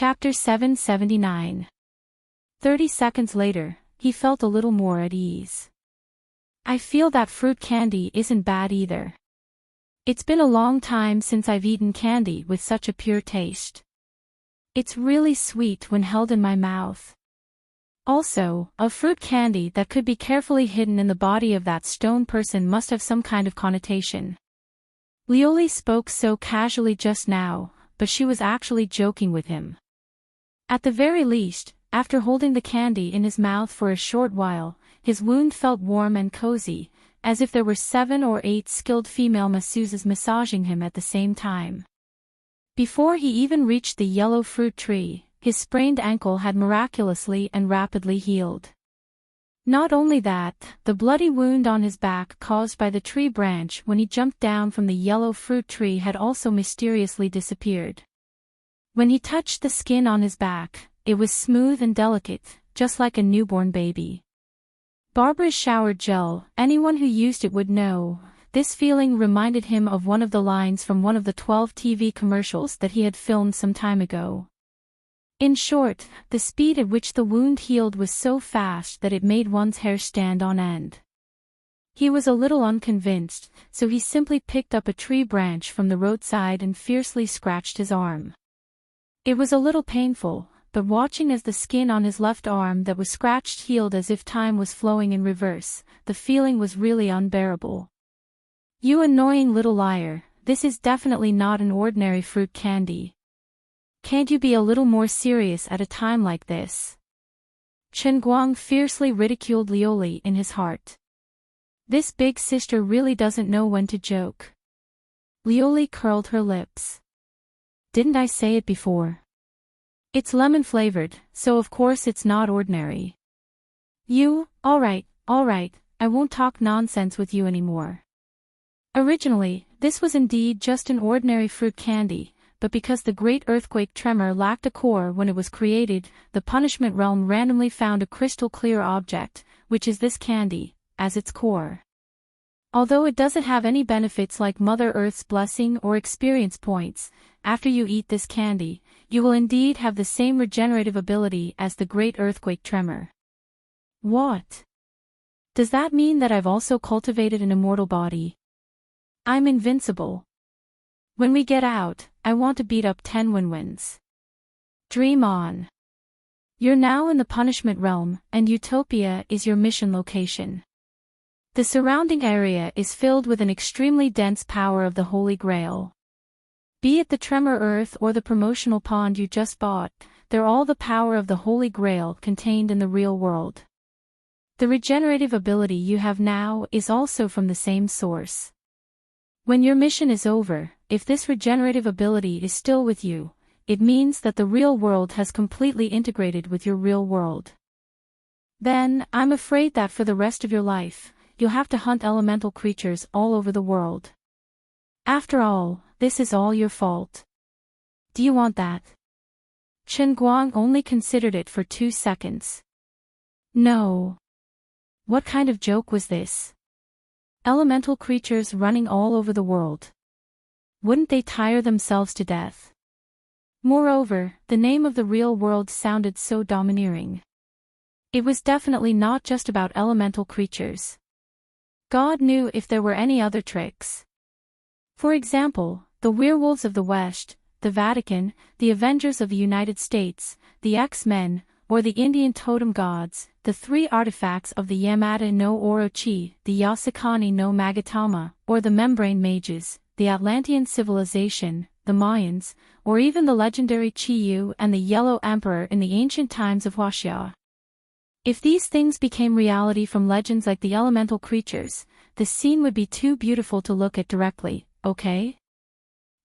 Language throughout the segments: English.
Chapter 779. 30 seconds later, he felt a little more at ease. I feel that fruit candy isn't bad either. It's been a long time since I've eaten candy with such a pure taste. It's really sweet when held in my mouth. Also, a fruit candy that could be carefully hidden in the body of that stone person must have some kind of connotation. Lioli spoke so casually just now, but she was actually joking with him. At the very least, after holding the candy in his mouth for a short while, his wound felt warm and cozy, as if there were 7 or 8 skilled female masseuses massaging him at the same time. Before he even reached the yellow fruit tree, his sprained ankle had miraculously and rapidly healed. Not only that, the bloody wound on his back caused by the tree branch when he jumped down from the yellow fruit tree had also mysteriously disappeared. When he touched the skin on his back, it was smooth and delicate, just like a newborn baby. Barbara's shower gel, anyone who used it would know, this feeling reminded him of one of the lines from one of the 12 TV commercials that he had filmed some time ago. In short, the speed at which the wound healed was so fast that it made one's hair stand on end. He was a little unconvinced, so he simply picked up a tree branch from the roadside and fiercely scratched his arm. It was a little painful, but watching as the skin on his left arm that was scratched healed as if time was flowing in reverse, the feeling was really unbearable. You annoying little liar, this is definitely not an ordinary fruit candy. Can't you be a little more serious at a time like this? Chen Guang fiercely ridiculed Lioli in his heart. This big sister really doesn't know when to joke. Lioli curled her lips. Didn't I say it before? It's lemon-flavored, so of course it's not ordinary. Alright, I won't talk nonsense with you anymore. Originally, this was indeed just an ordinary fruit candy, but because the great earthquake tremor lacked a core when it was created, the punishment realm randomly found a crystal-clear object, which is this candy, as its core. Although it doesn't have any benefits like Mother Earth's blessing or experience points, after you eat this candy, you will indeed have the same regenerative ability as the great earthquake tremor. What? Does that mean that I've also cultivated an immortal body? I'm invincible. When we get out, I want to beat up 10 win-wins. Dream on. You're now in the punishment realm, and Utopia is your mission location. The surrounding area is filled with an extremely dense power of the Holy Grail. Be it the Tremor Earth or the promotional pond you just bought, they're all the power of the Holy Grail contained in the real world. The regenerative ability you have now is also from the same source. When your mission is over, if this regenerative ability is still with you, it means that the real world has completely integrated with your real world. Then, I'm afraid that for the rest of your life, you'll have to hunt elemental creatures all over the world. After all, this is all your fault. Do you want that? Chen Guang only considered it for 2 seconds. No. What kind of joke was this? Elemental creatures running all over the world. Wouldn't they tire themselves to death? Moreover, the name of the real world sounded so domineering. It was definitely not just about elemental creatures. God knew if there were any other tricks. For example, the werewolves of the West, the Vatican, the Avengers of the United States, the X-Men, or the Indian totem gods, the 3 artifacts of the Yamata no Orochi, the Yasukani no Magatama, or the Membrane Mages, the Atlantean civilization, the Mayans, or even the legendary Chiyu and the Yellow Emperor in the ancient times of Huaxia. If these things became reality from legends like the elemental creatures, the scene would be too beautiful to look at directly, okay?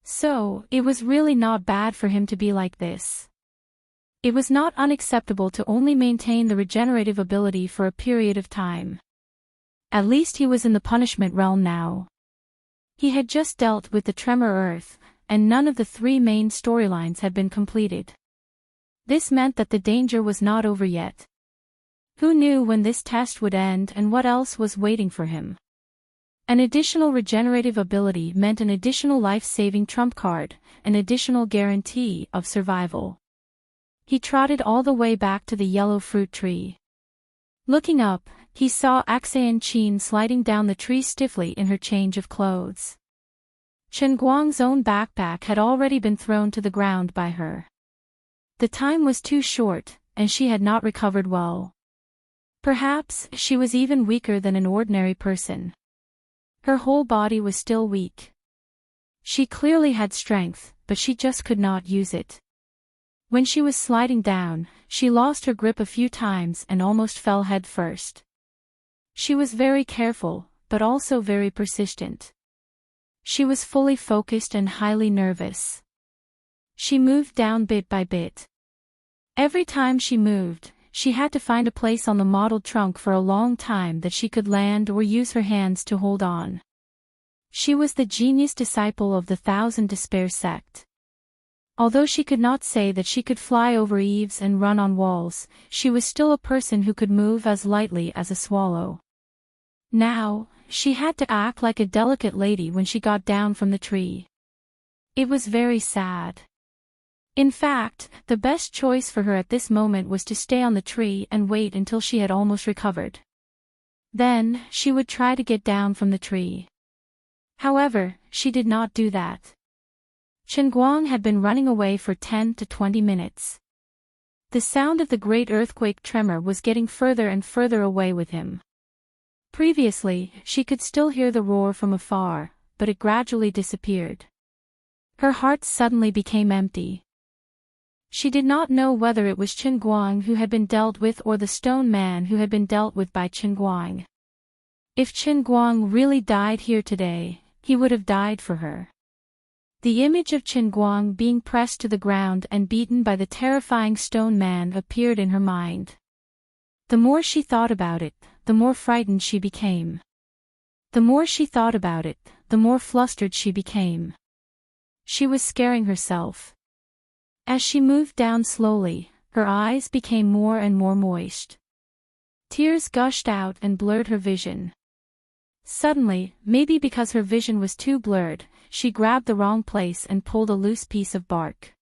So, it was really not bad for him to be like this. It was not unacceptable to only maintain the regenerative ability for a period of time. At least he was in the punishment realm now. He had just dealt with the Tremor Earth, and none of the 3 main storylines had been completed. This meant that the danger was not over yet. Who knew when this test would end and what else was waiting for him? An additional regenerative ability meant an additional life-saving trump card, an additional guarantee of survival. He trotted all the way back to the yellow fruit tree. Looking up, he saw Enchanting sliding down the tree stiffly in her change of clothes. Chen Guang's own backpack had already been thrown to the ground by her. The time was too short, and she had not recovered well. Perhaps she was even weaker than an ordinary person. Her whole body was still weak. She clearly had strength, but she just could not use it. When she was sliding down, she lost her grip a few times and almost fell head first. She was very careful, but also very persistent. She was fully focused and highly nervous. She moved down bit by bit. Every time she moved, she had to find a place on the mottled trunk for a long time that she could land or use her hands to hold on. She was the genius disciple of the Thousand Despair sect. Although she could not say that she could fly over eaves and run on walls, she was still a person who could move as lightly as a swallow. Now, she had to act like a delicate lady when she got down from the tree. It was very sad. In fact, the best choice for her at this moment was to stay on the tree and wait until she had almost recovered. Then, she would try to get down from the tree. However, she did not do that. Chen Guang had been running away for 10 to 20 minutes. The sound of the great earthquake tremor was getting further and further away with him. Previously, she could still hear the roar from afar, but it gradually disappeared. Her heart suddenly became empty. She did not know whether it was Chen Guang who had been dealt with or the stone man who had been dealt with by Chen Guang. If Chen Guang really died here today, he would have died for her. The image of Chen Guang being pressed to the ground and beaten by the terrifying stone man appeared in her mind. The more she thought about it, the more frightened she became. The more she thought about it, the more flustered she became. She was scaring herself. As she moved down slowly, her eyes became more and more moist. Tears gushed out and blurred her vision. Suddenly, maybe because her vision was too blurred, she grabbed the wrong place and pulled a loose piece of bark.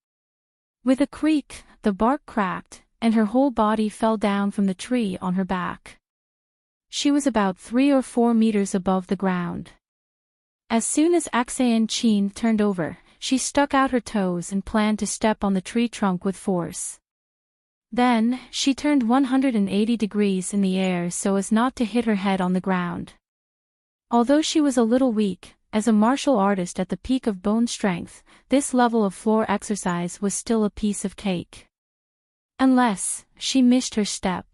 With a creak, the bark cracked, and her whole body fell down from the tree on her back. She was about 3 or 4 meters above the ground. As soon as Enchanting turned over, she stuck out her toes and planned to step on the tree trunk with force. Then, she turned 180 degrees in the air so as not to hit her head on the ground. Although she was a little weak, as a martial artist at the peak of bone strength, this level of floor exercise was still a piece of cake. Unless, she missed her step.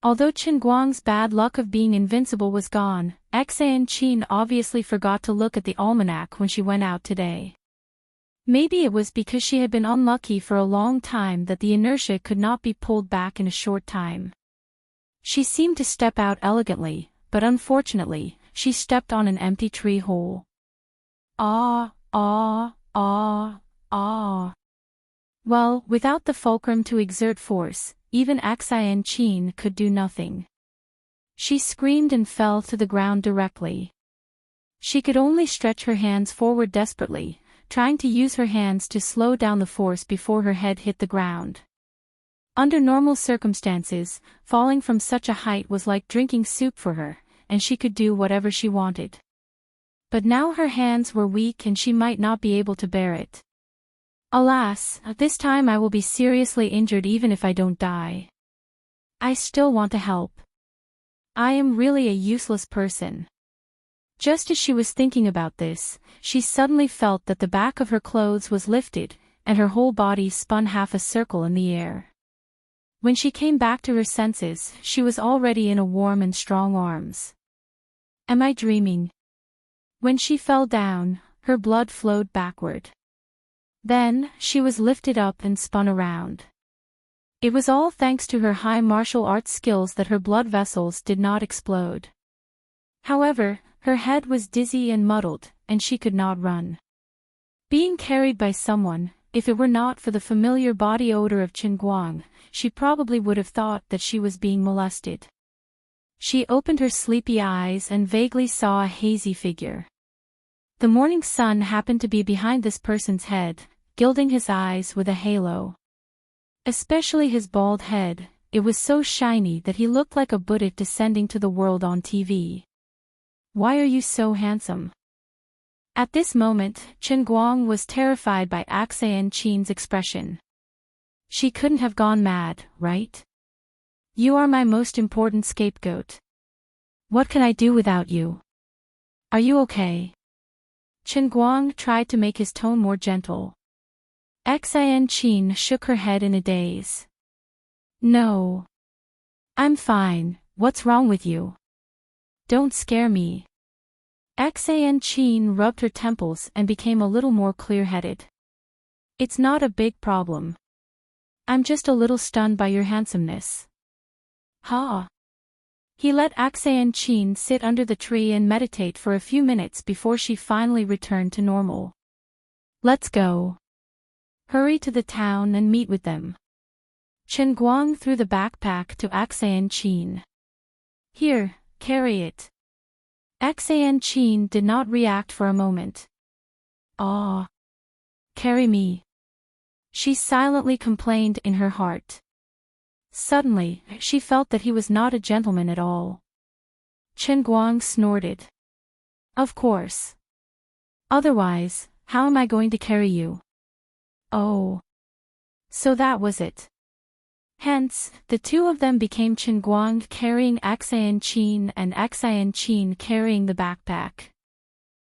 Although Chen Guang's bad luck of being invincible was gone, Enchanting obviously forgot to look at the almanac when she went out today. Maybe it was because she had been unlucky for a long time that the inertia could not be pulled back in a short time. She seemed to step out elegantly, but unfortunately, she stepped on an empty tree hole. Ah, ah, ah, ah. Well, without the fulcrum to exert force, even Enchanting could do nothing. She screamed and fell to the ground directly. She could only stretch her hands forward desperately, trying to use her hands to slow down the force before her head hit the ground. Under normal circumstances, falling from such a height was like drinking soup for her, and she could do whatever she wanted. But now her hands were weak and she might not be able to bear it. Alas, this time I will be seriously injured even if I don't die. I still want to help. I am really a useless person. Just as she was thinking about this, she suddenly felt that the back of her clothes was lifted, and her whole body spun half a circle in the air. When she came back to her senses, she was already in a warm and strong arms. Am I dreaming? When she fell down, her blood flowed backward. Then, she was lifted up and spun around. It was all thanks to her high martial arts skills that her blood vessels did not explode. However, her head was dizzy and muddled, and she could not run. Being carried by someone, if it were not for the familiar body odor of Chen Guang, she probably would have thought that she was being molested. She opened her sleepy eyes and vaguely saw a hazy figure. The morning sun happened to be behind this person's head, gilding his eyes with a halo. Especially his bald head, it was so shiny that he looked like a Buddha descending to the world on TV. Why are you so handsome? At this moment, Chen Guang was terrified by Enchanting's expression. She couldn't have gone mad, right? You are my most important scapegoat. What can I do without you? Are you okay? Chen Guang tried to make his tone more gentle. Enchanting shook her head in a daze. No. I'm fine, what's wrong with you? Don't scare me. Enchanting rubbed her temples and became a little more clear-headed. It's not a big problem. I'm just a little stunned by your handsomeness. Ha! He let Enchanting sit under the tree and meditate for a few minutes before she finally returned to normal. Let's go. Hurry to the town and meet with them. Chen Guang threw the backpack to Enchanting. Here, carry it. Enchanting did not react for a moment. Ah. Carry me. She silently complained in her heart. Suddenly, she felt that he was not a gentleman at all. Chen Guang snorted. Of course. Otherwise, how am I going to carry you? Oh. So that was it. Hence, the two of them became Chen Guang carrying Enchanting and Enchanting carrying the backpack.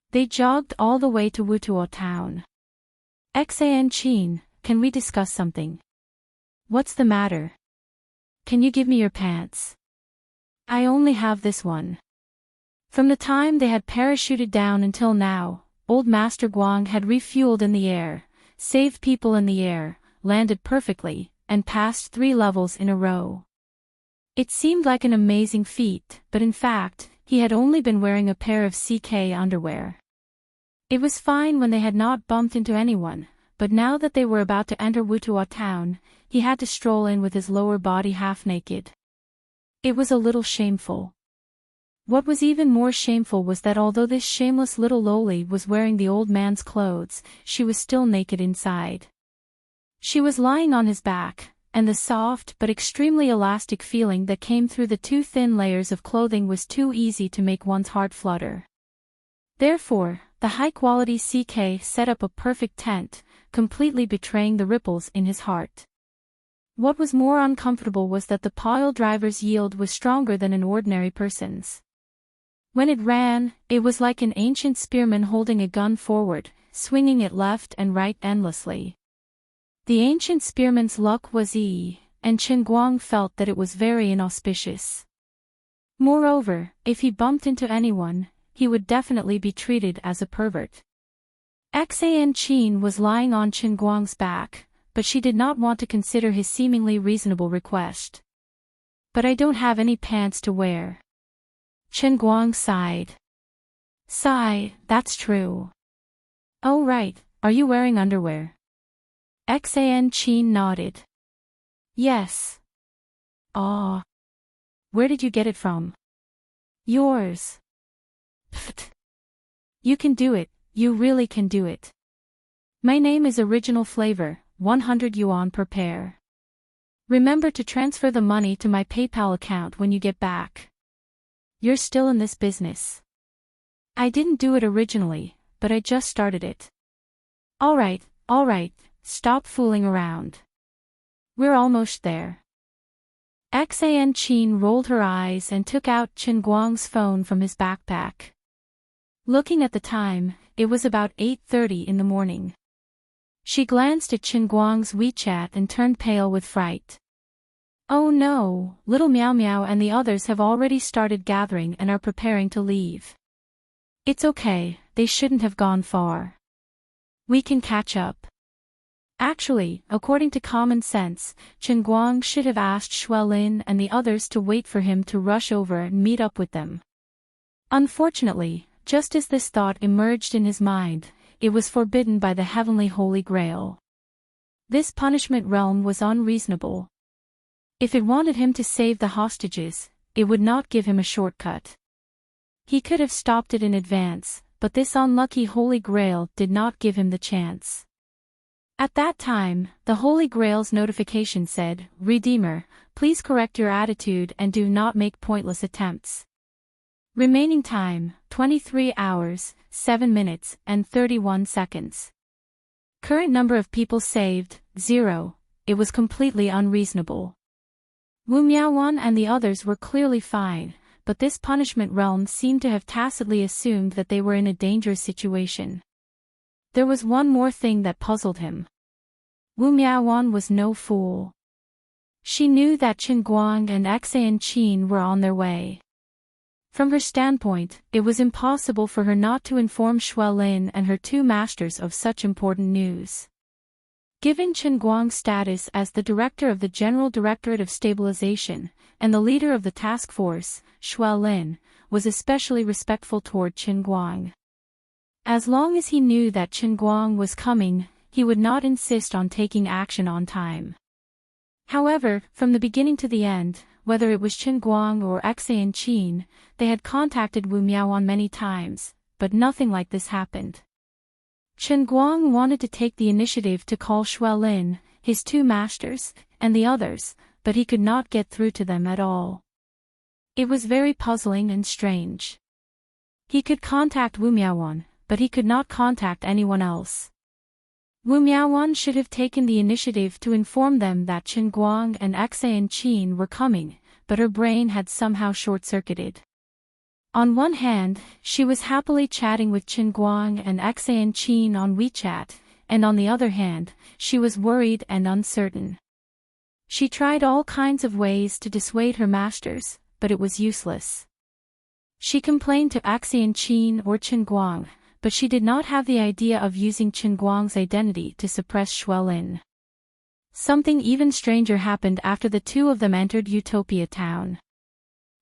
They jogged all the way to Wutuo town. Enchanting, can we discuss something? What's the matter? Can you give me your pants? I only have this one. From the time they had parachuted down until now, old Master Guang had refueled in the air, saved people in the air, landed perfectly, and passed 3 levels in a row. It seemed like an amazing feat, but in fact, he had only been wearing a pair of CK underwear. It was fine when they had not bumped into anyone, but now that they were about to enter Wutuo town, he had to stroll in with his lower body half naked. It was a little shameful. What was even more shameful was that although this shameless little loli was wearing the old man's clothes, she was still naked inside. She was lying on his back, and the soft but extremely elastic feeling that came through the 2 thin layers of clothing was too easy to make one's heart flutter. Therefore, the high-quality CK set up a perfect tent, completely betraying the ripples in his heart. What was more uncomfortable was that the pile driver's yield was stronger than an ordinary person's. When it ran, it was like an ancient spearman holding a gun forward, swinging it left and right endlessly. The ancient spearman's luck was and Chen Guang felt that it was very inauspicious. Moreover, if he bumped into anyone, he would definitely be treated as a pervert. Enchanting was lying on Chen Guang's back, but she did not want to consider his seemingly reasonable request. But I don't have any pants to wear. Chen Guang sighed. Sigh, that's true. Oh right, are you wearing underwear? Enchanting nodded. Yes. Ah. Where did you get it from? Yours. Pfft. You can do it, you really can do it. My name is Original Flavor, 100 yuan per pair. Remember to transfer the money to my PayPal account when you get back. You're still in this business. I didn't do it originally, but I just started it. Alright, stop fooling around. We're almost there. Enchanting rolled her eyes and took out Chen Guang's phone from his backpack. Looking at the time, it was about 8:30 in the morning. She glanced at Chen Guang's WeChat and turned pale with fright. Oh no, little Meow Meow and the others have already started gathering and are preparing to leave. It's okay, they shouldn't have gone far. We can catch up. Actually, according to common sense, Chen Guang should have asked Xuelin and the others to wait for him to rush over and meet up with them. Unfortunately, just as this thought emerged in his mind, it was forbidden by the heavenly Holy Grail. This punishment realm was unreasonable. If it wanted him to save the hostages, it would not give him a shortcut. He could have stopped it in advance, but this unlucky Holy Grail did not give him the chance. At that time, the Holy Grail's notification said, "Redeemer, please correct your attitude and do not make pointless attempts." Remaining time, 23 hours, 7 minutes, and 31 seconds. Current number of people saved, 0. It was completely unreasonable. Wu Miaowan and the others were clearly fine, but this punishment realm seemed to have tacitly assumed that they were in a dangerous situation. There was one more thing that puzzled him. Wu Miaowan was no fool. She knew that Qin Guang and Enchanting were on their way. From her standpoint, it was impossible for her not to inform Xuelin and her two masters of such important news. Given Qin Guang's status as the director of the General Directorate of Stabilization, and the leader of the task force, Xuelin was especially respectful toward Qin Guang. As long as he knew that Qin Guang was coming, he would not insist on taking action on time. However, from the beginning to the end, whether it was Qin Guang or Enchanting, they had contacted Wu Miaowan many times, but nothing like this happened. Qin Guang wanted to take the initiative to call Xuelin, his two masters, and the others, but he could not get through to them at all. It was very puzzling and strange. He could contact Wu Miaowan, but he could not contact anyone else. Wu Miaowan should have taken the initiative to inform them that Qin Guang and Enchanting were coming, but her brain had somehow short-circuited. On one hand, she was happily chatting with Qin Guang and Enchanting on WeChat, and on the other hand, she was worried and uncertain. She tried all kinds of ways to dissuade her masters, but it was useless. She complained to Enchanting or Qin Guang, but she did not have the idea of using Qin Guang's identity to suppress Xuelin. Something even stranger happened after the two of them entered Utopia Town.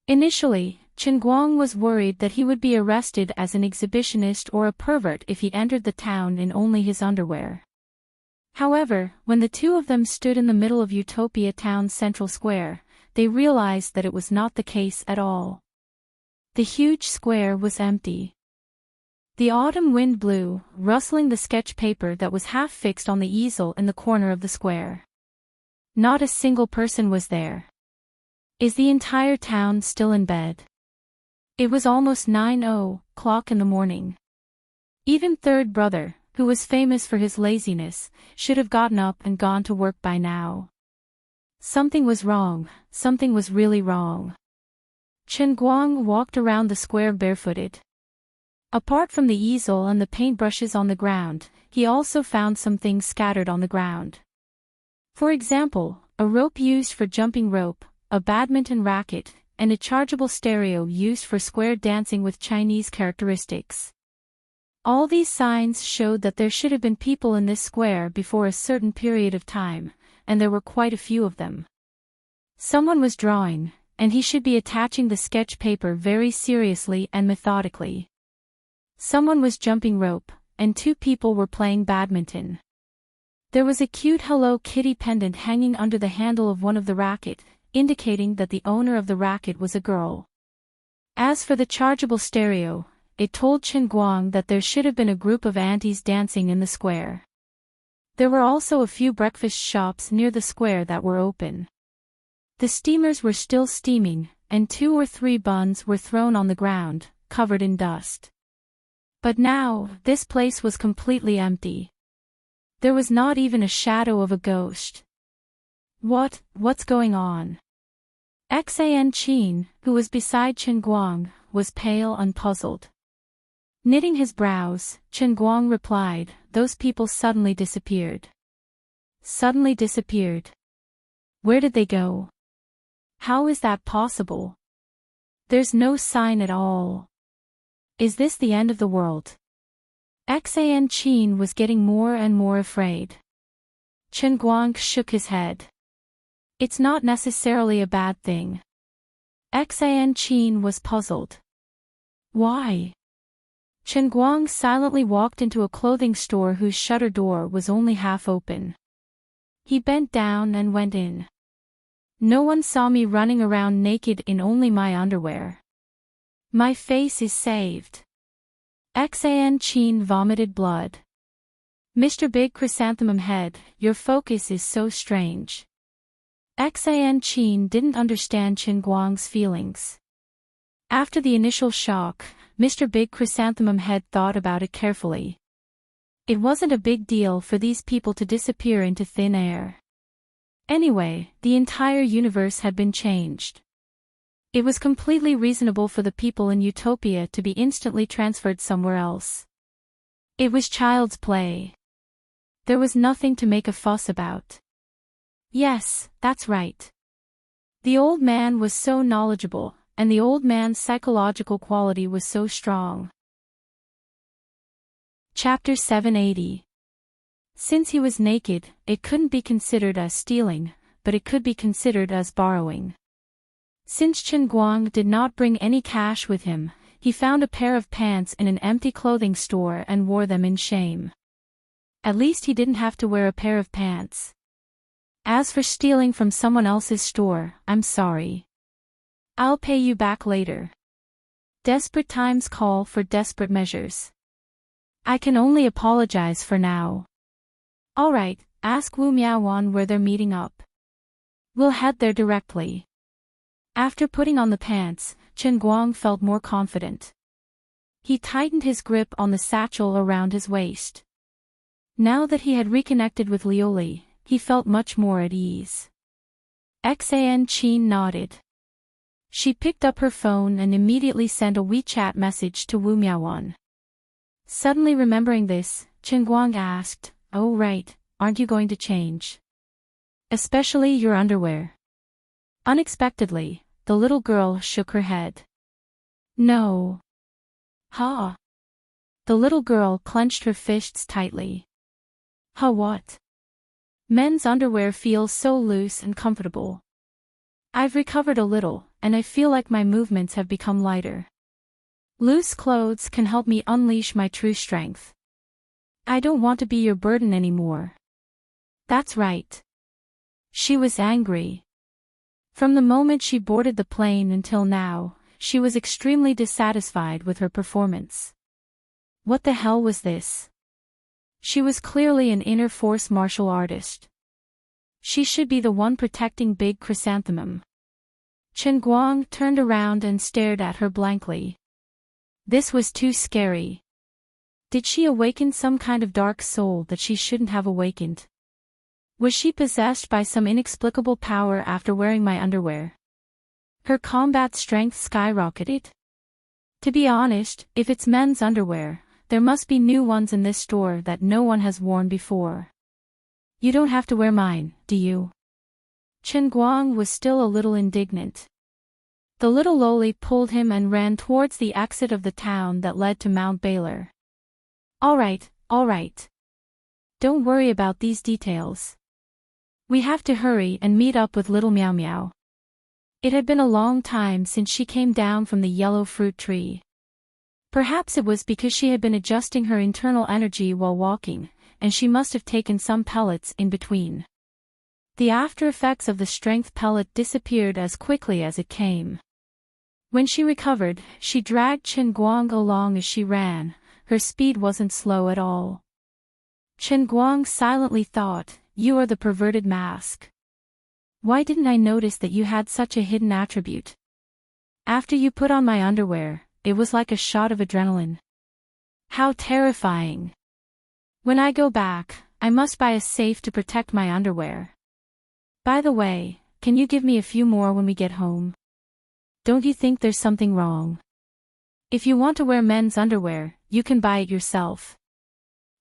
Initially, Qin Guang was worried that he would be arrested as an exhibitionist or a pervert if he entered the town in only his underwear. However, when the two of them stood in the middle of Utopia Town's central square, they realized that it was not the case at all. The huge square was empty. The autumn wind blew, rustling the sketch paper that was half fixed on the easel in the corner of the square. Not a single person was there. Is the entire town still in bed? It was almost 9:00 in the morning. Even third brother, who was famous for his laziness, should have gotten up and gone to work by now. Something was wrong, something was really wrong. Qin Guang walked around the square barefooted. Apart from the easel and the paintbrushes on the ground, he also found some things scattered on the ground. For example, a rope used for jumping rope, a badminton racket, and a chargeable stereo used for square dancing with Chinese characteristics. All these signs showed that there should have been people in this square before a certain period of time, and there were quite a few of them. Someone was drawing, and he should be attaching the sketch paper very seriously and methodically. Someone was jumping rope, and two people were playing badminton. There was a cute Hello Kitty pendant hanging under the handle of one of the racket, indicating that the owner of the racket was a girl. As for the chargeable stereo, it told Qin Guang that there should have been a group of aunties dancing in the square. There were also a few breakfast shops near the square that were open. The steamers were still steaming, and 2 or 3 buns were thrown on the ground, covered in dust. But now, this place was completely empty. There was not even a shadow of a ghost. What's going on? Enchanting, who was beside Qin Guang, was pale and puzzled. Knitting his brows, Qin Guang replied, "Those people suddenly disappeared." Suddenly disappeared. Where did they go? How is that possible? There's no sign at all. Is this the end of the world? Enchanting was getting more and more afraid. Qin Guang shook his head. It's not necessarily a bad thing. Enchanting was puzzled. Why? Qin Guang silently walked into a clothing store whose shutter door was only half open. He bent down and went in. No one saw me running around naked in only my underwear. My face is saved. Enchanting vomited blood. Mr. Big Chrysanthemum Head, your focus is so strange. Enchanting didn't understand Qin Guang's feelings. After the initial shock, Mr. Big Chrysanthemum Head thought about it carefully. It wasn't a big deal for these people to disappear into thin air. Anyway, the entire universe had been changed. It was completely reasonable for the people in Utopia to be instantly transferred somewhere else. It was child's play. There was nothing to make a fuss about. Yes, that's right. The old man was so knowledgeable, and the old man's psychological quality was so strong. Chapter 780. Since he was naked, it couldn't be considered as stealing, but it could be considered as borrowing. Since Qin Guang did not bring any cash with him, he found a pair of pants in an empty clothing store and wore them in shame. At least he didn't have to wear a pair of pants. As for stealing from someone else's store, I'm sorry. I'll pay you back later. Desperate times call for desperate measures. I can only apologize for now. Alright, ask Wu Miaowan where they're meeting up. We'll head there directly. After putting on the pants, Qin Guang felt more confident. He tightened his grip on the satchel around his waist. Now that he had reconnected with Lioli, he felt much more at ease. Enchanting nodded. She picked up her phone and immediately sent a WeChat message to Wu Miaowan. Suddenly remembering this, Qin Guang asked, "Oh right, aren't you going to change? Especially your underwear?" Unexpectedly, the little girl shook her head. No. Ha. The little girl clenched her fists tightly. Ha what? Men's underwear feels so loose and comfortable. I've recovered a little, and I feel like my movements have become lighter. Loose clothes can help me unleash my true strength. I don't want to be your burden anymore. That's right. She was angry. From the moment she boarded the plane until now, she was extremely dissatisfied with her performance. What the hell was this? She was clearly an inner force martial artist. She should be the one protecting Big Chrysanthemum. Qin Guang turned around and stared at her blankly. This was too scary. Did she awaken some kind of dark soul that she shouldn't have awakened? Was she possessed by some inexplicable power after wearing my underwear? Her combat strength skyrocketed? To be honest, if it's men's underwear, there must be new ones in this store that no one has worn before. You don't have to wear mine, do you? Qin Guang was still a little indignant. The little loli pulled him and ran towards the exit of the town that led to Mount Baylor. Alright. Don't worry about these details. We have to hurry and meet up with little Meow Meow. It had been a long time since she came down from the yellow fruit tree. Perhaps it was because she had been adjusting her internal energy while walking, and she must have taken some pellets in between. The after effects of the strength pellet disappeared as quickly as it came. When she recovered, she dragged Qin Guang along as she ran. Her speed wasn't slow at all. Qin Guang silently thought, "You are the perverted mask. Why didn't I notice that you had such a hidden attribute? After you put on my underwear, it was like a shot of adrenaline. How terrifying. When I go back, I must buy a safe to protect my underwear. By the way, can you give me a few more when we get home? Don't you think there's something wrong? If you want to wear men's underwear, you can buy it yourself."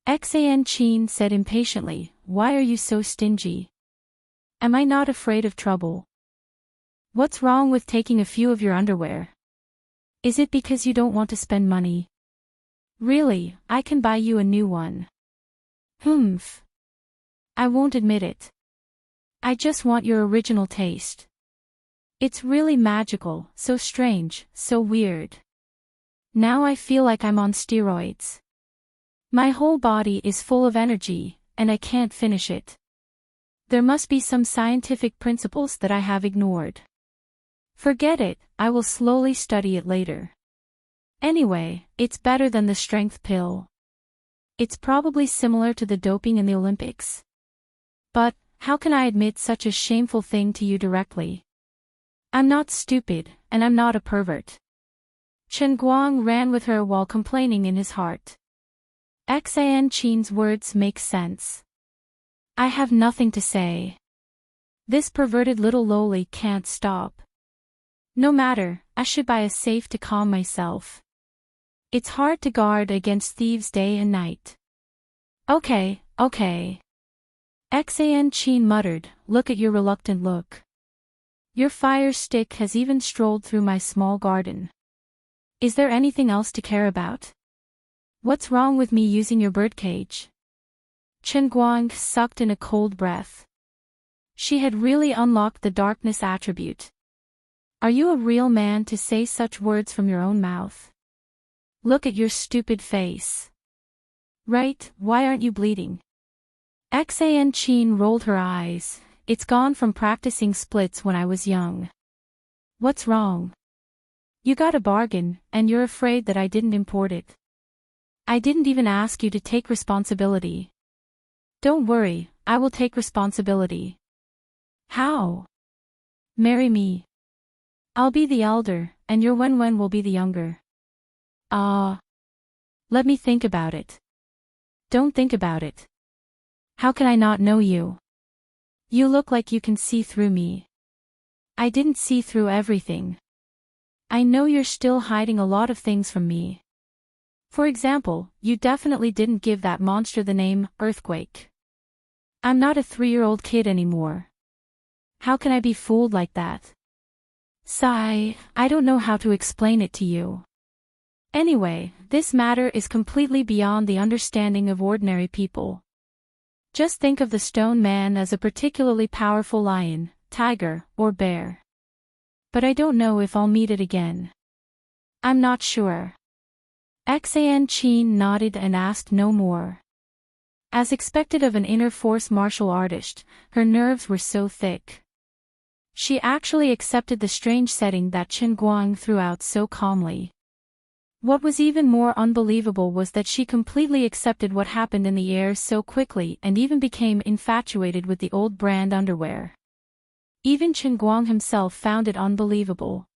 Enchanting said impatiently, "Why are you so stingy? Am I not afraid of trouble? What's wrong with taking a few of your underwear? Is it because you don't want to spend money? Really, I can buy you a new one." "Humph. I won't admit it. I just want your original taste. It's really magical, so strange, so weird. Now I feel like I'm on steroids. My whole body is full of energy, and I can't finish it. There must be some scientific principles that I have ignored. Forget it, I will slowly study it later. Anyway, it's better than the strength pill." It's probably similar to the doping in the Olympics. But, how can I admit such a shameful thing to you directly? I'm not stupid, and I'm not a pervert. Chen Guang ran with her while complaining in his heart. Enchanting's words make sense. I have nothing to say. This perverted little loli can't stop. No matter, I should buy a safe to calm myself. It's hard to guard against thieves day and night. Okay. Enchanting muttered, look at your reluctant look. Your fire stick has even strolled through my small garden. Is there anything else to care about? What's wrong with me using your birdcage? Chen Guang sucked in a cold breath. She had really unlocked the darkness attribute. Are you a real man to say such words from your own mouth? Look at your stupid face. Right, why aren't you bleeding? Enchanting rolled her eyes. It's gone from practicing splits when I was young. What's wrong? You got a bargain, and you're afraid that I didn't import it. I didn't even ask you to take responsibility. Don't worry, I will take responsibility. How? Marry me. I'll be the elder, and your Wen will be the younger. Let me think about it. Don't think about it. How can I not know you? You look like you can see through me. I didn't see through everything. I know you're still hiding a lot of things from me. For example, you definitely didn't give that monster the name Earthquake. I'm not a 3-year-old kid anymore. How can I be fooled like that? Sigh, I don't know how to explain it to you. Anyway, this matter is completely beyond the understanding of ordinary people. Just think of the stone man as a particularly powerful lion, tiger, or bear. But I don't know if I'll meet it again. I'm not sure. Enchanting nodded and asked no more. As expected of an inner force martial artist, her nerves were so thick. She actually accepted the strange setting that Chen Guang threw out so calmly. What was even more unbelievable was that she completely accepted what happened in the air so quickly and even became infatuated with the old brand underwear. Even Chen Guang himself found it unbelievable.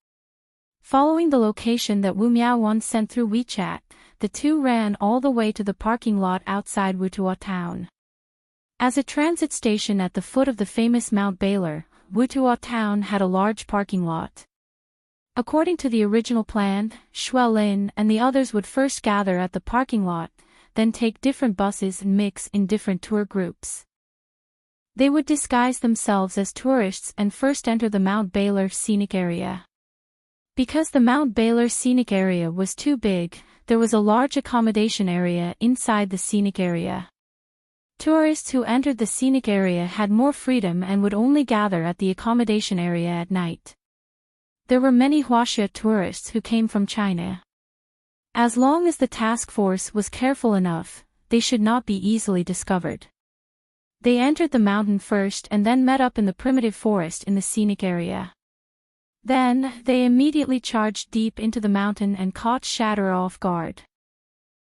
Following the location that Wu Miaowan sent through WeChat, the two ran all the way to the parking lot outside Wutuo town. As a transit station at the foot of the famous Mount Baylor, Wutuo town had a large parking lot. According to the original plan, Xuelin and the others would first gather at the parking lot, then take different buses and mix in different tour groups. They would disguise themselves as tourists and first enter the Mount Baylor scenic area. Because the Mount Baylor scenic area was too big, there was a large accommodation area inside the scenic area. Tourists who entered the scenic area had more freedom and would only gather at the accommodation area at night. There were many Huaxia tourists who came from China. As long as the task force was careful enough, they should not be easily discovered. They entered the mountain first and then met up in the primitive forest in the scenic area. Then, they immediately charged deep into the mountain and caught Shatter off guard.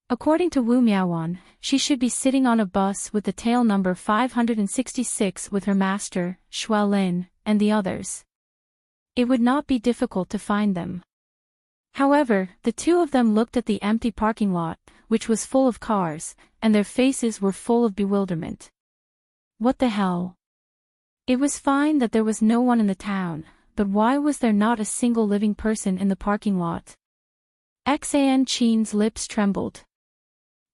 According to Wu Miaowan, she should be sitting on a bus with the tail number 566 with her master, Xuelin, and the others. It would not be difficult to find them. However, the two of them looked at the empty parking lot, which was full of cars, and their faces were full of bewilderment. What the hell? It was fine that there was no one in the town, but why was there not a single living person in the parking lot? Enchanting's lips trembled.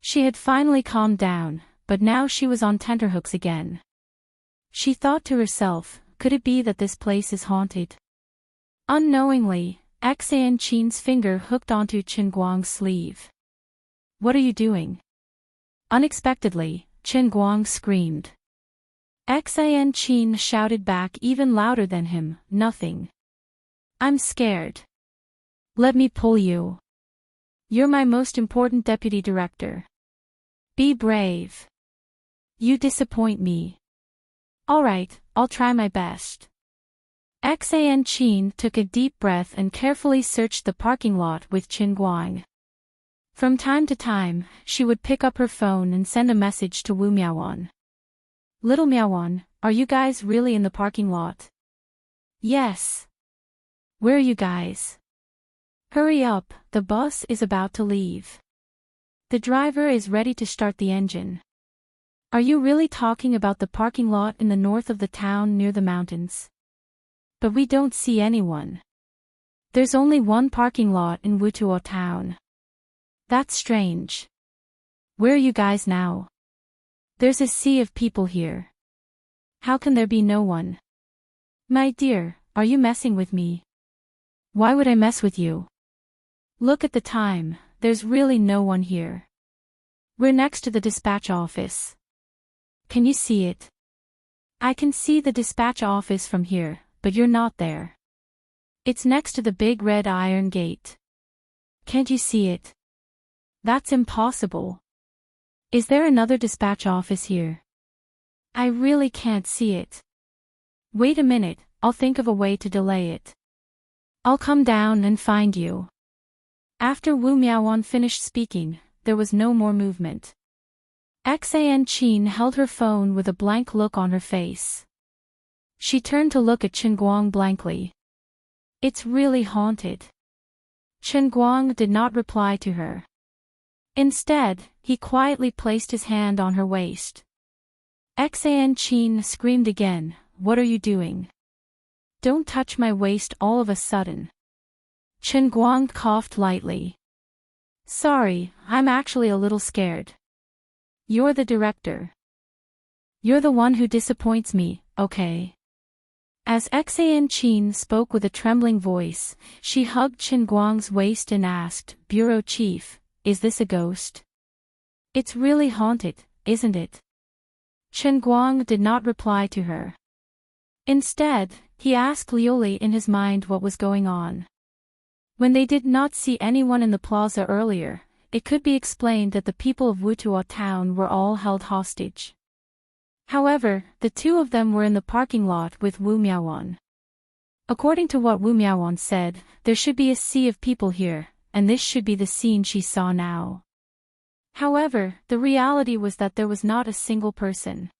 She had finally calmed down, but now she was on tenterhooks again. She thought to herself, could it be that this place is haunted? Unknowingly, Enchanting's finger hooked onto Chen Guang's sleeve. What are you doing? Unexpectedly, Chen Guang screamed. Enchanting shouted back even louder than him, nothing. I'm scared. Let me pull you. You're my most important deputy director. Be brave. You disappoint me. Alright, I'll try my best. Enchanting took a deep breath and carefully searched the parking lot with Chen Guang. From time to time, she would pick up her phone and send a message to Wu Miaowan. Little Miaowan, are you guys really in the parking lot? Yes. Where are you guys? Hurry up, the bus is about to leave. The driver is ready to start the engine. Are you really talking about the parking lot in the north of the town near the mountains? But we don't see anyone. There's only one parking lot in Wutuo town. That's strange. Where are you guys now? There's a sea of people here. How can there be no one? My dear, are you messing with me? Why would I mess with you? Look at the time, there's really no one here. We're next to the dispatch office. Can you see it? I can see the dispatch office from here, but you're not there. It's next to the big red iron gate. Can't you see it? That's impossible. Is there another dispatch office here? I really can't see it. Wait a minute, I'll think of a way to delay it. I'll come down and find you. After Wu Miaowan finished speaking, there was no more movement. Enchanting held her phone with a blank look on her face. She turned to look at Chen Guang blankly. It's really haunted. Chen Guang did not reply to her. Instead, he quietly placed his hand on her waist. Enchanting screamed again, "What are you doing? Don't touch my waist all of a sudden." Chen Guang coughed lightly. Sorry, I'm actually a little scared. You're the director. You're the one who disappoints me, okay? As Enchanting spoke with a trembling voice, she hugged Chen Guang's waist and asked, "Bureau Chief, is this a ghost? It's really haunted, isn't it?" Chen Guang did not reply to her. Instead, he asked Liuli in his mind what was going on. When they did not see anyone in the plaza earlier, it could be explained that the people of Wutuo town were all held hostage. However, the two of them were in the parking lot with Wu Miaowan. According to what Wu Miaowan said, there should be a sea of people here, and this should be the scene she saw now. However, the reality was that there was not a single person.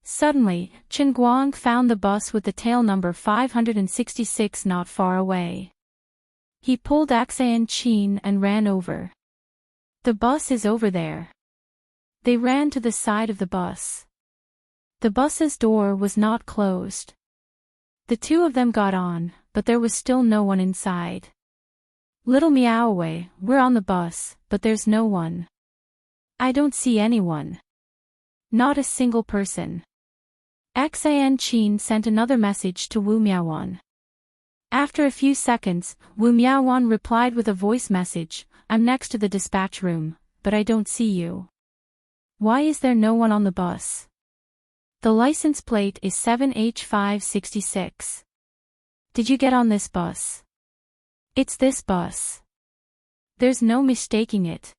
Suddenly, Chen Guang found the bus with the tail number 566 not far away. He pulled Enchanting and ran over. The bus is over there. They ran to the side of the bus. The bus's door was not closed. The two of them got on, but there was still no one inside. Little Miaowei, we're on the bus, but there's no one. I don't see anyone. Not a single person. Enchanting sent another message to Wu Miaowan. After a few seconds, Wu Miaowan replied with a voice message, "I'm next to the dispatch room, but I don't see you. Why is there no one on the bus? The license plate is 7H566. Did you get on this bus? It's this bus. There's no mistaking it.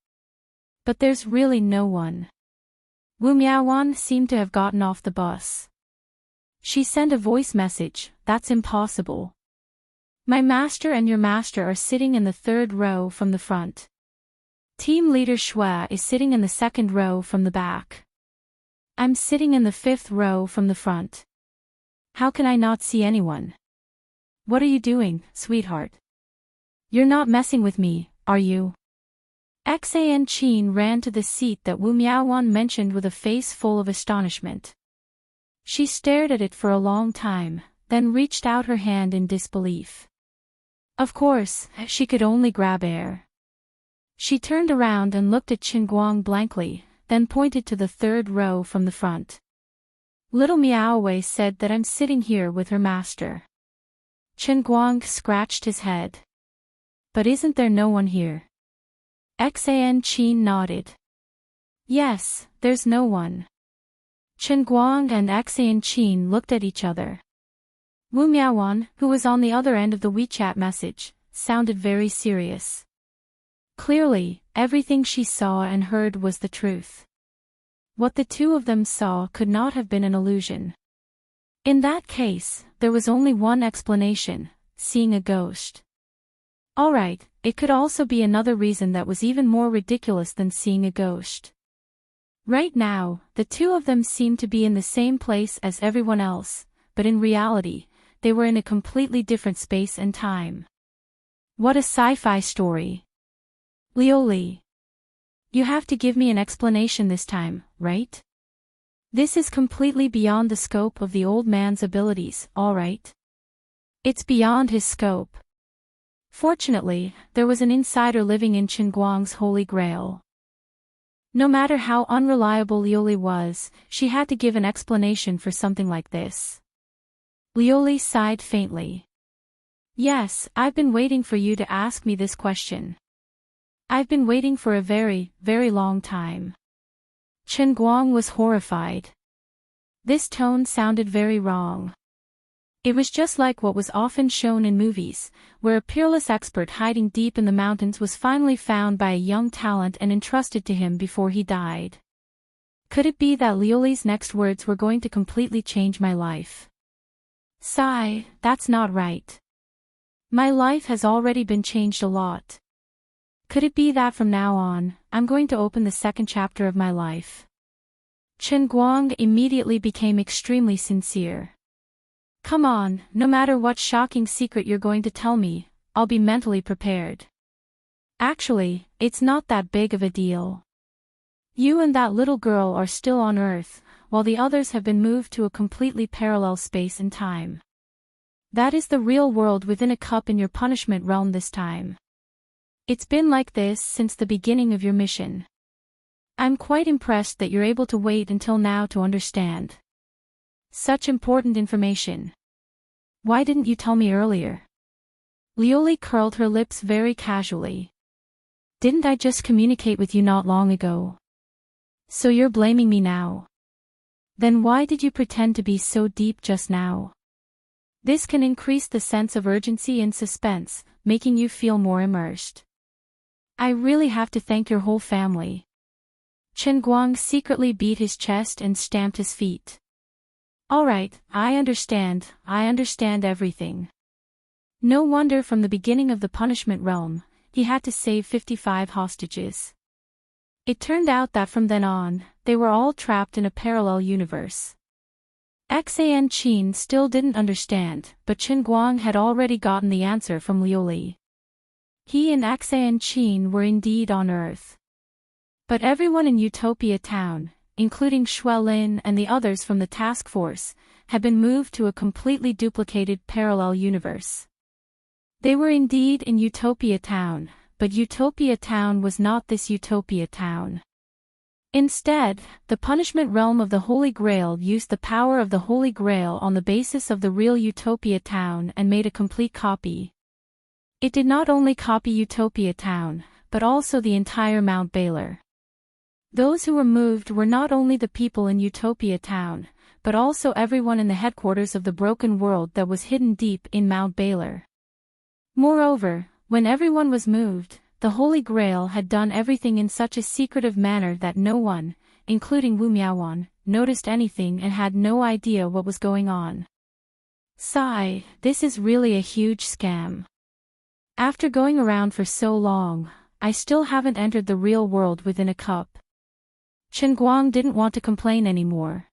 But there's really no one." Wu Miaowan seemed to have gotten off the bus. She sent a voice message, "That's impossible. My master and your master are sitting in the third row from the front. Team leader Shui is sitting in the second row from the back. I'm sitting in the fifth row from the front. How can I not see anyone? What are you doing, sweetheart? You're not messing with me, are you?" Enchanting ran to the seat that Wu Miaowan mentioned with a face full of astonishment. She stared at it for a long time, then reached out her hand in disbelief. Of course, she could only grab air. She turned around and looked at Chen Guang blankly, then pointed to the third row from the front. Little Miaowei said that I'm sitting here with her master. Chen Guang scratched his head. But isn't there no one here? Enchanting nodded. Yes, there's no one. Chen Guang and Enchanting looked at each other. Wu Miaowan, who was on the other end of the WeChat message, sounded very serious. Clearly, everything she saw and heard was the truth. What the two of them saw could not have been an illusion. In that case, there was only one explanation: seeing a ghost. Alright, it could also be another reason that was even more ridiculous than seeing a ghost. Right now, the two of them seemed to be in the same place as everyone else, but in reality, they were in a completely different space and time. What a sci-fi story. Lioli. You have to give me an explanation this time, right? This is completely beyond the scope of the old man's abilities, alright? It's beyond his scope. Fortunately, there was an insider living in Qinguang's Holy Grail. No matter how unreliable Lioli was, she had to give an explanation for something like this. Lioli sighed faintly. Yes, I've been waiting for you to ask me this question. I've been waiting for a very, very long time. Qinguang was horrified. This tone sounded very wrong. It was just like what was often shown in movies, where a peerless expert hiding deep in the mountains was finally found by a young talent and entrusted to him before he died. Could it be that Lioli's next words were going to completely change my life? Sigh, that's not right. My life has already been changed a lot. Could it be that from now on, I'm going to open the second chapter of my life? Qinguang immediately became extremely sincere. Come on, no matter what shocking secret you're going to tell me, I'll be mentally prepared. Actually, it's not that big of a deal. You and that little girl are still on Earth, while the others have been moved to a completely parallel space and time. That is the real world within a cup in your punishment realm this time. It's been like this since the beginning of your mission. I'm quite impressed that you're able to wait until now to understand. Such important information. Why didn't you tell me earlier? Lioli curled her lips very casually. Didn't I just communicate with you not long ago? So you're blaming me now? Then why did you pretend to be so deep just now? This can increase the sense of urgency and suspense, making you feel more immersed. I really have to thank your whole family. Qinguang secretly beat his chest and stamped his feet. Alright, I understand everything. No wonder from the beginning of the punishment realm, he had to save 55 hostages. It turned out that from then on, they were all trapped in a parallel universe. Enchanting still didn't understand, but Qinguang had already gotten the answer from Lioli. He and Enchanting were indeed on Earth. But everyone in Utopia Town, including Xuelin and the others from the task force, had been moved to a completely duplicated parallel universe. They were indeed in Utopia Town, but Utopia Town was not this Utopia Town. Instead, the punishment realm of the Holy Grail used the power of the Holy Grail on the basis of the real Utopia Town and made a complete copy. It did not only copy Utopia Town, but also the entire Mount Baylor. Those who were moved were not only the people in Utopia Town, but also everyone in the headquarters of the broken world that was hidden deep in Mount Baylor. Moreover, when everyone was moved, the Holy Grail had done everything in such a secretive manner that no one, including Wu Miaowan, noticed anything and had no idea what was going on. Sigh, this is really a huge scam. After going around for so long, I still haven't entered the real world within a cup. Qinguang didn't want to complain anymore.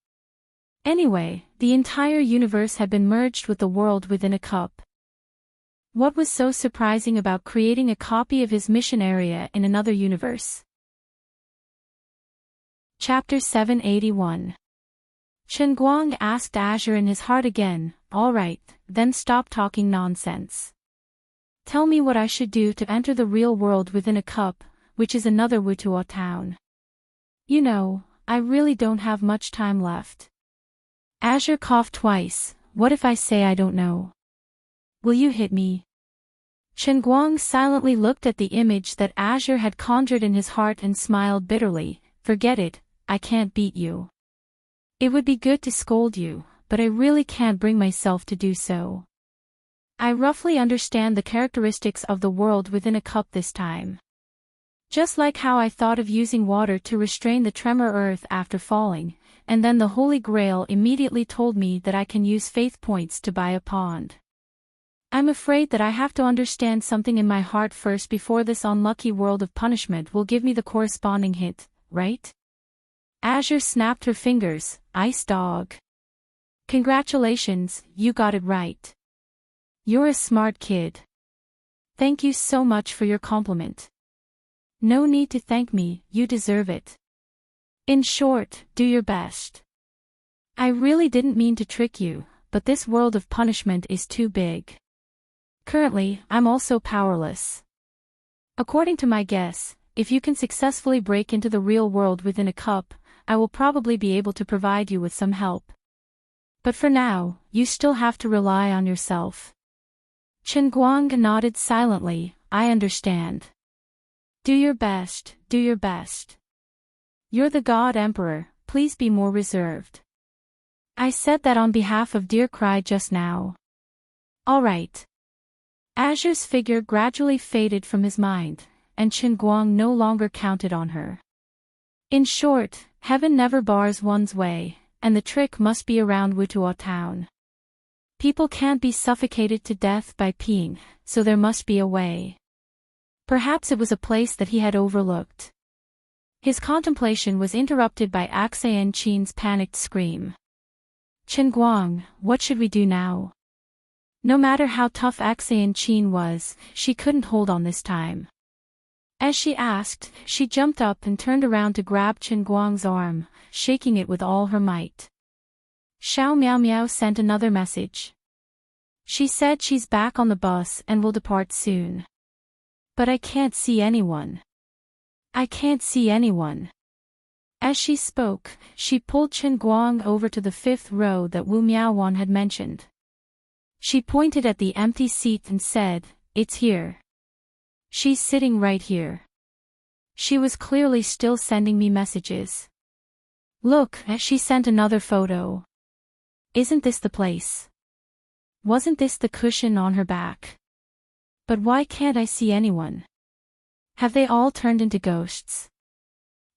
Anyway, the entire universe had been merged with the world within a cup. What was so surprising about creating a copy of his mission area in another universe? Chapter 781. Qinguang asked Azure in his heart again, alright, then stop talking nonsense. Tell me what I should do to enter the real world within a cup, which is another Wutuo town. You know, I really don't have much time left. Azure coughed twice. What if I say I don't know? Will you hit me? Qinguang silently looked at the image that Azure had conjured in his heart and smiled bitterly. Forget it, I can't beat you. It would be good to scold you, but I really can't bring myself to do so. I roughly understand the characteristics of the world within a cup this time. Just like how I thought of using water to restrain the tremor earth after falling, and then the Holy Grail immediately told me that I can use faith points to buy a pond. I'm afraid that I have to understand something in my heart first before this unlucky world of punishment will give me the corresponding hit, right? Azure snapped her fingers. Ice dog. Congratulations, you got it right. You're a smart kid. Thank you so much for your compliment. No need to thank me, you deserve it. In short, do your best. I really didn't mean to trick you, but this world of punishment is too big. Currently, I'm also powerless. According to my guess, if you can successfully break into the real world within a cup, I will probably be able to provide you with some help. But for now, you still have to rely on yourself. Chen Guang nodded silently. I understand. Do your best, do your best. You're the God Emperor, please be more reserved. I said that on behalf of Dear Cry just now. Alright. Azure's figure gradually faded from his mind, and Chen Guang no longer counted on her. In short, heaven never bars one's way, and the trick must be around Wutuo town. People can't be suffocated to death by peeing, so there must be a way. Perhaps it was a place that he had overlooked. His contemplation was interrupted by Axayan Qin's panicked scream. Chen Guang, what should we do now? No matter how tough Axayan Qin was, she couldn't hold on this time. As she asked, she jumped up and turned around to grab Chen Guang's arm, shaking it with all her might. Xiao Miao Miao sent another message. She said she's back on the bus and will depart soon. But I can't see anyone. I can't see anyone. As she spoke, she pulled Chen Guang over to the 5th row that Wu Miaowan had mentioned. She pointed at the empty seat and said, "It's here. She's sitting right here." She was clearly still sending me messages. Look, she sent another photo. Isn't this the place? Wasn't this the cushion on her back? But why can't I see anyone? Have they all turned into ghosts?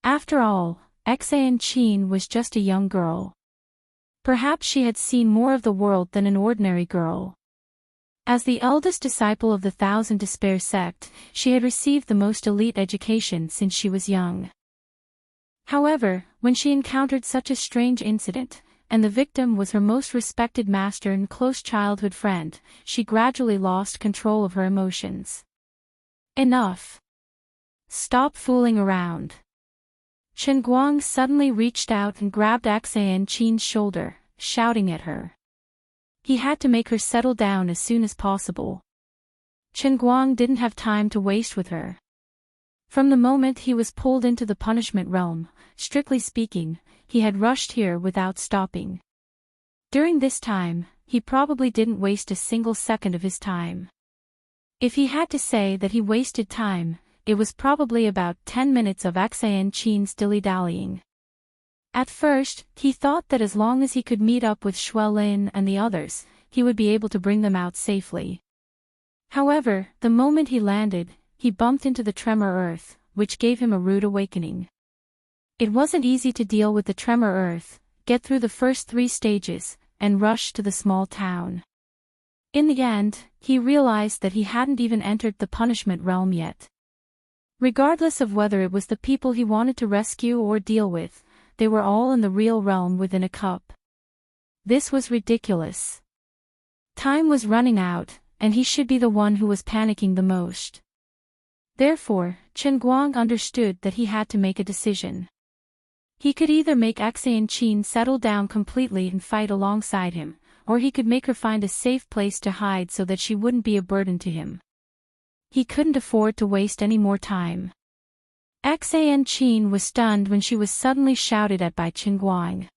After all, Xan Qin was just a young girl. Perhaps she had seen more of the world than an ordinary girl. As the eldest disciple of the Thousand Despair sect, she had received the most elite education since she was young. However, when she encountered such a strange incident, and the victim was her most respected master and close childhood friend, she gradually lost control of her emotions. Enough. Stop fooling around. Chen Guang suddenly reached out and grabbed Axayan Qin's shoulder, shouting at her. He had to make her settle down as soon as possible. Chen Guang didn't have time to waste with her. From the moment he was pulled into the punishment realm, strictly speaking, he had rushed here without stopping. During this time, he probably didn't waste a single second of his time. If he had to say that he wasted time, it was probably about 10 minutes of Axayan Qin's dilly-dallying. At first, he thought that as long as he could meet up with Shui Lin and the others, he would be able to bring them out safely. However, the moment he landed, he bumped into the tremor earth, which gave him a rude awakening. It wasn't easy to deal with the tremor earth, get through the first 3 stages, and rush to the small town. In the end, he realized that he hadn't even entered the punishment realm yet. Regardless of whether it was the people he wanted to rescue or deal with, they were all in the real realm within a cup. This was ridiculous. Time was running out, and he should be the one who was panicking the most. Therefore, Chen Guang understood that he had to make a decision. He could either make Axayan Qin settle down completely and fight alongside him, or he could make her find a safe place to hide so that she wouldn't be a burden to him. He couldn't afford to waste any more time. Axayan Qin was stunned when she was suddenly shouted at by Chen Guang.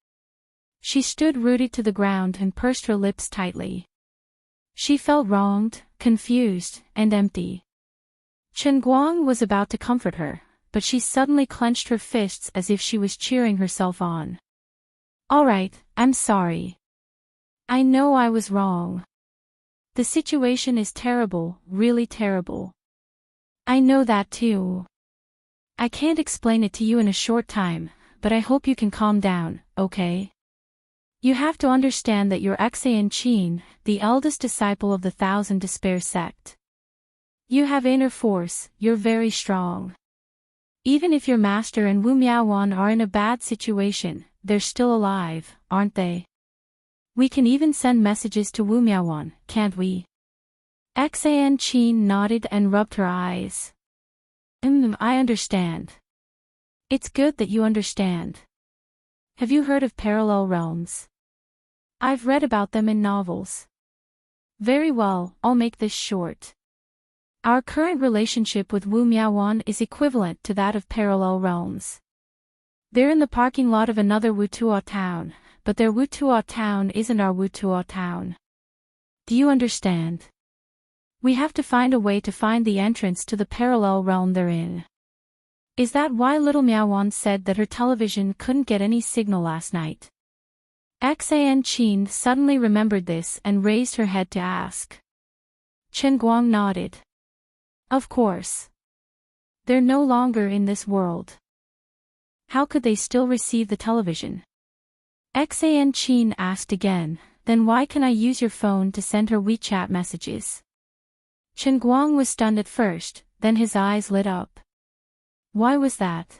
She stood rooted to the ground and pursed her lips tightly. She felt wronged, confused, and empty. Chen Guang was about to comfort her, but she suddenly clenched her fists as if she was cheering herself on. Alright, I'm sorry. I know I was wrong. The situation is terrible, really terrible. I know that too. I can't explain it to you in a short time, but I hope you can calm down, okay? You have to understand that you're Enchanting, the eldest disciple of the Thousand Despair sect. You have inner force, you're very strong. Even if your master and Wu Miaowan are in a bad situation, they're still alive, aren't they? We can even send messages to Wu Miaowan, can't we? Enchanting nodded and rubbed her eyes. I understand. It's good that you understand. Have you heard of parallel realms? I've read about them in novels. Very well, I'll make this short. Our current relationship with Wu Miaowan is equivalent to that of parallel realms. They're in the parking lot of another Wutuo town, but their Wutuo town isn't our Wutuo town. Do you understand? We have to find a way to find the entrance to the parallel realm they're in. Is that why little Miaowan said that her television couldn't get any signal last night? Enchanting suddenly remembered this and raised her head to ask. Chen Guang nodded. Of course. They're no longer in this world. How could they still receive the television? Enchanting asked again, then why can I use your phone to send her WeChat messages? Chen Guang was stunned at first, then his eyes lit up. Why was that?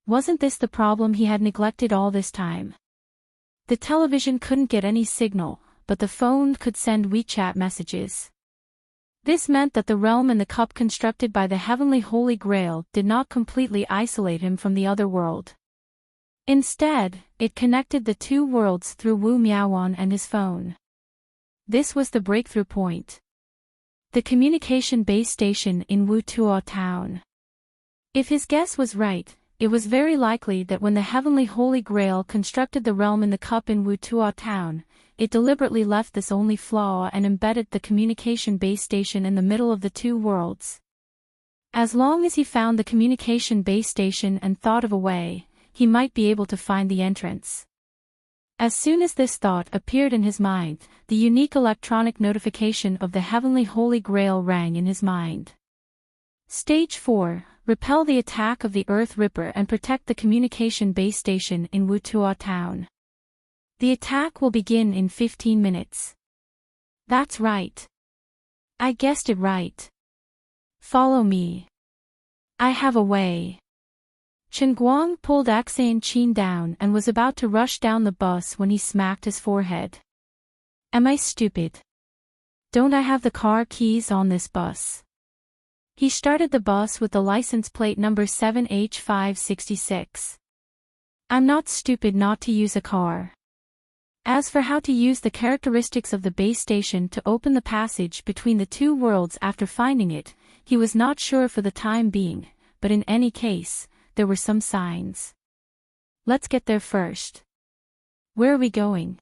Wasn't this the problem he had neglected all this time? The television couldn't get any signal, but the phone could send WeChat messages. This meant that the realm and the cup constructed by the heavenly Holy Grail did not completely isolate him from the other world. Instead, it connected the two worlds through Wu Miaowan and his phone. This was the breakthrough point. The communication base station in Wutuo town. If his guess was right, it was very likely that when the heavenly Holy Grail constructed the realm in the cup in Wutuo town, it deliberately left this only flaw and embedded the communication base station in the middle of the two worlds. As long as he found the communication base station and thought of a way, he might be able to find the entrance. As soon as this thought appeared in his mind, the unique electronic notification of the heavenly Holy Grail rang in his mind. Stage 4. Repel the attack of the Earth Ripper and protect the communication base station in Wutuo town. The attack will begin in 15 minutes. That's right. I guessed it right. Follow me. I have a way. Chen Guang pulled Enchanting down and was about to rush down the bus when he smacked his forehead. Am I stupid? Don't I have the car keys on this bus? He started the bus with the license plate number 7H566. I'm not stupid not to use a car. As for how to use the characteristics of the base station to open the passage between the two worlds after finding it, he was not sure for the time being, but in any case, there were some signs. Let's get there first. Where are we going?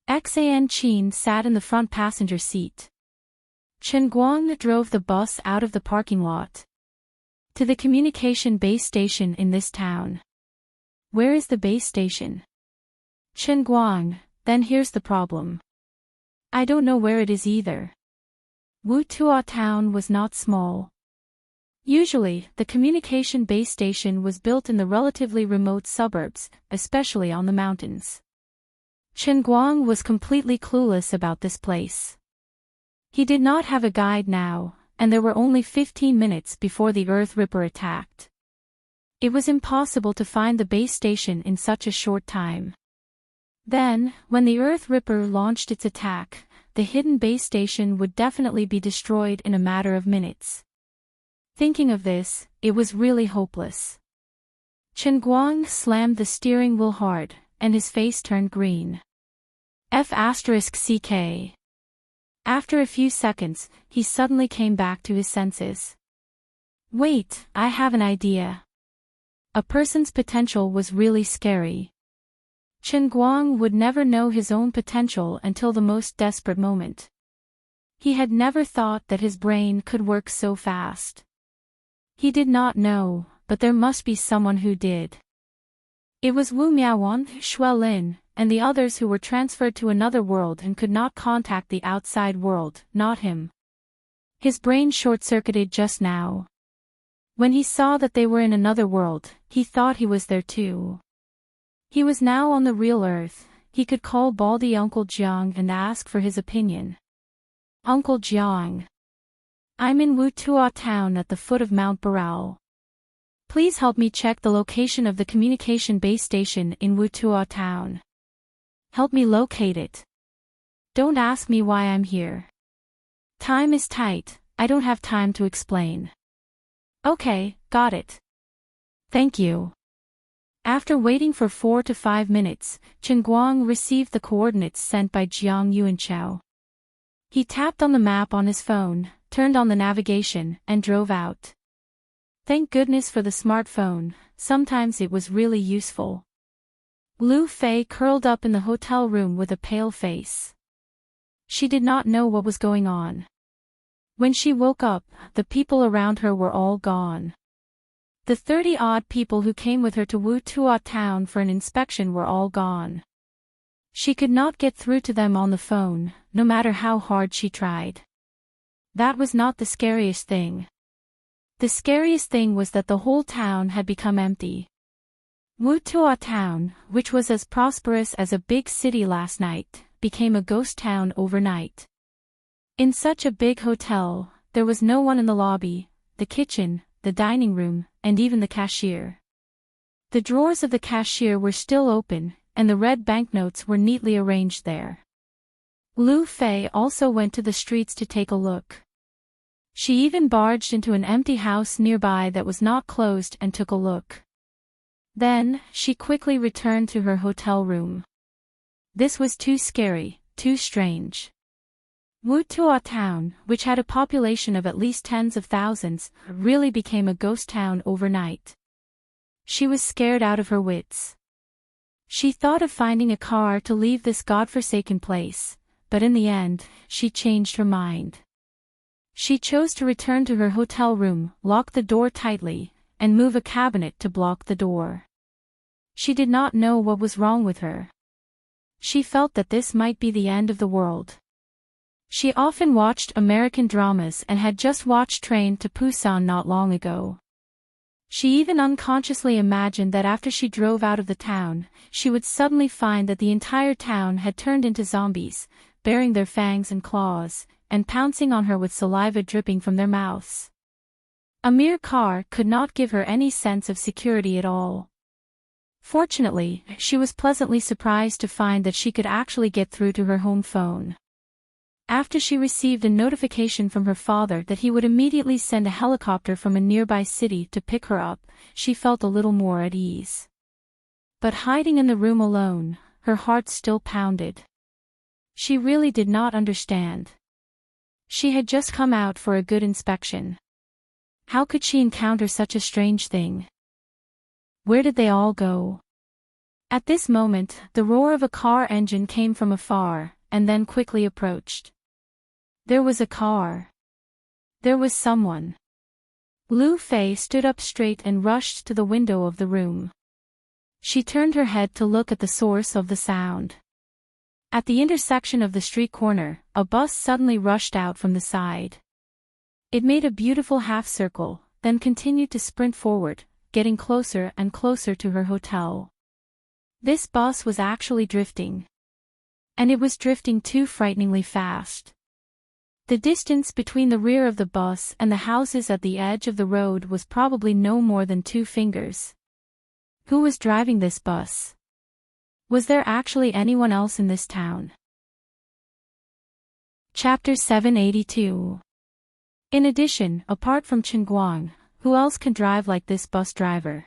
Enchanting sat in the front passenger seat. Chen Guang drove the bus out of the parking lot. To the communication base station in this town. Where is the base station? Chen Guang, then here's the problem. I don't know where it is either. Wutuo town was not small. Usually, the communication base station was built in the relatively remote suburbs, especially on the mountains. Chen Guang was completely clueless about this place. He did not have a guide now, and there were only 15 minutes before the Earth Ripper attacked. It was impossible to find the base station in such a short time. Then, when the Earth Ripper launched its attack, the hidden base station would definitely be destroyed in a matter of minutes. Thinking of this, it was really hopeless. Chen Guang slammed the steering wheel hard, and his face turned green. F***CK. After a few seconds, he suddenly came back to his senses. Wait, I have an idea. A person's potential was really scary. Chen Guang would never know his own potential until the most desperate moment. He had never thought that his brain could work so fast. He did not know, but there must be someone who did. It was Wu Miaowan, Xue Lin, and the others who were transferred to another world and could not contact the outside world, not him. His brain short-circuited just now. When he saw that they were in another world, he thought he was there too. He was now on the real Earth, he could call baldy Uncle Jiang and ask for his opinion. Uncle Jiang. I'm in Wutua town at the foot of Mount Barao. Please help me check the location of the communication base station in Wutua town. Help me locate it. Don't ask me why I'm here. Time is tight, I don't have time to explain. Okay, got it. Thank you. After waiting for 4 to 5 minutes, Chen Guang received the coordinates sent by Jiang Yuanchao. He tapped on the map on his phone, turned on the navigation, and drove out. Thank goodness for the smartphone, sometimes it was really useful. Lu Fei curled up in the hotel room with a pale face. She did not know what was going on. When she woke up, the people around her were all gone. The 30-odd people who came with her to Wutua town for an inspection were all gone. She could not get through to them on the phone, no matter how hard she tried. That was not the scariest thing. The scariest thing was that the whole town had become empty. Wutua town, which was as prosperous as a big city last night, became a ghost town overnight. In such a big hotel, there was no one in the lobby, the kitchen, the dining room, and even the cashier. The drawers of the cashier were still open, and the red banknotes were neatly arranged there. Lu Fei also went to the streets to take a look. She even barged into an empty house nearby that was not closed and took a look. Then, she quickly returned to her hotel room. This was too scary, too strange. Wutua town, which had a population of at least tens of thousands, really became a ghost town overnight. She was scared out of her wits. She thought of finding a car to leave this godforsaken place, but in the end, she changed her mind. She chose to return to her hotel room, lock the door tightly, and move a cabinet to block the door. She did not know what was wrong with her. She felt that this might be the end of the world. She often watched American dramas and had just watched Train to Busan not long ago. She even unconsciously imagined that after she drove out of the town, she would suddenly find that the entire town had turned into zombies, baring their fangs and claws, and pouncing on her with saliva dripping from their mouths. A mere car could not give her any sense of security at all. Fortunately, she was pleasantly surprised to find that she could actually get through to her home phone. After she received a notification from her father that he would immediately send a helicopter from a nearby city to pick her up, she felt a little more at ease. But hiding in the room alone, her heart still pounded. She really did not understand. She had just come out for a good inspection. How could she encounter such a strange thing? Where did they all go? At this moment, the roar of a car engine came from afar, and then quickly approached. There was a car. There was someone. Lu Fei stood up straight and rushed to the window of the room. She turned her head to look at the source of the sound. At the intersection of the street corner, a bus suddenly rushed out from the side. It made a beautiful half-circle, then continued to sprint forward, getting closer and closer to her hotel. This bus was actually drifting. And it was drifting too frighteningly fast. The distance between the rear of the bus and the houses at the edge of the road was probably no more than 2 fingers. Who was driving this bus? Was there actually anyone else in this town? Chapter 782. In addition, apart from Chen Guang, who else can drive like this bus driver?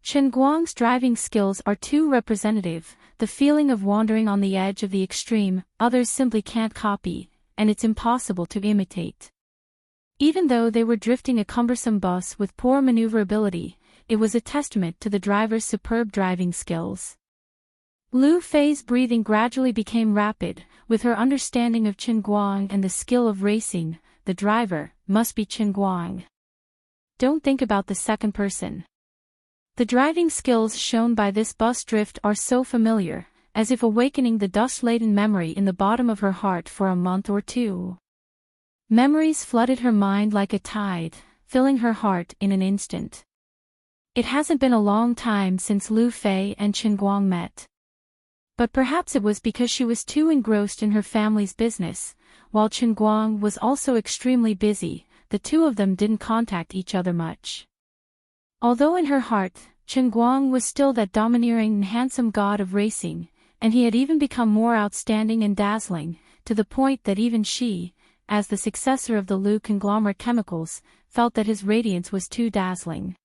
Chen Guang's driving skills are too representative, the feeling of wandering on the edge of the extreme, others simply can't copy, and it's impossible to imitate. Even though they were drifting a cumbersome bus with poor maneuverability, it was a testament to the driver's superb driving skills. Lu Fei's breathing gradually became rapid, with her understanding of Chen Guang and the skill of racing. The driver must be Chen Guang. Don't think about the second person. The driving skills shown by this bus drift are so familiar, as if awakening the dust-laden memory in the bottom of her heart for a month or two. Memories flooded her mind like a tide, filling her heart in an instant. It hasn't been a long time since Lu Fei and Chen Guang met. But perhaps it was because she was too engrossed in her family's business. While Chen Guang was also extremely busy, the two of them didn't contact each other much. Although in her heart, Chen Guang was still that domineering and handsome god of racing, and he had even become more outstanding and dazzling, to the point that even she, as the successor of the Lu conglomerate chemicals, felt that his radiance was too dazzling.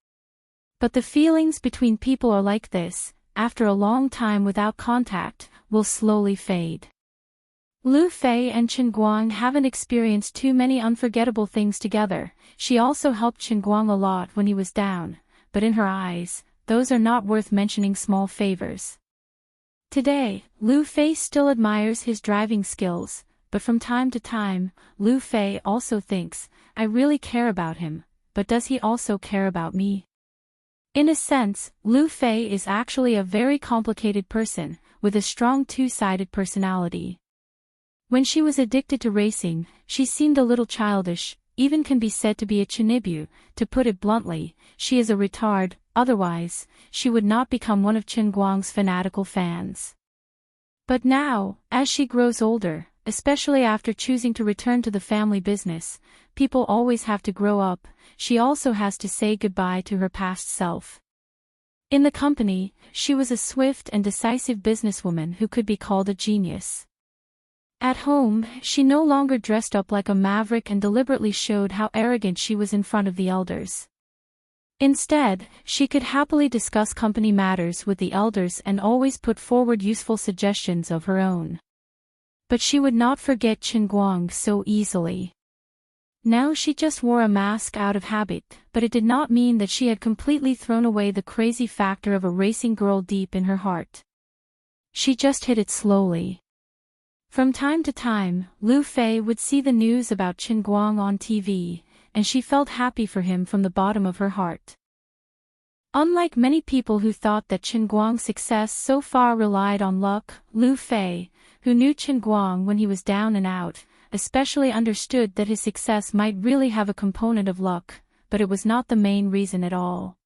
But the feelings between people are like this, after a long time without contact, will slowly fade. Lu Fei and Chen Guang haven't experienced too many unforgettable things together. She also helped Chen Guang a lot when he was down, but in her eyes, those are not worth mentioning small favors. Today, Lu Fei still admires his driving skills, but from time to time, Lu Fei also thinks, I really care about him, but does he also care about me? In a sense, Lu Fei is actually a very complicated person, with a strong two-sided personality. When she was addicted to racing, she seemed a little childish, even can be said to be a chinibu. To put it bluntly, she is a retard, otherwise, she would not become one of Chen Guang's fanatical fans. But now, as she grows older, especially after choosing to return to the family business, people always have to grow up. She also has to say goodbye to her past self. In the company, she was a swift and decisive businesswoman who could be called a genius. At home, she no longer dressed up like a maverick and deliberately showed how arrogant she was in front of the elders. Instead, she could happily discuss company matters with the elders and always put forward useful suggestions of her own. But she would not forget Chen Guang so easily. Now she just wore a mask out of habit, but it did not mean that she had completely thrown away the crazy factor of a racing girl deep in her heart. She just hid it slowly. From time to time, Lu Fei would see the news about Chen Guang on TV, and she felt happy for him from the bottom of her heart. Unlike many people who thought that Chen Guang's success so far relied on luck, Lu Fei, who knew Chen Guang when he was down and out, especially understood that his success might really have a component of luck, but it was not the main reason at all.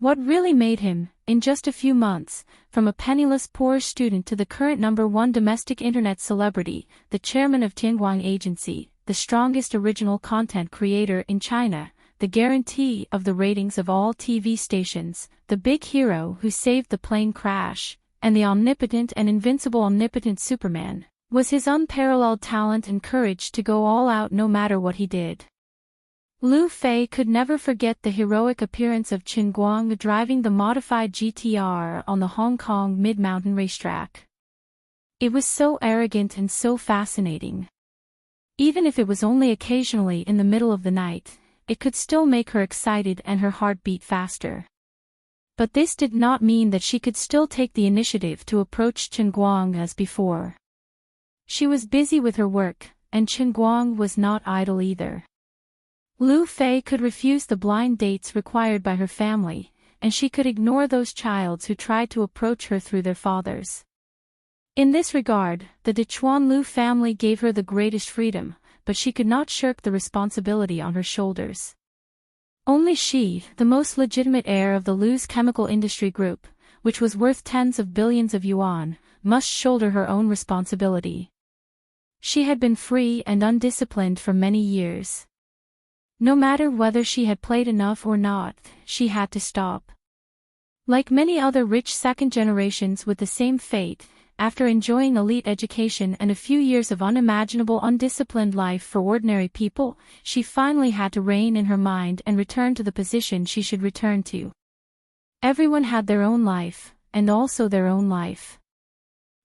What really made him, in just a few months, from a penniless poor student to the current #1 domestic internet celebrity, the chairman of Tianguang Agency, the strongest original content creator in China, the guarantee of the ratings of all TV stations, the big hero who saved the plane crash, and the omnipotent and invincible omnipotent Superman, was his unparalleled talent and courage to go all out no matter what he did. Lu Fei could never forget the heroic appearance of Chen Guang driving the modified GTR on the Hong Kong mid-mountain racetrack. It was so arrogant and so fascinating. Even if it was only occasionally in the middle of the night, it could still make her excited and her heart beat faster. But this did not mean that she could still take the initiative to approach Chen Guang as before. She was busy with her work, and Chen Guang was not idle either. Lu Fei could refuse the blind dates required by her family, and she could ignore those childs who tried to approach her through their fathers. In this regard, the Dechuan Lu family gave her the greatest freedom, but she could not shirk the responsibility on her shoulders. Only she, the most legitimate heir of the Lu's chemical industry group, which was worth tens of billions of yuan, must shoulder her own responsibility. She had been free and undisciplined for many years. No matter whether she had played enough or not, she had to stop. Like many other rich second generations with the same fate, after enjoying elite education and a few years of unimaginable undisciplined life for ordinary people, she finally had to rein in her mind and return to the position she should return to. Everyone had their own life, and also their own life.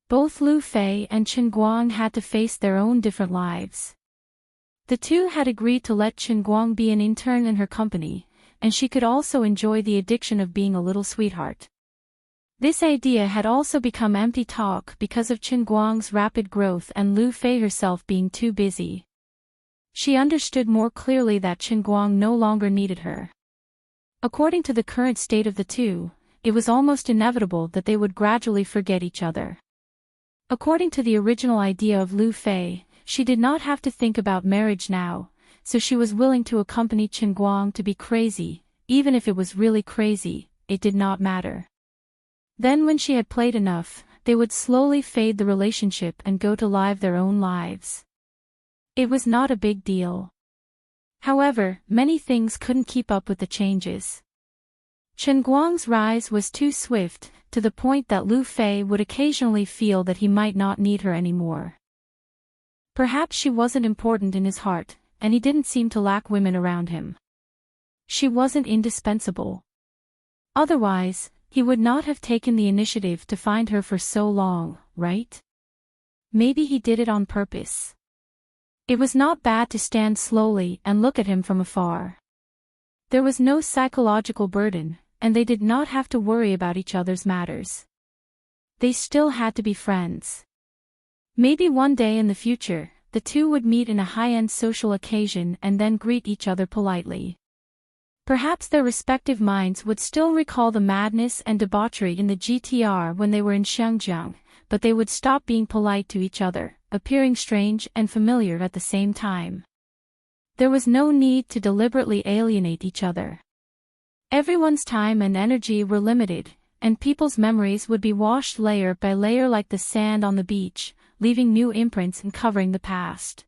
Both Lu Fei and Chen Guang had to face their own different lives. The two had agreed to let Chen Guang be an intern in her company, and she could also enjoy the addiction of being a little sweetheart. This idea had also become empty talk because of Chen Guang's rapid growth and Lu Fei herself being too busy. She understood more clearly that Chen Guang no longer needed her. According to the current state of the two, it was almost inevitable that they would gradually forget each other. According to the original idea of Lu Fei, she did not have to think about marriage now, so she was willing to accompany Chen Guang to be crazy. Even if it was really crazy, it did not matter. Then when she had played enough, they would slowly fade the relationship and go to live their own lives. It was not a big deal. However, many things couldn't keep up with the changes. Chen Guang's rise was too swift, to the point that Lu Fei would occasionally feel that he might not need her anymore. Perhaps she wasn't important in his heart, and he didn't seem to lack women around him. She wasn't indispensable. Otherwise, he would not have taken the initiative to find her for so long, right? Maybe he did it on purpose. It was not bad to stand slowly and look at him from afar. There was no psychological burden, and they did not have to worry about each other's matters. They still had to be friends. Maybe one day in the future, the two would meet in a high-end social occasion and then greet each other politely. Perhaps their respective minds would still recall the madness and debauchery in the GTR when they were in Shangjiang, but they would stop being polite to each other, appearing strange and familiar at the same time. There was no need to deliberately alienate each other. Everyone's time and energy were limited, and people's memories would be washed layer by layer like the sand on the beach, leaving new imprints and covering the past.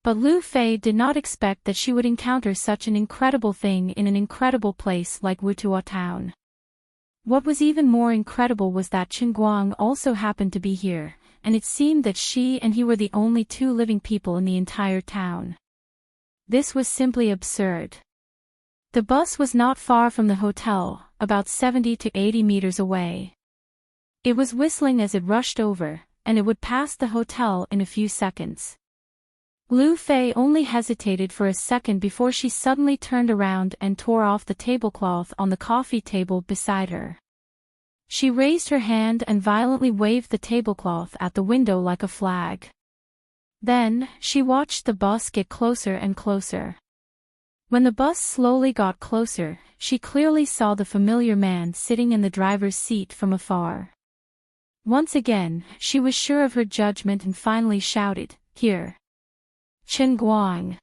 But Lu Fei did not expect that she would encounter such an incredible thing in an incredible place like Wutuo Town. What was even more incredible was that Chen Guang also happened to be here, and it seemed that she and he were the only two living people in the entire town. This was simply absurd. The bus was not far from the hotel, about 70 to 80 meters away. It was whistling as it rushed over, and it would pass the hotel in a few seconds. Lu Fei only hesitated for a second before she suddenly turned around and tore off the tablecloth on the coffee table beside her. She raised her hand and violently waved the tablecloth at the window like a flag. Then, she watched the bus get closer and closer. When the bus slowly got closer, she clearly saw the familiar man sitting in the driver's seat from afar. Once again, she was sure of her judgment and finally shouted, "Here. Chen Guang.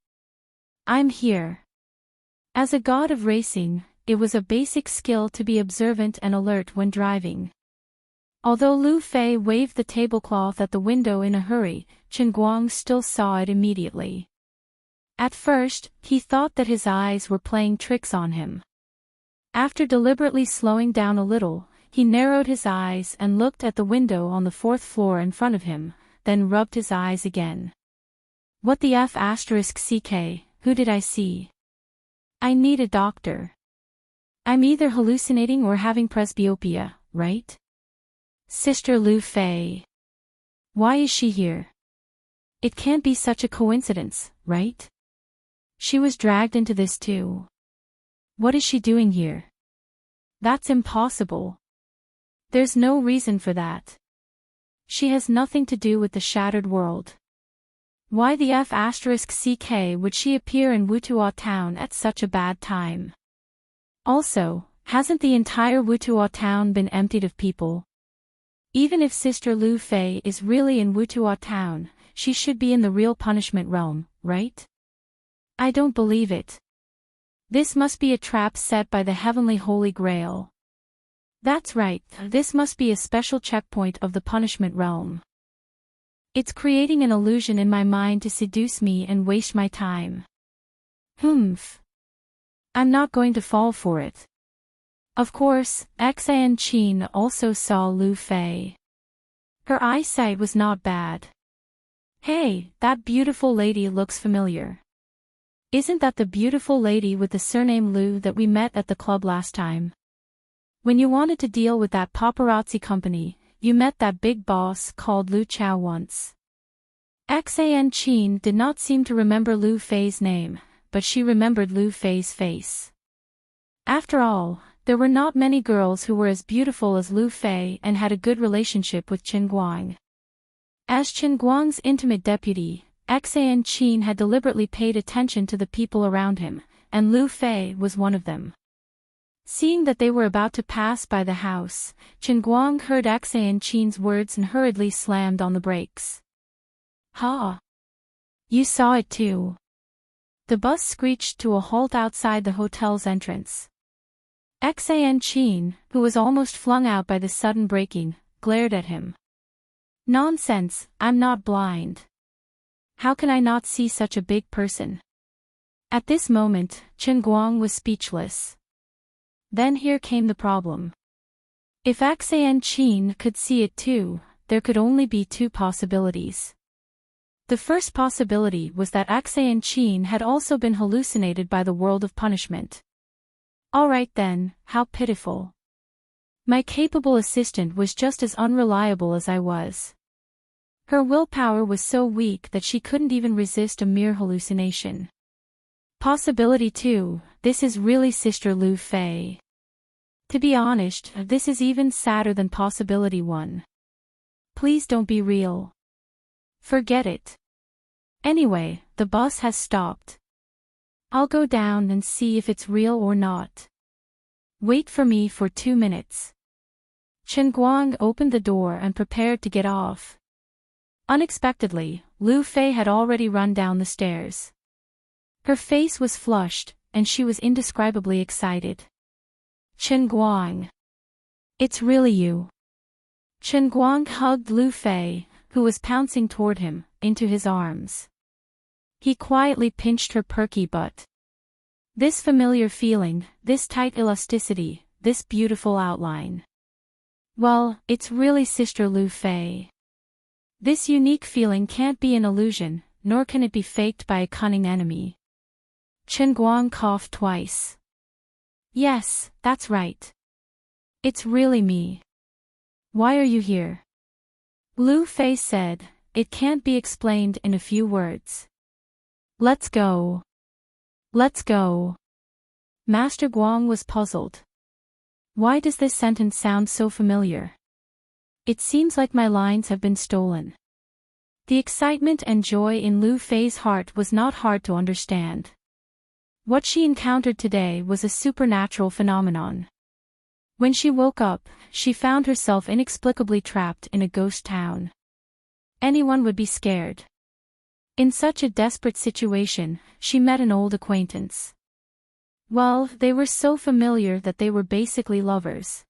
I'm here." As a god of racing, it was a basic skill to be observant and alert when driving. Although Lu Fei waved the tablecloth at the window in a hurry, Chen Guang still saw it immediately. At first, he thought that his eyes were playing tricks on him. After deliberately slowing down a little, he narrowed his eyes and looked at the window on the 4th floor in front of him, then rubbed his eyes again. What the F***ck, who did I see? I need a doctor. I'm either hallucinating or having presbyopia, right? Sister Lu Fei. Why is she here? It can't be such a coincidence, right? She was dragged into this too. What is she doing here? That's impossible. There's no reason for that. She has nothing to do with the shattered world. Why the F***ck would she appear in Wutuo Town at such a bad time? Also, hasn't the entire Wutuo Town been emptied of people? Even if Sister Lu Fei is really in Wutuo Town, she should be in the real punishment realm, right? I don't believe it. This must be a trap set by the heavenly Holy Grail. That's right, this must be a special checkpoint of the punishment realm. It's creating an illusion in my mind to seduce me and waste my time. Humph. I'm not going to fall for it. Of course, Enchanting also saw Lu Fei. Her eyesight was not bad. Hey, that beautiful lady looks familiar. Isn't that the beautiful lady with the surname Lu that we met at the club last time? When you wanted to deal with that paparazzi company, you met that big boss called Lu Chao once. Enchanting did not seem to remember Lu Fei's name, but she remembered Lu Fei's face. After all, there were not many girls who were as beautiful as Lu Fei and had a good relationship with Chen Guang. As Chen Guang's intimate deputy, Enchanting had deliberately paid attention to the people around him, and Lu Fei was one of them. Seeing that they were about to pass by the house, Chen Guang heard Enchanting's words and hurriedly slammed on the brakes. Ha! You saw it too. The bus screeched to a halt outside the hotel's entrance. Enchanting, who was almost flung out by the sudden braking, glared at him. Nonsense, I'm not blind. How can I not see such a big person? At this moment, Chen Guang was speechless. Then here came the problem. If Enchanting could see it too, there could only be two possibilities. The first possibility was that Enchanting had also been hallucinated by the world of punishment. Alright then, how pitiful. My capable assistant was just as unreliable as I was. Her willpower was so weak that she couldn't even resist a mere hallucination. Possibility 2, this is really Sister Lu Fei. To be honest, this is even sadder than possibility 1. Please don't be real. Forget it. Anyway, the bus has stopped. I'll go down and see if it's real or not. Wait for me for 2 minutes. Chen Guang opened the door and prepared to get off. Unexpectedly, Lu Fei had already run down the stairs. Her face was flushed, and she was indescribably excited. Chen Guang. It's really you. Chen Guang hugged Lu Fei, who was pouncing toward him, into his arms. He quietly pinched her perky butt. This familiar feeling, this tight elasticity, this beautiful outline. Well, it's really Sister Lu Fei. This unique feeling can't be an illusion, nor can it be faked by a cunning enemy. Chen Guang coughed twice. Yes, that's right. It's really me. Why are you here? Lu Fei said, it can't be explained in a few words. Let's go. Let's go. Master Guang was puzzled. Why does this sentence sound so familiar? It seems like my lines have been stolen. The excitement and joy in Lu Fei's heart was not hard to understand. What she encountered today was a supernatural phenomenon. When she woke up, she found herself inexplicably trapped in a ghost town. Anyone would be scared. In such a desperate situation, she met an old acquaintance. Well, they were so familiar that they were basically lovers.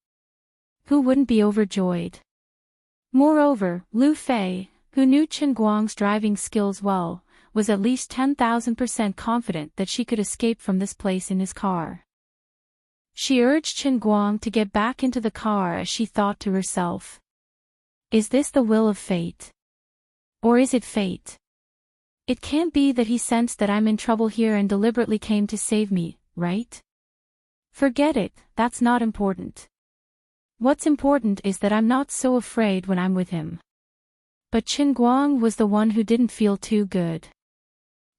Who wouldn't be overjoyed? Moreover, Lu Fei, who knew Chen Guang's driving skills well, was at least 10,000% confident that she could escape from this place in his car. She urged Chen Guang to get back into the car as she thought to herself. Is this the will of fate? Or is it fate? It can't be that he sensed that I'm in trouble here and deliberately came to save me, right? Forget it, that's not important. What's important is that I'm not so afraid when I'm with him. But Chen Guang was the one who didn't feel too good.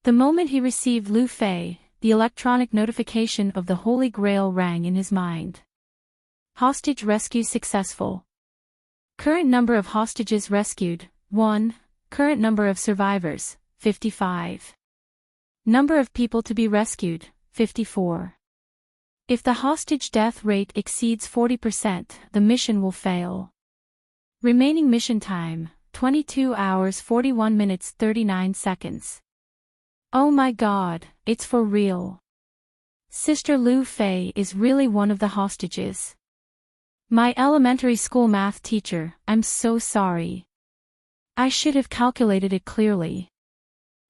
The moment he received Lu Fei, the electronic notification of the Holy Grail rang in his mind. Hostage rescue successful. Current number of hostages rescued, 1. Current number of survivors, 55. Number of people to be rescued, 54. If the hostage death rate exceeds 40%, the mission will fail. Remaining mission time, 22 hours 41 minutes 39 seconds. Oh my god, it's for real. Sister Lu Fei is really one of the hostages. My elementary school math teacher, I'm so sorry. I should have calculated it clearly.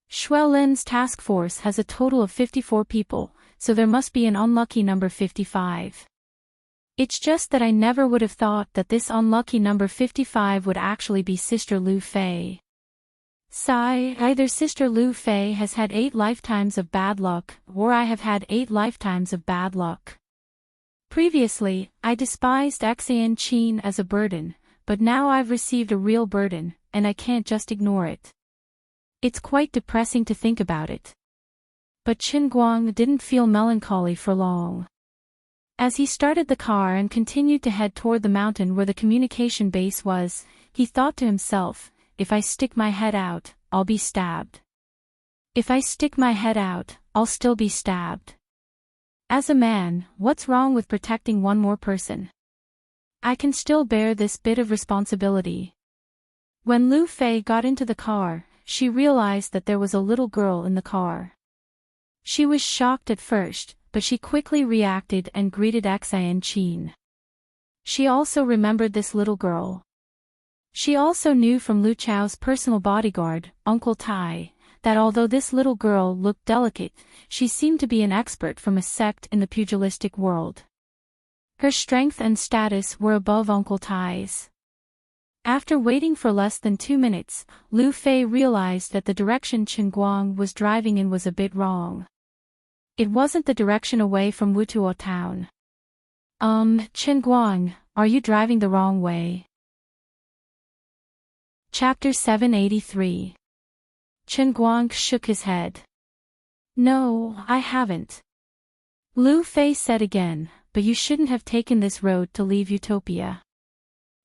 Xuelin's task force has a total of 54 people, so there must be an unlucky number 55. It's just that I never would have thought that this unlucky number 55 would actually be Sister Lu Fei. Sigh, either Sister Lu Fei has had 8 lifetimes of bad luck, or I have had 8 lifetimes of bad luck. Previously, I despised Enchanting as a burden, but now I've received a real burden, and I can't just ignore it. It's quite depressing to think about it. But Chen Guang didn't feel melancholy for long. As he started the car and continued to head toward the mountain where the communication base was, he thought to himself, if I stick my head out, I'll be stabbed. If I stick my head out, I'll still be stabbed. As a man, what's wrong with protecting one more person? I can still bear this bit of responsibility. When Lu Fei got into the car, she realized that there was a little girl in the car. She was shocked at first, but she quickly reacted and greeted Enchanting. She also remembered this little girl. She also knew from Lu Chao's personal bodyguard, Uncle Tai, that although this little girl looked delicate, she seemed to be an expert from a sect in the pugilistic world. Her strength and status were above Uncle Tai's. After waiting for less than 2 minutes, Lu Fei realized that the direction Chen Guang was driving in was a bit wrong. It wasn't the direction away from Wutuo town. Chen Guang, are you driving the wrong way? Chapter 783. Chen Guang shook his head. No, I haven't. Lu Fei said again, but you shouldn't have taken this road to leave Utopia.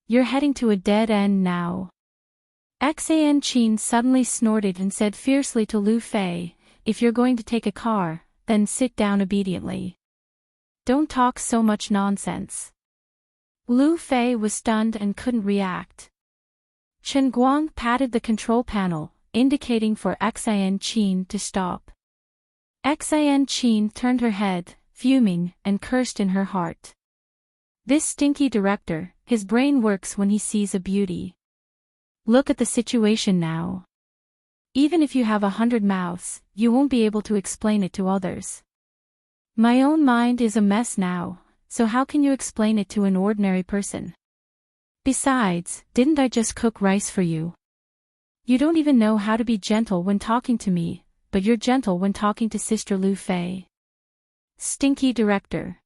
You're heading to a dead end now. Enchanting suddenly snorted and said fiercely to Lu Fei, if you're going to take a car, then sit down obediently. Don't talk so much nonsense. Lu Fei was stunned and couldn't react. Chen Guang patted the control panel, indicating for Enchanting to stop. Enchanting turned her head, fuming, and cursed in her heart. This stinky director, his brain works when he sees a beauty. Look at the situation now. Even if you have 100 mouths, you won't be able to explain it to others. My own mind is a mess now, so how can you explain it to an ordinary person? Besides, didn't I just cook rice for you? You don't even know how to be gentle when talking to me, but you're gentle when talking to Sister Lu Fei. Stinky director.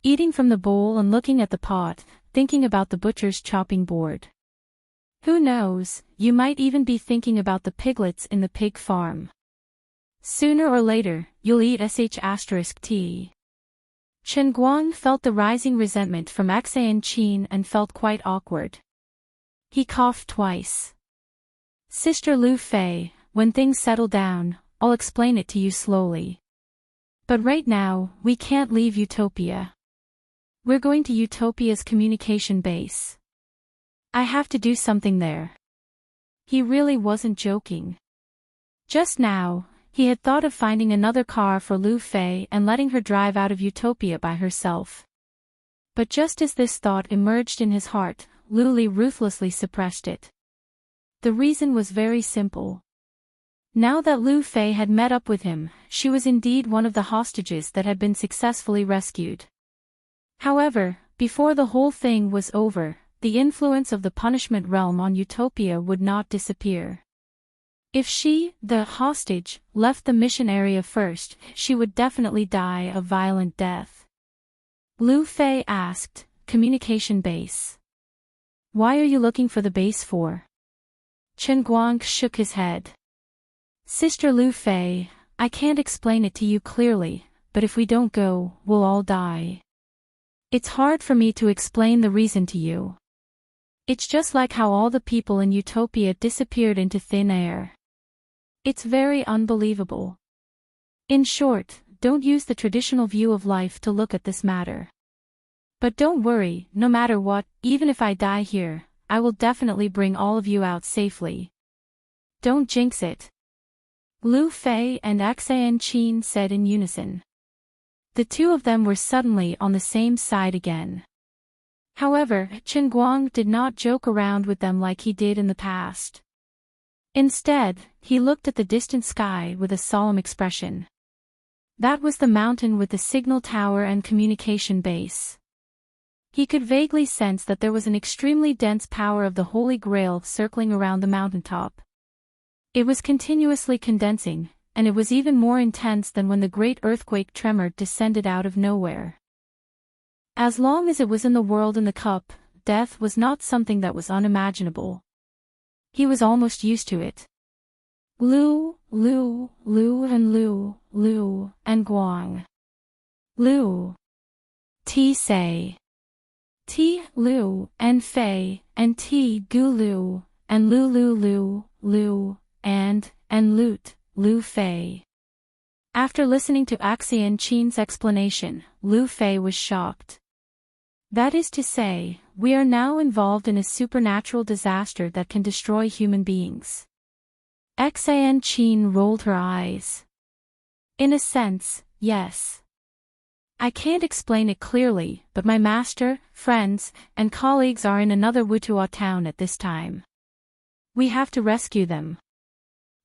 Eating from the bowl and looking at the pot, thinking about the butcher's chopping board. Who knows, you might even be thinking about the piglets in the pig farm. Sooner or later, you'll eat sh*t. Chen Guang felt the rising resentment from Enchanting and felt quite awkward. He coughed twice. Sister Lu Fei, when things settle down, I'll explain it to you slowly. But right now, we can't leave Utopia. We're going to Utopia's communication base. I have to do something there. He really wasn't joking. Just now, he had thought of finding another car for Lu Fei and letting her drive out of Utopia by herself. But just as this thought emerged in his heart, Lu Li ruthlessly suppressed it. The reason was very simple. Now that Lu Fei had met up with him, she was indeed one of the hostages that had been successfully rescued. However, before the whole thing was over, the influence of the punishment realm on Utopia would not disappear. If she, the hostage, left the mission area first, she would definitely die a violent death. Lu Fei asked, communication base. Why are you looking for the base for? Chen Guang shook his head. Sister Lu Fei, I can't explain it to you clearly, but if we don't go, we'll all die. It's hard for me to explain the reason to you. It's just like how all the people in Utopia disappeared into thin air. It's very unbelievable. In short, don't use the traditional view of life to look at this matter. But don't worry, no matter what, even if I die here, I will definitely bring all of you out safely. Don't jinx it. Lu Fei and Enchanting said in unison. The two of them were suddenly on the same side again. However, Chen Guang did not joke around with them like he did in the past. Instead, he looked at the distant sky with a solemn expression. That was the mountain with the signal tower and communication base. He could vaguely sense that there was an extremely dense power of the Holy Grail circling around the mountaintop. It was continuously condensing, and it was even more intense than when the great earthquake tremor descended out of nowhere. As long as it was in the world in the cup, death was not something that was unimaginable. He was almost used to it. Lu, and Guang. Lu. Ti Sei. Ti, Lu, and Fei, and Ti, Gu Lu, and Lu, and Lut, Lu Fei. After listening to Enchanting's explanation, Lu Fei was shocked. That is to say, we are now involved in a supernatural disaster that can destroy human beings. Enchanting rolled her eyes. In a sense, yes. I can't explain it clearly, but my master, friends, and colleagues are in another Wutua town at this time. We have to rescue them.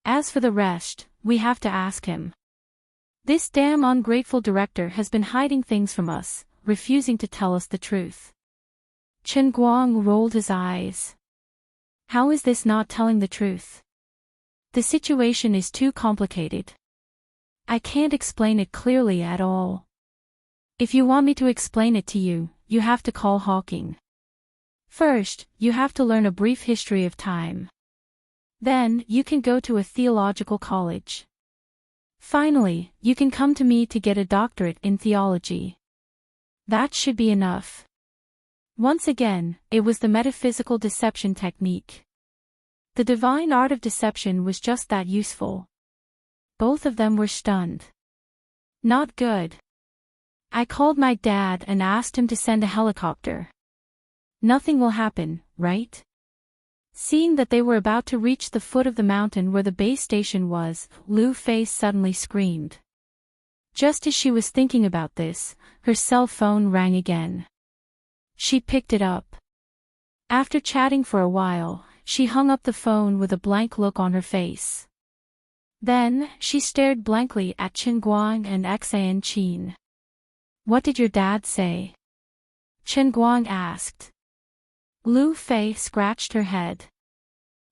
As for the rest, we have to ask him. This damn ungrateful director has been hiding things from us, refusing to tell us the truth. Chen Guang rolled his eyes. How is this not telling the truth? The situation is too complicated. I can't explain it clearly at all. If you want me to explain it to you, you have to call Hawking. First, you have to learn a brief history of time. Then, you can go to a theological college. Finally, you can come to me to get a doctorate in theology. That should be enough. Once again, it was the metaphysical deception technique. The divine art of deception was just that useful. Both of them were stunned. Not good. I called my dad and asked him to send a helicopter. Nothing will happen, right? Seeing that they were about to reach the foot of the mountain where the base station was, Lu Fei suddenly screamed. Just as she was thinking about this, her cell phone rang again. She picked it up. After chatting for a while, she hung up the phone with a blank look on her face. Then, she stared blankly at Chen Guang and Xian Qin. What did your dad say? Chen Guang asked. Lu Fei scratched her head.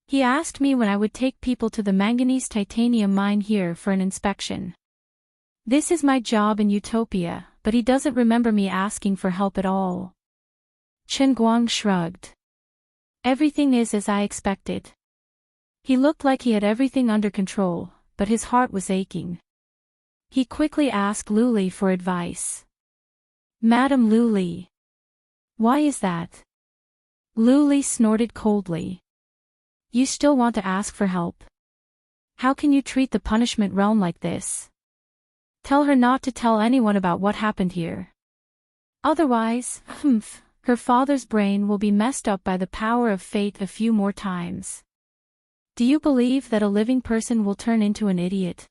He asked me when I would take people to the manganese titanium mine here for an inspection. This is my job in Utopia, but he doesn't remember me asking for help at all. Chen Guang shrugged. Everything is as I expected. He looked like he had everything under control, but his heart was aching. He quickly asked Lu Li for advice. Madam Lu Li. Why is that? Lu Li snorted coldly. You still want to ask for help? How can you treat the punishment realm like this? Tell her not to tell anyone about what happened here. Otherwise, her father's brain will be messed up by the power of fate a few more times. Do you believe that a living person will turn into an idiot?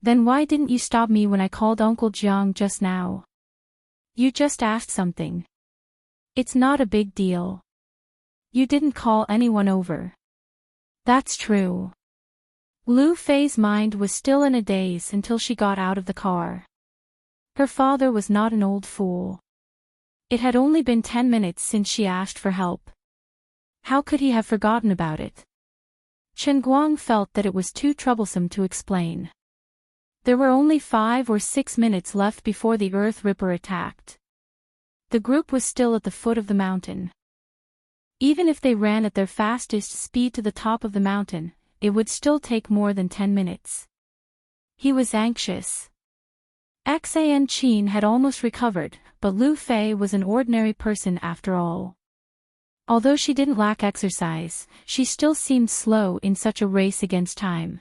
Then why didn't you stop me when I called Uncle Jiang just now? You just asked something. It's not a big deal. You didn't call anyone over. That's true. Lu Fei's mind was still in a daze until she got out of the car. Her father was not an old fool. It had only been 10 minutes since she asked for help. How could he have forgotten about it? Chen Guang felt that it was too troublesome to explain. There were only 5 or 6 minutes left before the Earth Ripper attacked. The group was still at the foot of the mountain. Even if they ran at their fastest speed to the top of the mountain, it would still take more than 10 minutes. He was anxious. Xian Qin had almost recovered, but Lu Fei was an ordinary person after all. Although she didn't lack exercise, she still seemed slow in such a race against time.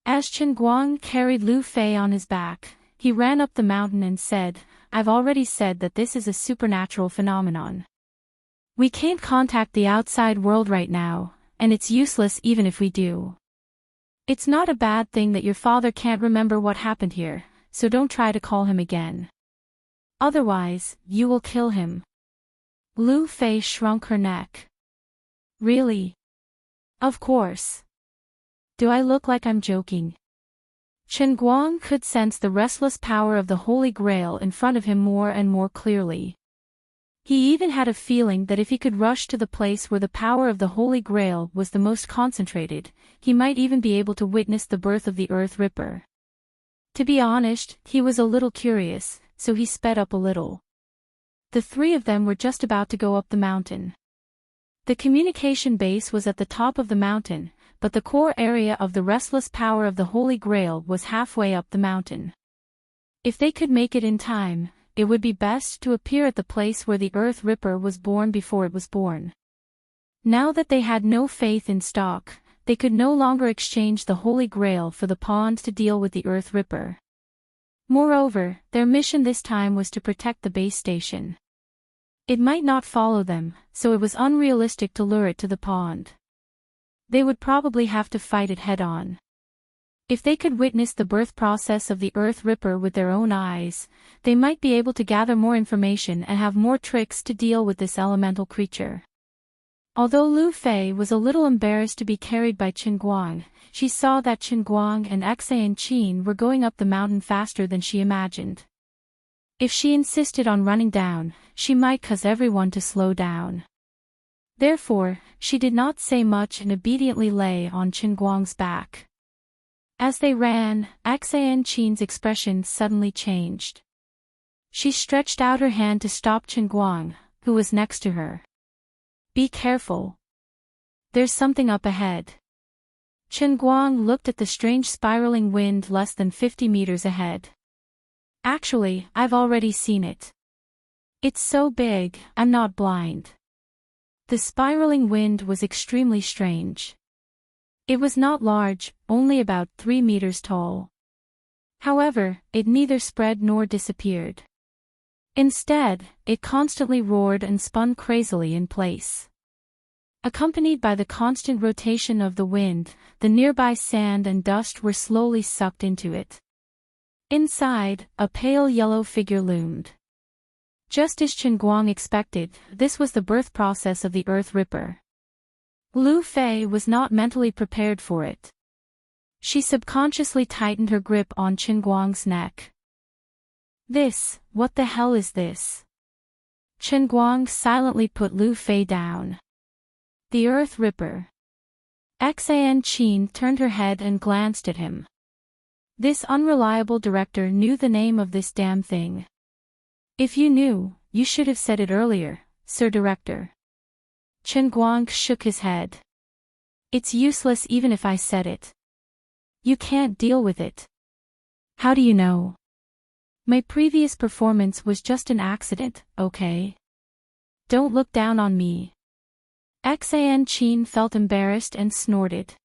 As Chen Guang carried Lu Fei on his back, he ran up the mountain and said, I've already said that this is a supernatural phenomenon. We can't contact the outside world right now, and it's useless even if we do. It's not a bad thing that your father can't remember what happened here, so don't try to call him again. Otherwise, you will kill him. Lu Fei shrunk her neck. Really? Of course. Do I look like I'm joking? Chen Guang could sense the restless power of the Holy Grail in front of him more and more clearly. He even had a feeling that if he could rush to the place where the power of the Holy Grail was the most concentrated, he might even be able to witness the birth of the Earth Ripper. To be honest, he was a little curious, so he sped up a little. The three of them were just about to go up the mountain. The communication base was at the top of the mountain, but the core area of the restless power of the Holy Grail was halfway up the mountain. If they could make it in time, it would be best to appear at the place where the Earth Ripper was born before it was born. Now that they had no faith in stock, they could no longer exchange the Holy Grail for the pond to deal with the Earth Ripper. Moreover, their mission this time was to protect the base station. It might not follow them, so it was unrealistic to lure it to the pond. They would probably have to fight it head-on. If they could witness the birth process of the Earth Ripper with their own eyes, they might be able to gather more information and have more tricks to deal with this elemental creature. Although Lu Fei was a little embarrassed to be carried by Qin Guang, she saw that Qin Guang and Enchanting were going up the mountain faster than she imagined. If she insisted on running down, she might cause everyone to slow down. Therefore, she did not say much and obediently lay on Qin Guang's back. As they ran, Enchanting's expression suddenly changed. She stretched out her hand to stop Qin Guang, who was next to her. "Be careful. There's something up ahead." Qin Guang looked at the strange spiraling wind less than 50 meters ahead. "Actually, I've already seen it. It's so big, I'm not blind." The spiraling wind was extremely strange. It was not large, only about 3 meters tall. However, it neither spread nor disappeared. Instead, it constantly roared and spun crazily in place. Accompanied by the constant rotation of the wind, the nearby sand and dust were slowly sucked into it. Inside, a pale yellow figure loomed. Just as Qin Guang expected, this was the birth process of the Earth Ripper. Lu Fei was not mentally prepared for it. She subconsciously tightened her grip on Qin Guang's neck. What the hell is this?" Qin Guang silently put Lu Fei down. "The Earth Ripper." Enchanting turned her head and glanced at him. This unreliable director knew the name of this damn thing. "If you knew, you should have said it earlier, Sir Director." Qin Guang shook his head. "It's useless even if I said it. You can't deal with it." "How do you know?" "My previous performance was just an accident, okay? Don't look down on me." Enchanting felt embarrassed and snorted.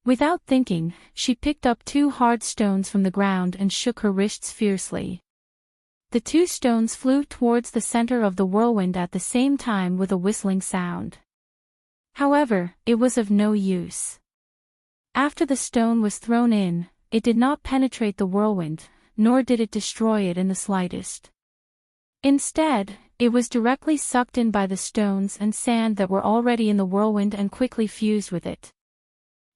Without thinking, she picked up 2 hard stones from the ground and shook her wrists fiercely. The 2 stones flew towards the center of the whirlwind at the same time with a whistling sound. However, it was of no use. After the stone was thrown in, it did not penetrate the whirlwind, nor did it destroy it in the slightest. Instead, it was directly sucked in by the stones and sand that were already in the whirlwind and quickly fused with it.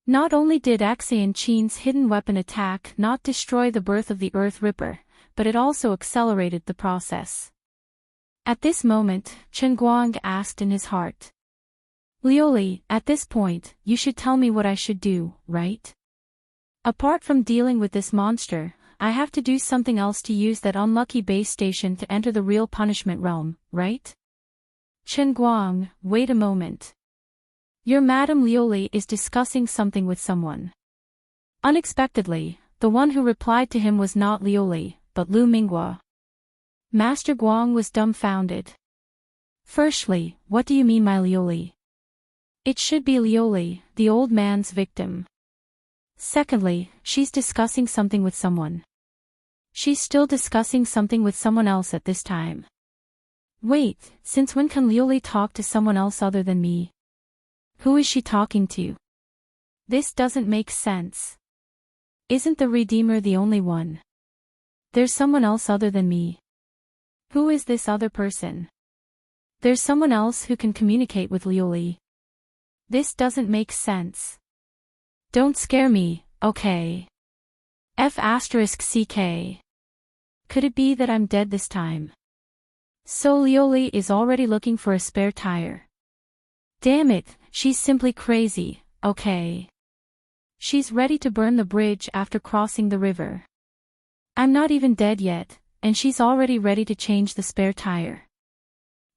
Not only did Enchanting's hidden weapon attack not destroy the birth of the Earth Ripper, but it also accelerated the process. At this moment, Qin Guang asked in his heart. "Liuli, at this point, you should tell me what I should do, right? Apart from dealing with this monster, I have to do something else to use that unlucky base station to enter the real punishment realm, right?" "Qin Guang, wait a moment. Your Madame Liuli is discussing something with someone." Unexpectedly, the one who replied to him was not Liuli, but Lu Minghua. Master Guang was dumbfounded. "Firstly, what do you mean by Liuli?" "It should be Liuli, the old man's victim." "Secondly, she's discussing something with someone." "She's still discussing something with someone else at this time." "Wait, since when can Liuli talk to someone else other than me? Who is she talking to? This doesn't make sense. Isn't the Redeemer the only one? There's someone else other than me. Who is this other person? There's someone else who can communicate with Liuli. This doesn't make sense. Don't scare me, okay? F***CK. Could it be that I'm dead this time? So Liuli is already looking for a spare tire. Damn it, she's simply crazy, okay? She's ready to burn the bridge after crossing the river. I'm not even dead yet, and she's already ready to change the spare tire.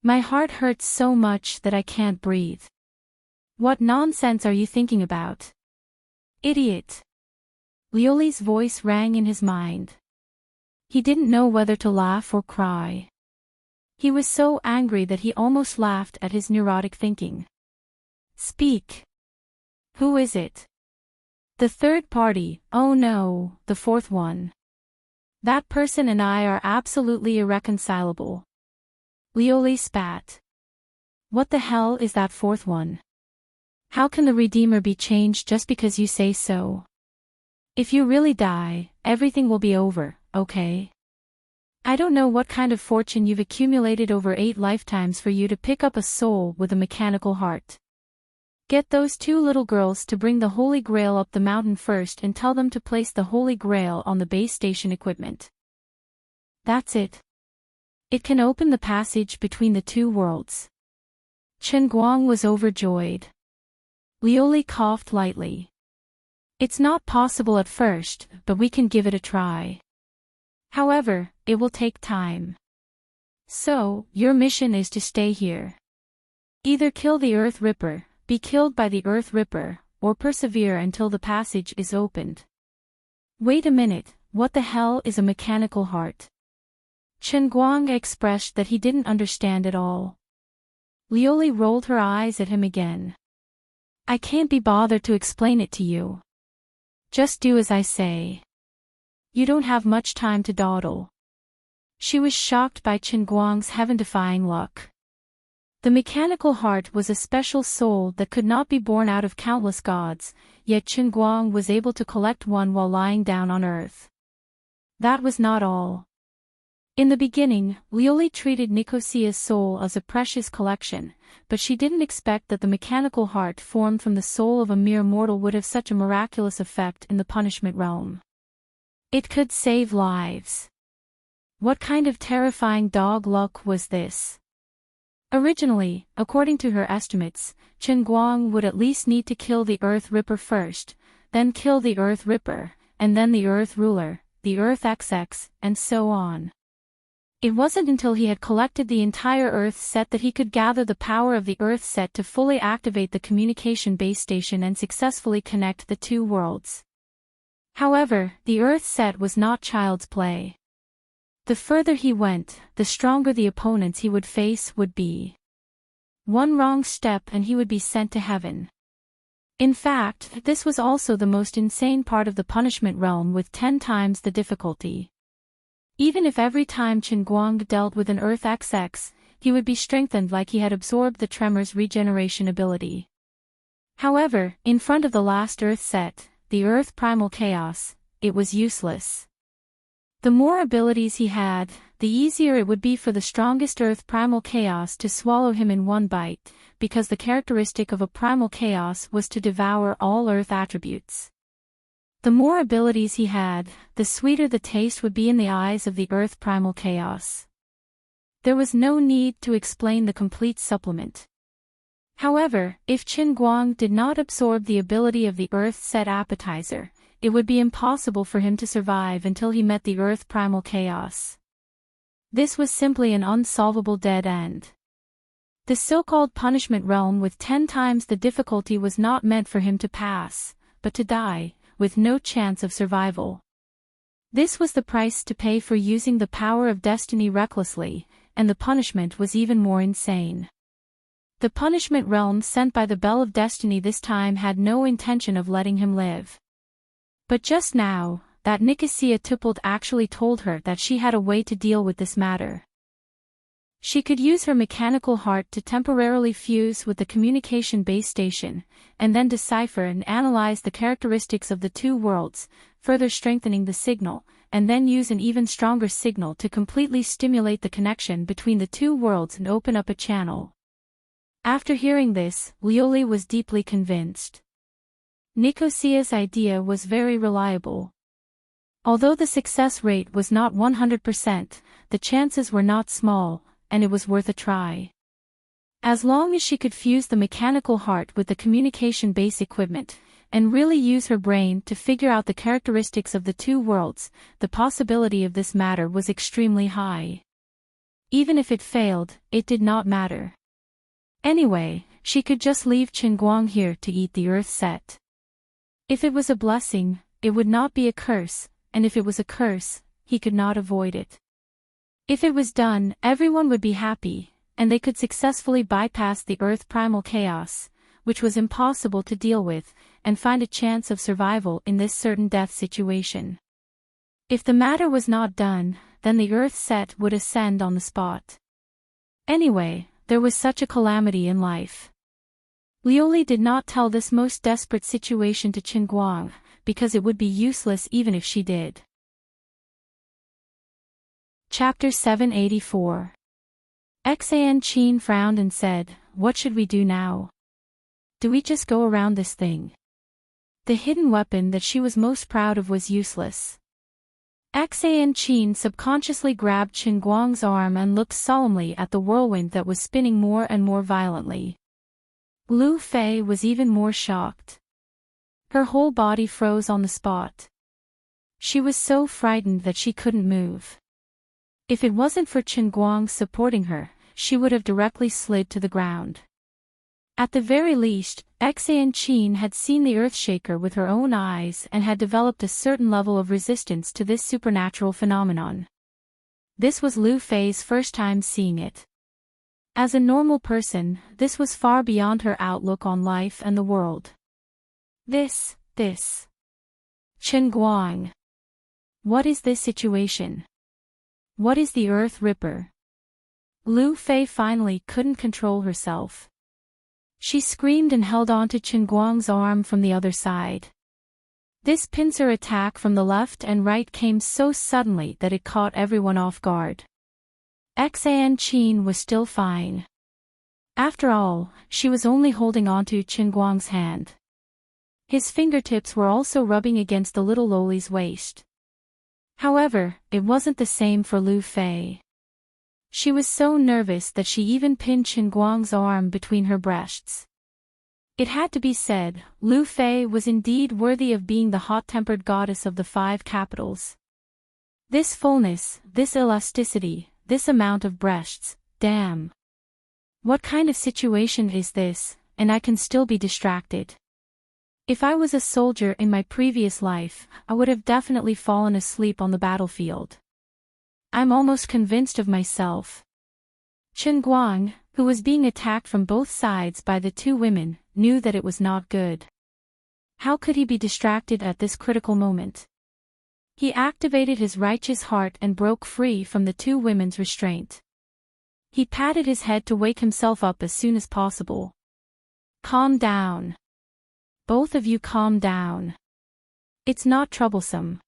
My heart hurts so much that I can't breathe. What nonsense are you thinking about? Idiot. Liuli's voice rang in his mind. He didn't know whether to laugh or cry. He was so angry that he almost laughed at his neurotic thinking. Speak. Who is it? The third party, oh no, the fourth one. That person and I are absolutely irreconcilable. Liuli spat. What the hell is that fourth one? How can the Redeemer be changed just because you say so? If you really die, everything will be over, okay? I don't know what kind of fortune you've accumulated over 8 lifetimes for you to pick up a soul with a mechanical heart. Get those 2 little girls to bring the Holy Grail up the mountain first and tell them to place the Holy Grail on the base station equipment. That's it. It can open the passage between the 2 worlds. Chen Guang was overjoyed. Lioli coughed lightly. It's not possible at first, but we can give it a try. However, it will take time. So, your mission is to stay here. Either kill the Earth Ripper, be killed by the Earth Ripper, or persevere until the passage is opened. Wait a minute, what the hell is a mechanical heart? Chen Guang expressed that he didn't understand at all. Lioli rolled her eyes at him again. I can't be bothered to explain it to you. Just do as I say. You don't have much time to dawdle. She was shocked by Chen Guang's heaven-defying luck. The mechanical heart was a special soul that could not be born out of countless gods, yet Chen Guang was able to collect one while lying down on earth. That was not all. In the beginning, Lioli treated Nicosia's soul as a precious collection, but she didn't expect that the mechanical heart formed from the soul of a mere mortal would have such a miraculous effect in the punishment realm. It could save lives. What kind of terrifying dog luck was this? Originally, according to her estimates, Chen Guang would at least need to kill the Earth Ripper first, then kill the Earth Ripper, and then the Earth Ruler, the Earth XX, and so on. It wasn't until he had collected the entire Earth set that he could gather the power of the Earth set to fully activate the communication base station and successfully connect the 2 worlds. However, the Earth set was not child's play. The further he went, the stronger the opponents he would face would be. One wrong step and he would be sent to heaven. In fact, this was also the most insane part of the punishment realm with 10 times the difficulty. Even if every time Chen Guang dealt with an Earth XX, he would be strengthened like he had absorbed the Tremor's regeneration ability. However, in front of the last Earth set, the Earth Primal Chaos, it was useless. The more abilities he had, the easier it would be for the strongest Earth Primal Chaos to swallow him in one bite, because the characteristic of a Primal Chaos was to devour all Earth attributes. The more abilities he had, the sweeter the taste would be in the eyes of the Earth Primal Chaos. There was no need to explain the complete supplement. However, if Chen Guang did not absorb the ability of the Earth Set Appetizer, it would be impossible for him to survive until he met the Earth Primal Chaos. This was simply an unsolvable dead end. The so-called punishment realm with 10 times the difficulty was not meant for him to pass, but to die, with no chance of survival. This was the price to pay for using the power of destiny recklessly, and the punishment was even more insane. The punishment realm sent by the Bell of Destiny this time had no intention of letting him live. But just now, that Nicosia Tippled actually told her that she had a way to deal with this matter. She could use her mechanical heart to temporarily fuse with the communication base station, and then decipher and analyze the characteristics of the 2 worlds, further strengthening the signal, and then use an even stronger signal to completely stimulate the connection between the 2 worlds and open up a channel. After hearing this, Lioli was deeply convinced. Nicosia's idea was very reliable. Although the success rate was not 100%, the chances were not small, and it was worth a try. As long as she could fuse the mechanical heart with the communication base equipment, and really use her brain to figure out the characteristics of the 2 worlds, the possibility of this matter was extremely high. Even if it failed, it did not matter. Anyway, she could just leave Chen Guang here to eat the Earth set. If it was a blessing, it would not be a curse, and if it was a curse, he could not avoid it. If it was done, everyone would be happy, and they could successfully bypass the Earth Primal Chaos, which was impossible to deal with, and find a chance of survival in this certain death situation. If the matter was not done, then the Earth set would ascend on the spot. Anyway, there was such a calamity in life. Lioli did not tell this most desperate situation to Chen Guang, because it would be useless even if she did. Chapter 784. Enchanting frowned and said, "What should we do now? Do we just go around this thing?" The hidden weapon that she was most proud of was useless. Enchanting subconsciously grabbed Qin Guang's arm and looked solemnly at the whirlwind that was spinning more and more violently. Lu Fei was even more shocked. Her whole body froze on the spot. She was so frightened that she couldn't move. If it wasn't for Qin Guang supporting her, she would have directly slid to the ground. At the very least, Enchanting had seen the Earthshaker with her own eyes and had developed a certain level of resistance to this supernatural phenomenon. This was Lu Fei's first time seeing it. As a normal person, this was far beyond her outlook on life and the world. This. Qin Guang. What is this situation? What is the Earth Ripper? Lu Fei finally couldn't control herself. She screamed and held onto Qin Guang's arm from the other side. This pincer attack from the left and right came so suddenly that it caught everyone off guard. Enchanting was still fine. After all, she was only holding onto Qin Guang's hand. His fingertips were also rubbing against the little lowly's waist. However, it wasn't the same for Lu Fei. She was so nervous that she even pinned Qin Guang's arm between her breasts. It had to be said, Lu Fei was indeed worthy of being the hot-tempered goddess of the 5 capitals. This fullness, this elasticity, this amount of breasts, damn. What kind of situation is this, and I can still be distracted? If I was a soldier in my previous life, I would have definitely fallen asleep on the battlefield. I'm almost convinced of myself. Qin Guang, who was being attacked from both sides by the 2 women, knew that it was not good. How could he be distracted at this critical moment? He activated his righteous heart and broke free from the 2 women's restraint. He patted his head to wake himself up as soon as possible. Calm down. Both of you calm down. It's not troublesome.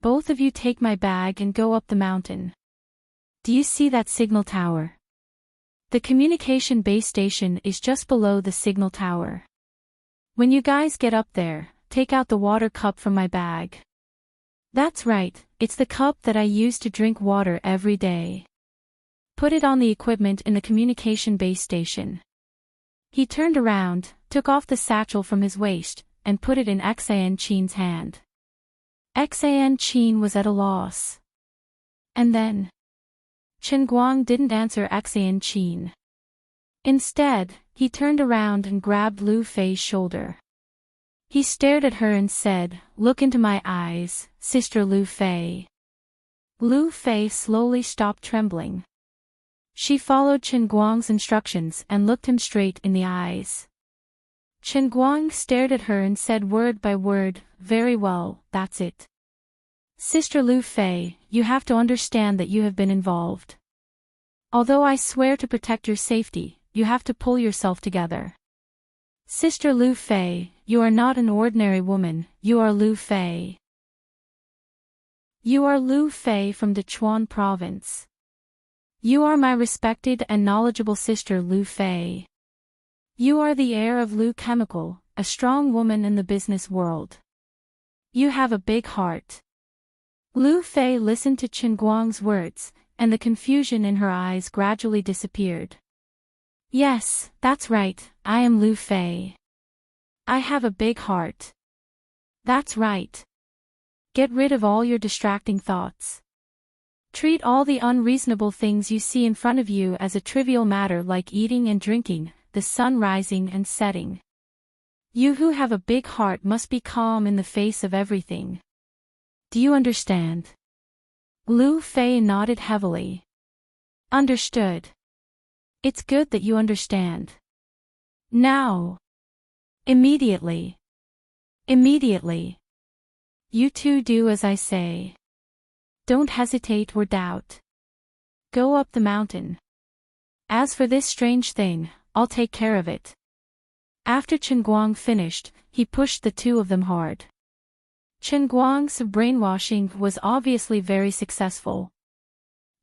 Both of you take my bag and go up the mountain. Do you see that signal tower? The communication base station is just below the signal tower. When you guys get up there, take out the water cup from my bag. That's right, it's the cup that I use to drink water every day. Put it on the equipment in the communication base station. He turned around, took off the satchel from his waist, and put it in Enchanting's hand. Enchanting was at a loss. And then? Qin Guang didn't answer Enchanting. Instead, he turned around and grabbed Lu Fei's shoulder. He stared at her and said, "Look into my eyes, Sister Lu Fei." Lu Fei slowly stopped trembling. She followed Qin Guang's instructions and looked him straight in the eyes. Qin Guang stared at her and said word by word, "Very well, that's it. Sister Lu Fei, you have to understand that you have been involved. Although I swear to protect your safety, you have to pull yourself together. Sister Lu Fei, you are not an ordinary woman, you are Lu Fei. You are Lu Fei from Dechuan province. You are my respected and knowledgeable sister Lu Fei. You are the heir of Lu Chemical, a strong woman in the business world. You have a big heart." Lu Fei listened to Qin Guang's words, and the confusion in her eyes gradually disappeared. "Yes, that's right, I am Lu Fei. I have a big heart. That's right. Get rid of all your distracting thoughts. Treat all the unreasonable things you see in front of you as a trivial matter like eating and drinking, the sun rising and setting. You who have a big heart must be calm in the face of everything. Do you understand?" Lu Fei nodded heavily. "Understood. It's good that you understand. Now. Immediately. Immediately. You two do as I say. Don't hesitate or doubt. Go up the mountain. As for this strange thing, I'll take care of it." After Qin Guang finished, he pushed the 2 of them hard. Chen Guang's brainwashing was obviously very successful.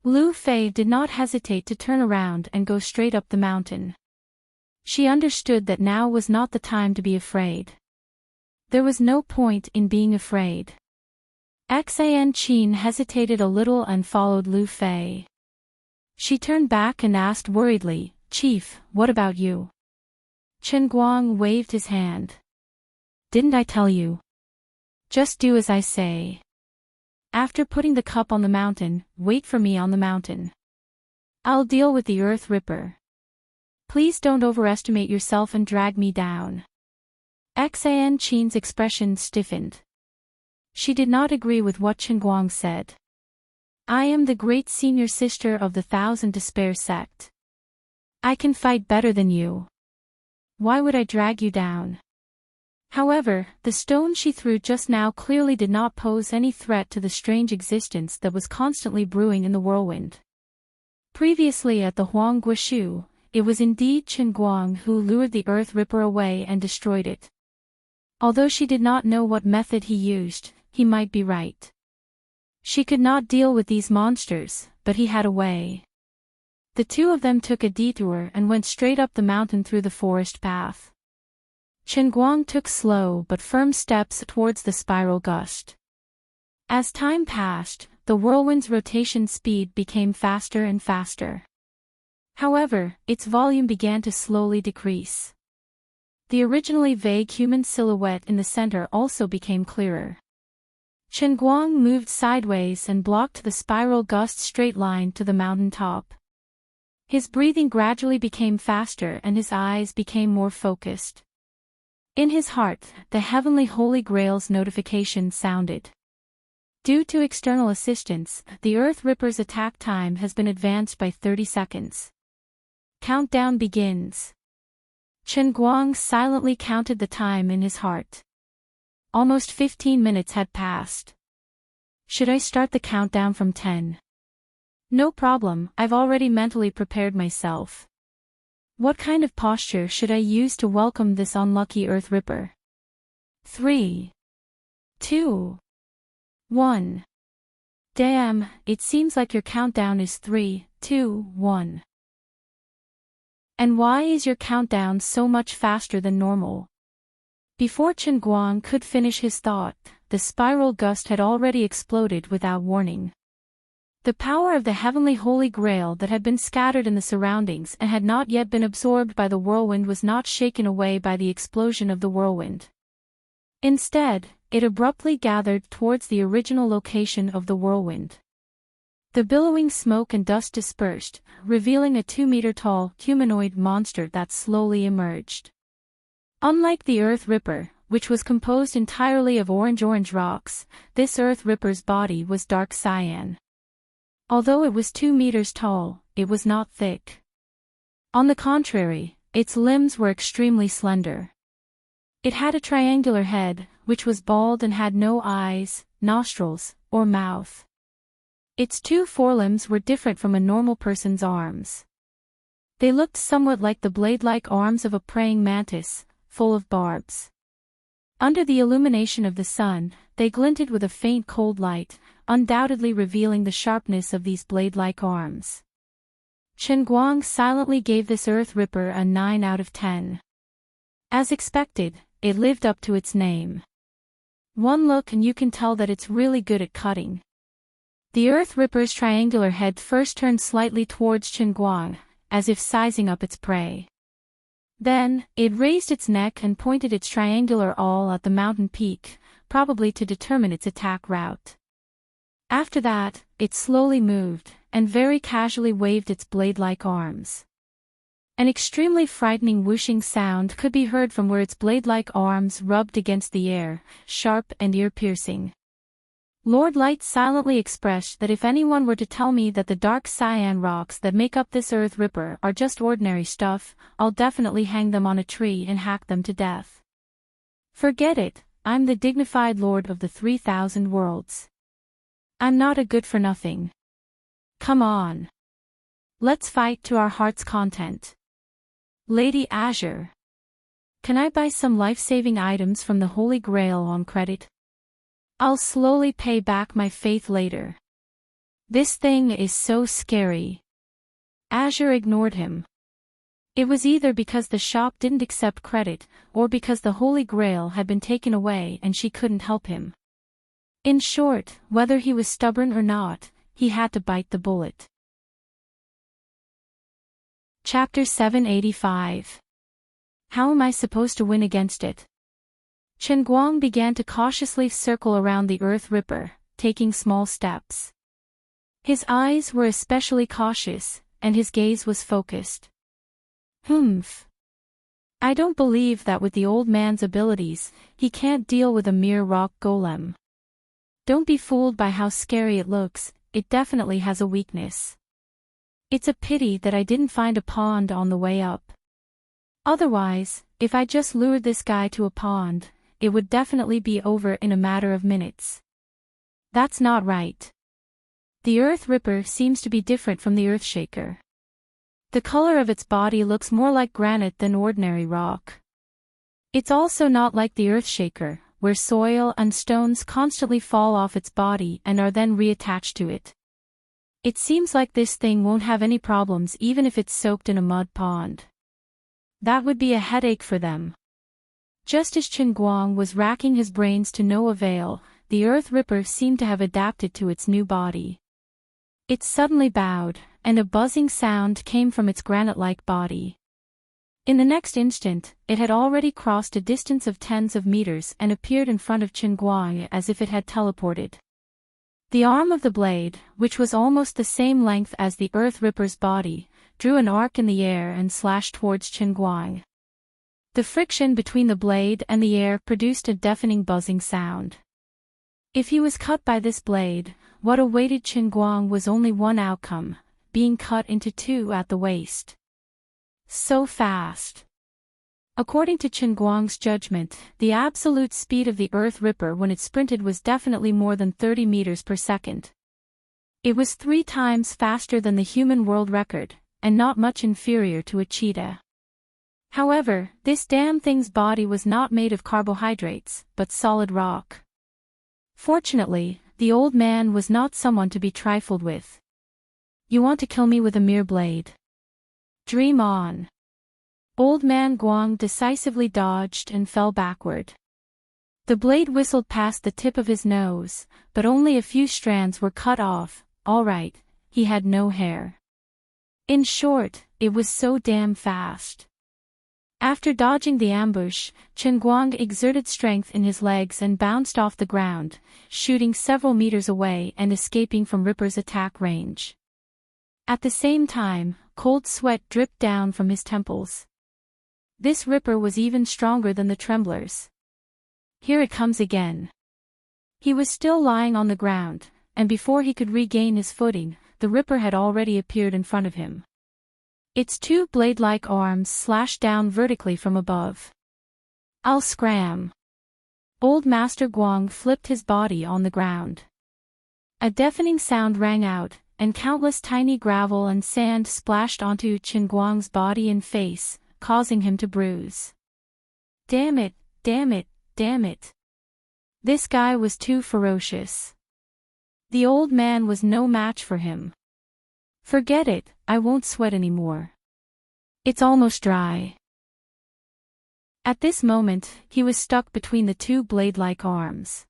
Lu Fei did not hesitate to turn around and go straight up the mountain. She understood that now was not the time to be afraid. There was no point in being afraid. Enchanting hesitated a little and followed Lu Fei. She turned back and asked worriedly, "Chief, what about you?" Chen Guang waved his hand. "Didn't I tell you? Just do as I say. After putting the cup on the mountain, wait for me on the mountain. I'll deal with the Earth Ripper. Please don't overestimate yourself and drag me down." Enchanting's expression stiffened. She did not agree with what Chen Guang said. "I am the great senior sister of the Thousand Despair sect. I can fight better than you. Why would I drag you down?" However, the stone she threw just now clearly did not pose any threat to the strange existence that was constantly brewing in the whirlwind. Previously at the Huang Guishu, it was indeed Chen Guang who lured the Earth Ripper away and destroyed it. Although she did not know what method he used, he might be right. She could not deal with these monsters, but he had a way. The two of them took a detour and went straight up the mountain through the forest path. Chen Guang took slow but firm steps towards the spiral gust. As time passed, the whirlwind's rotation speed became faster and faster. However, its volume began to slowly decrease. The originally vague human silhouette in the center also became clearer. Chen Guang moved sideways and blocked the spiral gust's straight line to the mountain top. His breathing gradually became faster and his eyes became more focused. In his heart, the heavenly Holy Grail's notification sounded. Due to external assistance, the Earth Ripper's attack time has been advanced by 30 seconds. Countdown begins. Chen Guang silently counted the time in his heart. Almost 15 minutes had passed. Should I start the countdown from 10? No problem, I've already mentally prepared myself. What kind of posture should I use to welcome this unlucky Earth Ripper? 3, 2, 1. Damn, it seems like your countdown is 3, 2, 1. And why is your countdown so much faster than normal? Before Chen Guang could finish his thought, the spiral gust had already exploded without warning. The power of the heavenly Holy Grail that had been scattered in the surroundings and had not yet been absorbed by the whirlwind was not shaken away by the explosion of the whirlwind. Instead, it abruptly gathered towards the original location of the whirlwind. The billowing smoke and dust dispersed, revealing a 2-meter-tall humanoid monster that slowly emerged. Unlike the Earth Ripper, which was composed entirely of orange rocks, this Earth Ripper's body was dark cyan. Although it was 2 meters tall, it was not thick. On the contrary, its limbs were extremely slender. It had a triangular head, which was bald and had no eyes, nostrils, or mouth. Its 2 forelimbs were different from a normal person's arms. They looked somewhat like the blade-like arms of a praying mantis, full of barbs. Under the illumination of the sun, they glinted with a faint cold light, undoubtedly revealing the sharpness of these blade-like arms. Chen Guang silently gave this Earth Ripper a 9 out of 10. As expected, it lived up to its name. One look and you can tell that it's really good at cutting. The Earth Ripper's triangular head first turned slightly towards Chen Guang, as if sizing up its prey. Then, it raised its neck and pointed its triangular awl at the mountain peak, probably to determine its attack route. After that, it slowly moved, and very casually waved its blade-like arms. An extremely frightening whooshing sound could be heard from where its blade-like arms rubbed against the air, sharp and ear-piercing. Lord Light silently expressed that if anyone were to tell me that the dark cyan rocks that make up this Earth Ripper are just ordinary stuff, I'll definitely hang them on a tree and hack them to death. Forget it, I'm the dignified Lord of the 3,000 worlds. I'm not a good-for-nothing. Come on. Let's fight to our heart's content. Lady Azure. Can I buy some life-saving items from the Holy Grail on credit? I'll slowly pay back my faith later. This thing is so scary. Azure ignored him. It was either because the shop didn't accept credit, or because the Holy Grail had been taken away and she couldn't help him. In short, whether he was stubborn or not, he had to bite the bullet. Chapter 785. How am I supposed to win against it? Chen Guang began to cautiously circle around the Earth Ripper, taking small steps. His eyes were especially cautious, and his gaze was focused. I don't believe that with the old man's abilities, he can't deal with a mere rock golem. Don't be fooled by how scary it looks, it definitely has a weakness. It's a pity that I didn't find a pond on the way up. Otherwise, if I just lured this guy to a pond, it would definitely be over in a matter of minutes. That's not right. The Earth Ripper seems to be different from the Earthshaker. The color of its body looks more like granite than ordinary rock. It's also not like the Earthshaker, where soil and stones constantly fall off its body and are then reattached to it. It seems like this thing won't have any problems even if it's soaked in a mud pond. That would be a headache for them. Just as Chen Guang was racking his brains to no avail, the Earth Ripper seemed to have adapted to its new body. It suddenly bowed, and a buzzing sound came from its granite-like body. In the next instant, it had already crossed a distance of tens of meters and appeared in front of Chen Guang as if it had teleported. The arm of the blade, which was almost the same length as the Earth Ripper's body, drew an arc in the air and slashed towards Chen Guang. The friction between the blade and the air produced a deafening buzzing sound. If he was cut by this blade, what awaited Chen Guang was only one outcome, being cut into two at the waist. So fast. According to Chen Guang's judgment, the absolute speed of the Earth Ripper when it sprinted was definitely more than 30 meters per second. It was 3 times faster than the human world record, and not much inferior to a cheetah. However, this damn thing's body was not made of carbohydrates, but solid rock. Fortunately, the old man was not someone to be trifled with. You want to kill me with a mere blade? Dream on. Old man Guang decisively dodged and fell backward. The blade whistled past the tip of his nose, but only a few strands were cut off. All right, he had no hair. In short, it was so damn fast. After dodging the ambush, Chen Guang exerted strength in his legs and bounced off the ground, shooting several meters away and escaping from Ripper's attack range. At the same time, cold sweat dripped down from his temples. This Ripper was even stronger than the Tremblers. Here it comes again. He was still lying on the ground, and before he could regain his footing, the Ripper had already appeared in front of him. Its 2 blade-like arms slashed down vertically from above. I'll scram. Old Master Guang flipped his body on the ground. A deafening sound rang out, and countless tiny gravel and sand splashed onto Chen Guang's body and face, causing him to bruise. Damn it, damn it, damn it. This guy was too ferocious. The old man was no match for him. Forget it, I won't sweat anymore. It's almost dry. At this moment, he was stuck between the 2 blade-like arms.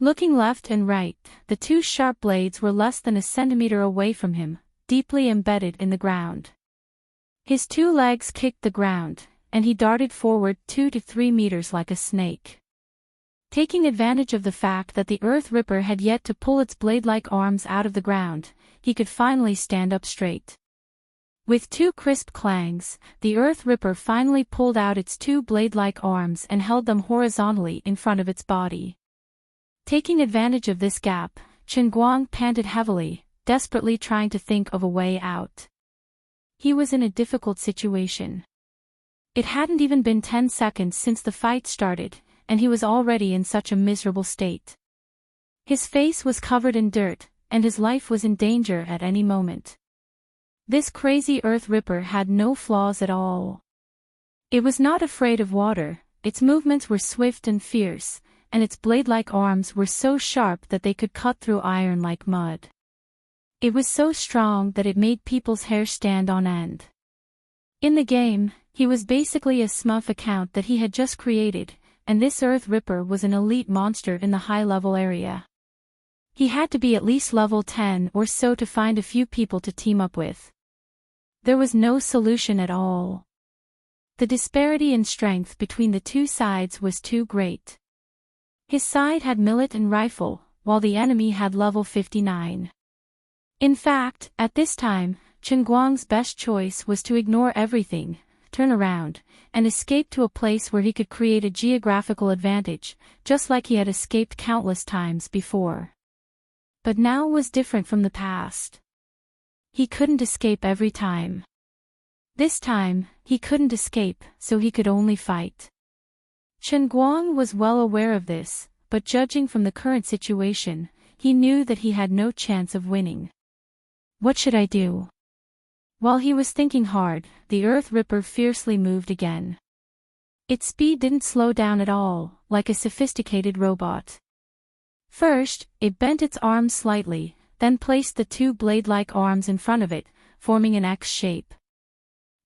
Looking left and right, the 2 sharp blades were less than a centimeter away from him, deeply embedded in the ground. His 2 legs kicked the ground, and he darted forward 2 to 3 meters like a snake. Taking advantage of the fact that the Earth Ripper had yet to pull its blade-like arms out of the ground, he could finally stand up straight. With 2 crisp clangs, the Earth Ripper finally pulled out its 2 blade-like arms and held them horizontally in front of its body. Taking advantage of this gap, Chen Guang panted heavily, desperately trying to think of a way out. He was in a difficult situation. It hadn't even been 10 seconds since the fight started, and he was already in such a miserable state. His face was covered in dirt, and his life was in danger at any moment. This crazy Earth Ripper had no flaws at all. It was not afraid of water, its movements were swift and fierce, and its blade-like arms were so sharp that they could cut through iron like mud. It was so strong that it made people's hair stand on end. In the game, he was basically a smurf account that he had just created, and this Earth Ripper was an elite monster in the high-level area. He had to be at least level 10 or so to find a few people to team up with. There was no solution at all. The disparity in strength between the two sides was too great. His side had millet and rifle, while the enemy had level 59. In fact, at this time, Chen Guang's best choice was to ignore everything, turn around, and escape to a place where he could create a geographical advantage, just like he had escaped countless times before. But now was different from the past. He couldn't escape every time. This time, he couldn't escape, so he could only fight. Chen Guang was well aware of this, but judging from the current situation, he knew that he had no chance of winning. What should I do? While he was thinking hard, the Earth Ripper fiercely moved again. Its speed didn't slow down at all, like a sophisticated robot. First, it bent its arms slightly, then placed the two blade-like arms in front of it, forming an X shape.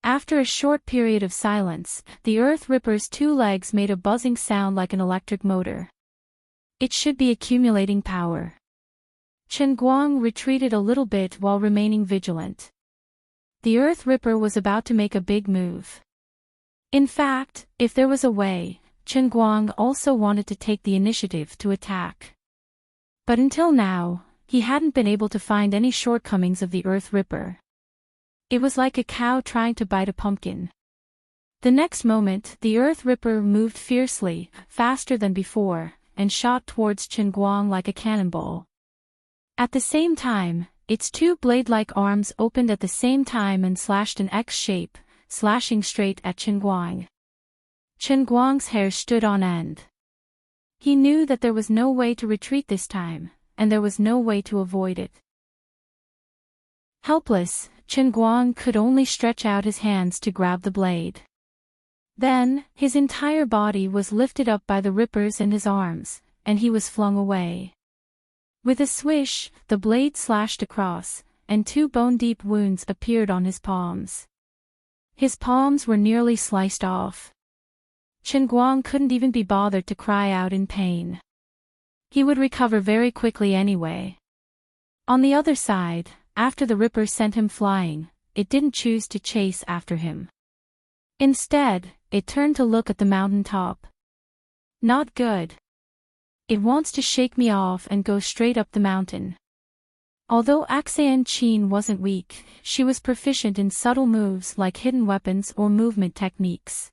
After a short period of silence, the Earth Ripper's two legs made a buzzing sound like an electric motor. It should be accumulating power. Chen Guang retreated a little bit while remaining vigilant. The Earth Ripper was about to make a big move. In fact, if there was a way, Chen Guang also wanted to take the initiative to attack. But until now, he hadn't been able to find any shortcomings of the Earth Ripper. It was like a cow trying to bite a pumpkin. The next moment, the Earth Ripper moved fiercely, faster than before, and shot towards Chen Guang like a cannonball. At the same time, its two blade-like arms opened at the same time and slashed an X shape, slashing straight at Chen Guang. Chen Guang's hair stood on end. He knew that there was no way to retreat this time, and there was no way to avoid it. Helpless, Chen Guang could only stretch out his hands to grab the blade. Then, his entire body was lifted up by the rippers in his arms, and he was flung away. With a swish, the blade slashed across, and two bone-deep wounds appeared on his palms. His palms were nearly sliced off. Chen Guang couldn't even be bothered to cry out in pain. He would recover very quickly anyway. On the other side, after the Ripper sent him flying, it didn't choose to chase after him. Instead, it turned to look at the mountain top. Not good. It wants to shake me off and go straight up the mountain. Although Enchanting wasn't weak, she was proficient in subtle moves like hidden weapons or movement techniques.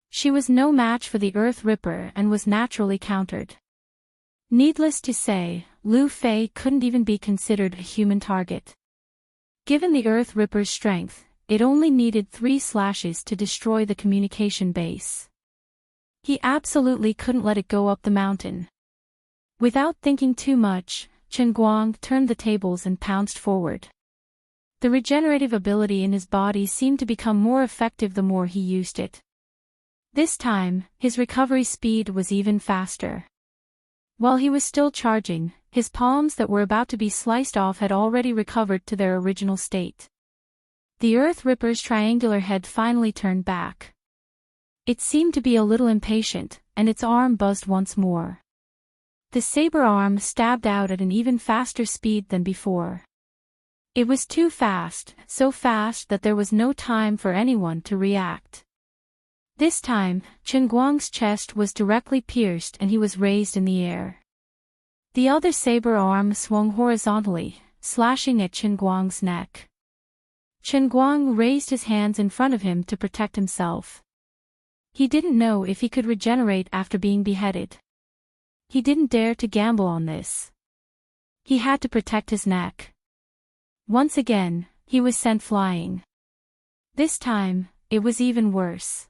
She was no match for the Earth Ripper and was naturally countered. Needless to say, Lu Fei couldn't even be considered a human target. Given the Earth Ripper's strength, it only needed 3 slashes to destroy the communication base. He absolutely couldn't let it go up the mountain. Without thinking too much, Chen Guang turned the tables and pounced forward. The regenerative ability in his body seemed to become more effective the more he used it. This time, his recovery speed was even faster. While he was still charging, his palms that were about to be sliced off had already recovered to their original state. The Earth Ripper's triangular head finally turned back. It seemed to be a little impatient, and its arm buzzed once more. The saber arm stabbed out at an even faster speed than before. It was too fast, so fast that there was no time for anyone to react. This time, Chen Guang's chest was directly pierced and he was raised in the air. The other saber arm swung horizontally, slashing at Chen Guang's neck. Chen Guang raised his hands in front of him to protect himself. He didn't know if he could regenerate after being beheaded. He didn't dare to gamble on this. He had to protect his neck. Once again, he was sent flying. This time, it was even worse.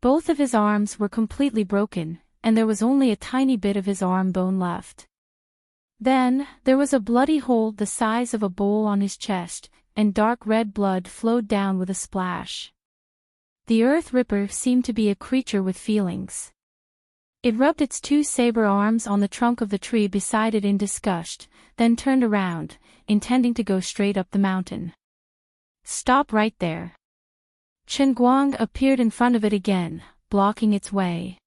Both of his arms were completely broken, and there was only a tiny bit of his arm bone left. Then, there was a bloody hole the size of a bowl on his chest, and dark red blood flowed down with a splash. The Earth Ripper seemed to be a creature with feelings. It rubbed its two saber arms on the trunk of the tree beside it in disgust, then turned around, intending to go straight up the mountain. Stop right there. Chen Guang appeared in front of it again, blocking its way.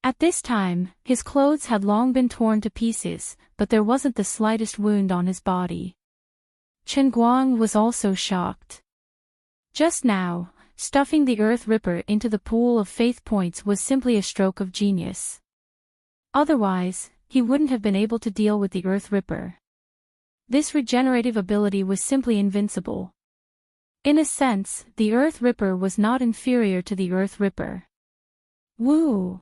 At this time, his clothes had long been torn to pieces, but there wasn't the slightest wound on his body. Chen Guang was also shocked. Just now, stuffing the Earth Ripper into the pool of faith points was simply a stroke of genius. Otherwise, he wouldn't have been able to deal with the Earth Ripper. This regenerative ability was simply invincible. In a sense, the Earth Ripper was not inferior to the Earth Ripper. Woo!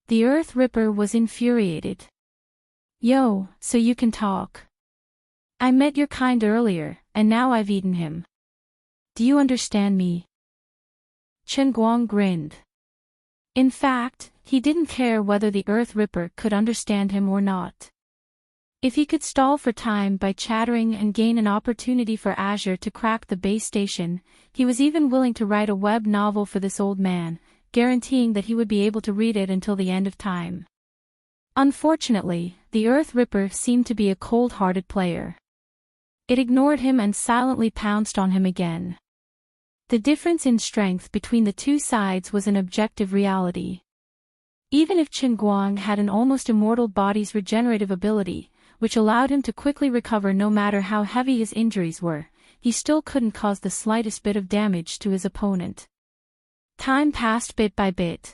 The Earth Ripper was infuriated. Yo, so you can talk. I met your kind earlier, and now I've eaten him. Do you understand me? Chen Guang grinned. In fact, he didn't care whether the Earth Ripper could understand him or not. If he could stall for time by chattering and gain an opportunity for Azure to crack the base station, he was even willing to write a web novel for this old man, guaranteeing that he would be able to read it until the end of time. Unfortunately, the Earth Ripper seemed to be a cold-hearted player. It ignored him and silently pounced on him again. The difference in strength between the two sides was an objective reality. Even if Chen Guang had an almost immortal body's regenerative ability, which allowed him to quickly recover no matter how heavy his injuries were, he still couldn't cause the slightest bit of damage to his opponent. Time passed bit by bit.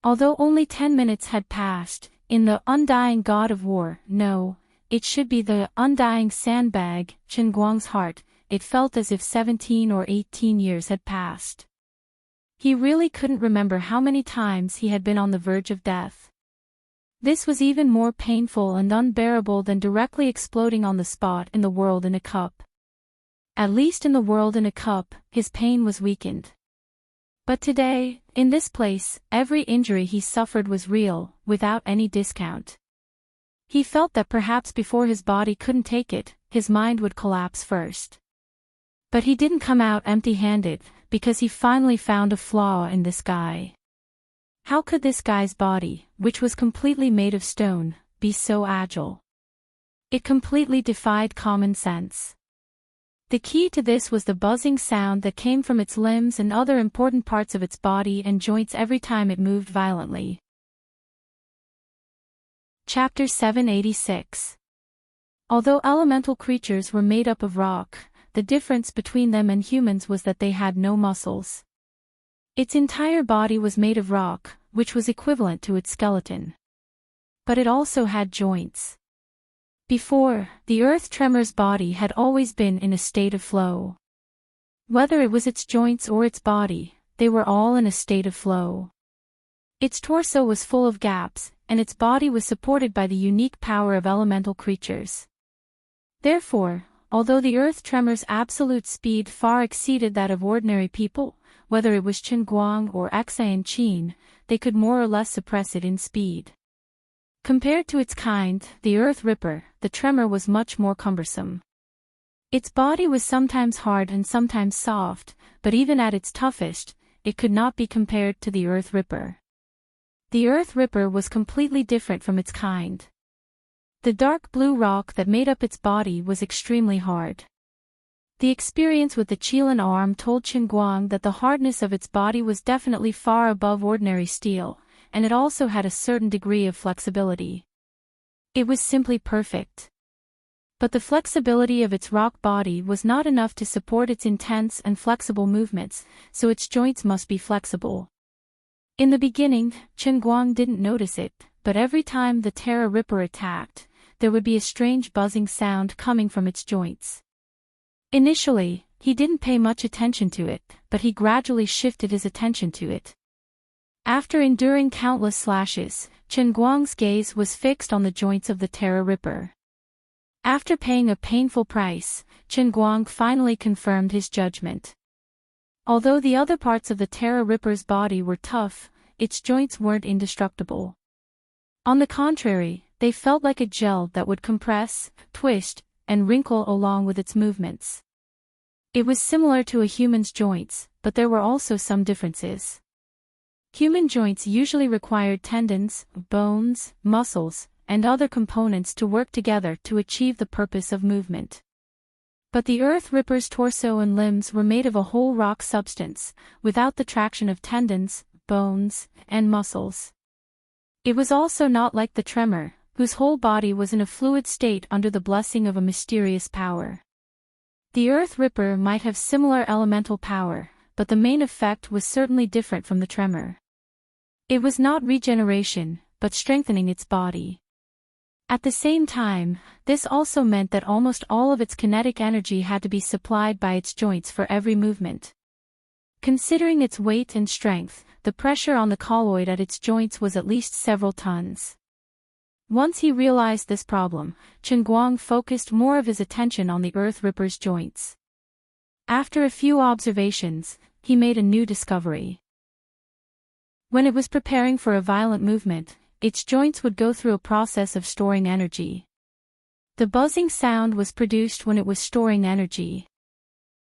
Although only 10 minutes had passed, in the undying god of war, no, it should be the undying sandbag, Chen Guang's heart, it felt as if 17 or 18 years had passed. He really couldn't remember how many times he had been on the verge of death. This was even more painful and unbearable than directly exploding on the spot in the world in a cup. At least in the world in a cup, his pain was weakened. But today, in this place, every injury he suffered was real, without any discount. He felt that perhaps before his body couldn't take it, his mind would collapse first. But he didn't come out empty-handed, because he finally found a flaw in this guy. How could this guy's body, which was completely made of stone, be so agile? It completely defied common sense. The key to this was the buzzing sound that came from its limbs and other important parts of its body and joints every time it moved violently. Chapter 786. Although elemental creatures were made up of rock, the difference between them and humans was that they had no muscles. Its entire body was made of rock, which was equivalent to its skeleton. But it also had joints. Before, the earth tremor's body had always been in a state of flow. Whether it was its joints or its body, they were all in a state of flow. Its torso was full of gaps, and its body was supported by the unique power of elemental creatures. Therefore, although the earth tremor's absolute speed far exceeded that of ordinary people, whether it was Chen Guang or Xan Qin, they could more or less suppress it in speed. Compared to its kind, the Earth Ripper, the tremor was much more cumbersome. Its body was sometimes hard and sometimes soft, but even at its toughest, it could not be compared to the Earth Ripper. The Earth Ripper was completely different from its kind. The dark blue rock that made up its body was extremely hard. The experience with the Qilin arm told Chen Guang that the hardness of its body was definitely far above ordinary steel, and it also had a certain degree of flexibility. It was simply perfect. But the flexibility of its rock body was not enough to support its intense and flexible movements, so its joints must be flexible. In the beginning, Chen Guang didn't notice it, but every time the Terra Ripper attacked, there would be a strange buzzing sound coming from its joints. Initially, he didn't pay much attention to it, but he gradually shifted his attention to it. After enduring countless slashes, Chen Guang's gaze was fixed on the joints of the Terra Ripper. After paying a painful price, Chen Guang finally confirmed his judgment. Although the other parts of the Terra Ripper's body were tough, its joints weren't indestructible. On the contrary, they felt like a gel that would compress, twist, and wrinkle along with its movements. It was similar to a human's joints, but there were also some differences. Human joints usually required tendons, bones, muscles, and other components to work together to achieve the purpose of movement. But the Earth Ripper's torso and limbs were made of a whole rock substance, without the traction of tendons, bones, and muscles. It was also not like the tremor, whose whole body was in a fluid state under the blessing of a mysterious power. The Earth Ripper might have similar elemental power, but the main effect was certainly different from the tremor. It was not regeneration, but strengthening its body. At the same time, this also meant that almost all of its kinetic energy had to be supplied by its joints for every movement. Considering its weight and strength, the pressure on the colloid at its joints was at least several tons. Once he realized this problem, Chen Guang focused more of his attention on the Earth Ripper's joints. After a few observations, he made a new discovery. When it was preparing for a violent movement, its joints would go through a process of storing energy. The buzzing sound was produced when it was storing energy.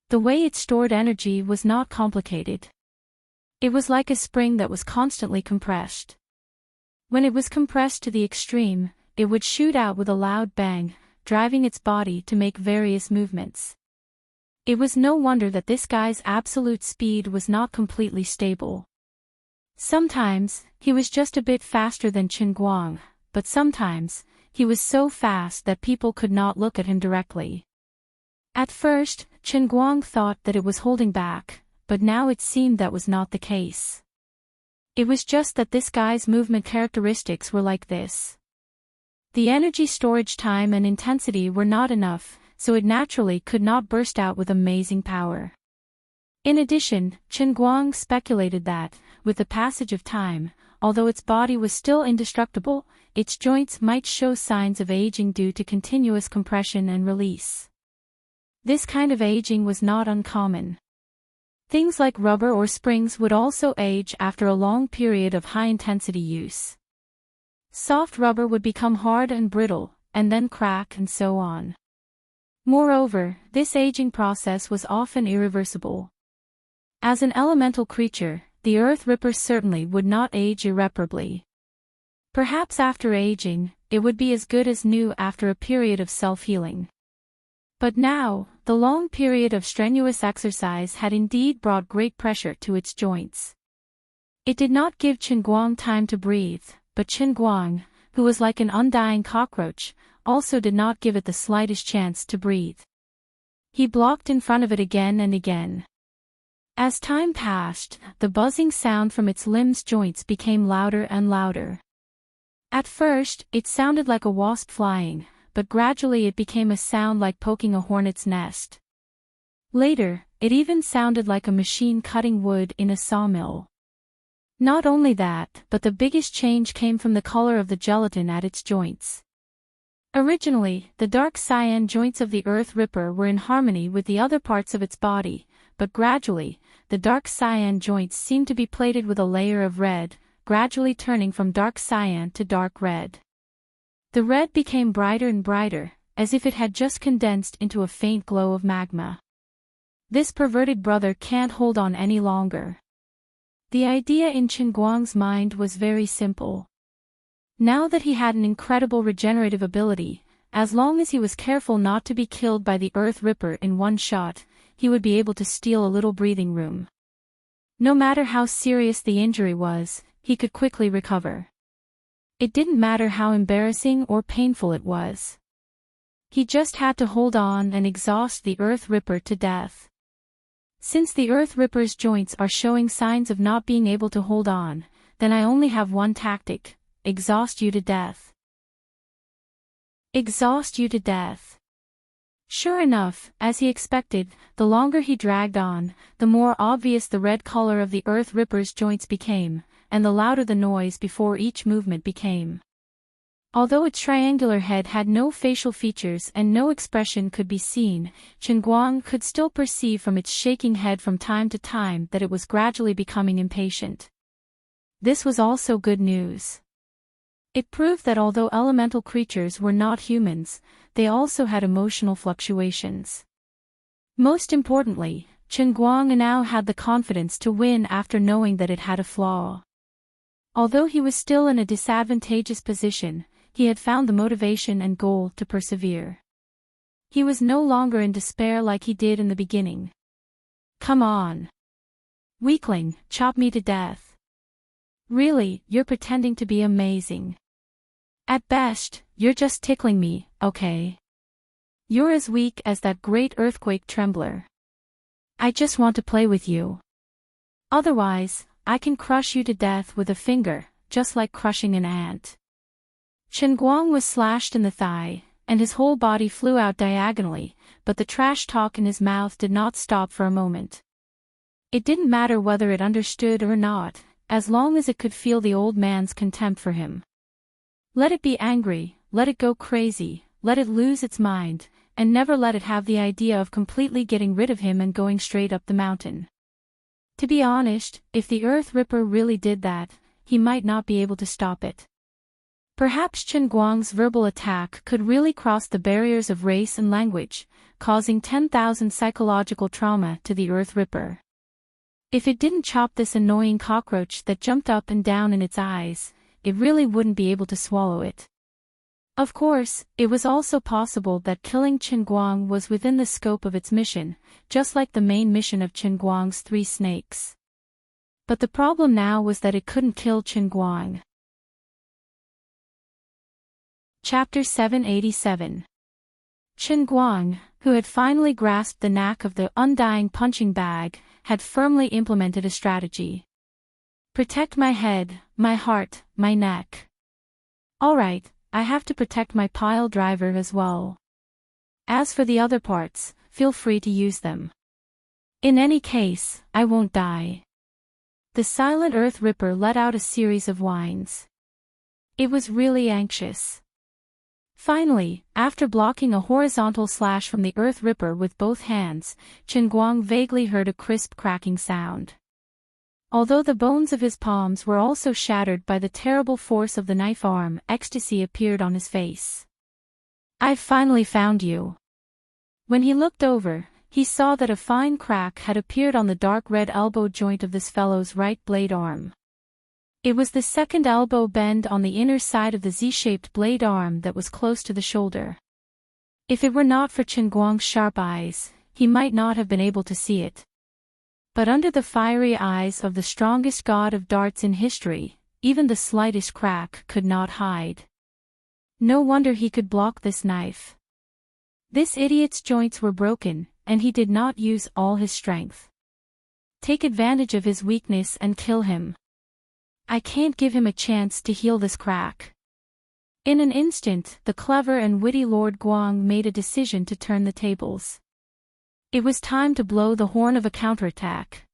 The way it stored energy was not complicated. It was like a spring that was constantly compressed. When it was compressed to the extreme, it would shoot out with a loud bang, driving its body to make various movements. It was no wonder that this guy's absolute speed was not completely stable. Sometimes, he was just a bit faster than Chen Guang, but sometimes, he was so fast that people could not look at him directly. At first, Chen Guang thought that it was holding back, but now it seemed that was not the case. It was just that this guy's movement characteristics were like this. The energy storage time and intensity were not enough, so it naturally could not burst out with amazing power. In addition, Chen Guang speculated that, with the passage of time, although its body was still indestructible, its joints might show signs of aging due to continuous compression and release. This kind of aging was not uncommon. Things like rubber or springs would also age after a long period of high-intensity use. Soft rubber would become hard and brittle, and then crack and so on. Moreover, this aging process was often irreversible. As an elemental creature, the Earth Ripper certainly would not age irreparably. Perhaps after aging, it would be as good as new after a period of self-healing. But now, the long period of strenuous exercise had indeed brought great pressure to its joints. It did not give Chen Guang time to breathe, but Chen Guang, who was like an undying cockroach, also did not give it the slightest chance to breathe. He blocked in front of it again and again. As time passed, the buzzing sound from its limbs' joints became louder and louder. At first, it sounded like a wasp flying, but gradually it became a sound like poking a hornet's nest. Later, it even sounded like a machine cutting wood in a sawmill. Not only that, but the biggest change came from the color of the gelatin at its joints. Originally, the dark cyan joints of the Earth Ripper were in harmony with the other parts of its body, but gradually, the dark cyan joints seemed to be plated with a layer of red, gradually turning from dark cyan to dark red. The red became brighter and brighter, as if it had just condensed into a faint glow of magma. This perverted brother can't hold on any longer. The idea in Chen Guang's mind was very simple. Now that he had an incredible regenerative ability, as long as he was careful not to be killed by the Earth Ripper in one shot, he would be able to steal a little breathing room. No matter how serious the injury was, he could quickly recover. It didn't matter how embarrassing or painful it was. He just had to hold on and exhaust the Earth Ripper to death. Since the Earth Ripper's joints are showing signs of not being able to hold on, then I only have one tactic: exhaust you to death. Exhaust you to death. Sure enough, as he expected, the longer he dragged on, the more obvious the red color of the Earth Ripper's joints became, and the louder the noise before each movement became. Although its triangular head had no facial features and no expression could be seen, Chen Guang could still perceive from its shaking head from time to time that it was gradually becoming impatient. This was also good news. It proved that although elemental creatures were not humans, they also had emotional fluctuations. Most importantly, Chen Guang now had the confidence to win after knowing that it had a flaw. Although he was still in a disadvantageous position, he had found the motivation and goal to persevere. He was no longer in despair like he did in the beginning. Come on. Weakling, chop me to death. Really, you're pretending to be amazing. At best, you're just tickling me, okay? You're as weak as that great earthquake trembler. I just want to play with you. Otherwise, I can crush you to death with a finger, just like crushing an ant. Chen Guang was slashed in the thigh, and his whole body flew out diagonally, but the trash talk in his mouth did not stop for a moment. It didn't matter whether it understood or not, as long as it could feel the old man's contempt for him. Let it be angry, let it go crazy, let it lose its mind, and never let it have the idea of completely getting rid of him and going straight up the mountain. To be honest, if the Earth Ripper really did that, he might not be able to stop it. Perhaps Chen Guang's verbal attack could really cross the barriers of race and language, causing 10,000 psychological trauma to the Earth Ripper. If it didn't chop this annoying cockroach that jumped up and down in its eyes, it really wouldn't be able to swallow it. Of course, it was also possible that killing Chen Guang was within the scope of its mission, just like the main mission of Chen Guang's 3 snakes. But the problem now was that it couldn't kill Chen Guang. Chapter 787. Chen Guang, who had finally grasped the knack of the undying punching bag, had firmly implemented a strategy. Protect my head, my heart, my neck. Alright, I have to protect my pile driver as well. As for the other parts, feel free to use them. In any case, I won't die. The silent Earth Ripper let out a series of whines. It was really anxious. Finally, after blocking a horizontal slash from the Earth Ripper with both hands, Chen Guang vaguely heard a crisp cracking sound. Although the bones of his palms were also shattered by the terrible force of the knife arm, ecstasy appeared on his face. I've finally found you. When he looked over, he saw that a fine crack had appeared on the dark red elbow joint of this fellow's right blade arm. It was the second elbow bend on the inner side of the Z-shaped blade arm that was close to the shoulder. If it were not for Chen Guang's sharp eyes, he might not have been able to see it. But under the fiery eyes of the strongest god of darts in history, even the slightest crack could not hide. No wonder he could block this knife. This idiot's joints were broken, and he did not use all his strength. Take advantage of his weakness and kill him. I can't give him a chance to heal this crack. In an instant, the clever and witty Lord Guang made a decision to turn the tables. It was time to blow the horn of a counterattack.